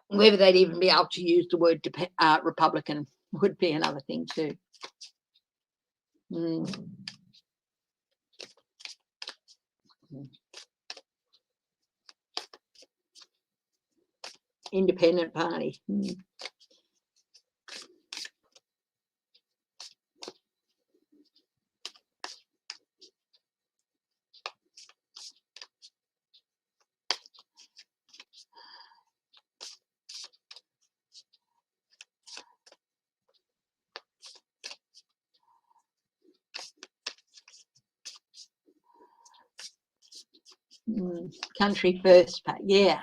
whether they'd even be able to use the word Republican would be another thing too. Independent Party. Country first, yeah.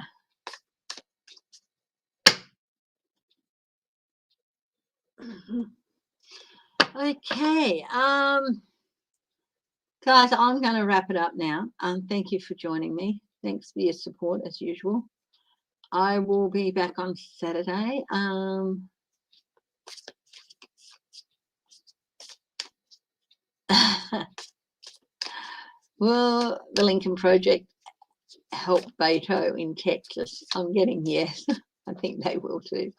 Okay, guys, I'm going to wrap it up now. Thank you for joining me. Thanks for your support as usual. I will be back on Saturday. Will the Lincoln Project help Beto in Texas? I'm getting yes. I think they will too.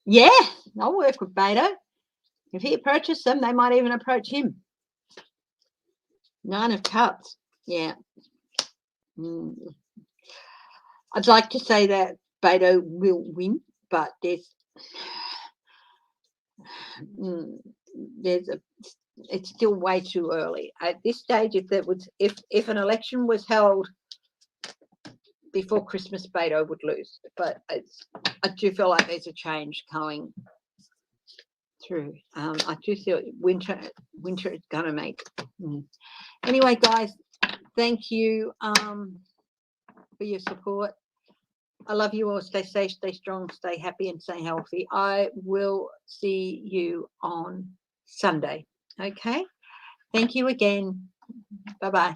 Yeah, I'll work with Beto. If he approaches them, they might even approach him. 9 of Cups. Yeah. I'd like to say that Beto will win, but it's still way too early. At this stage, if an election was held before Christmas, Beto would lose. But I do feel like there's a change going through. I do feel winter is going to make. Anyway, guys, thank you for your support. I love you all. Stay safe, stay strong, stay happy, and stay healthy. I will see you on Sunday. Okay? Thank you again. Bye-bye.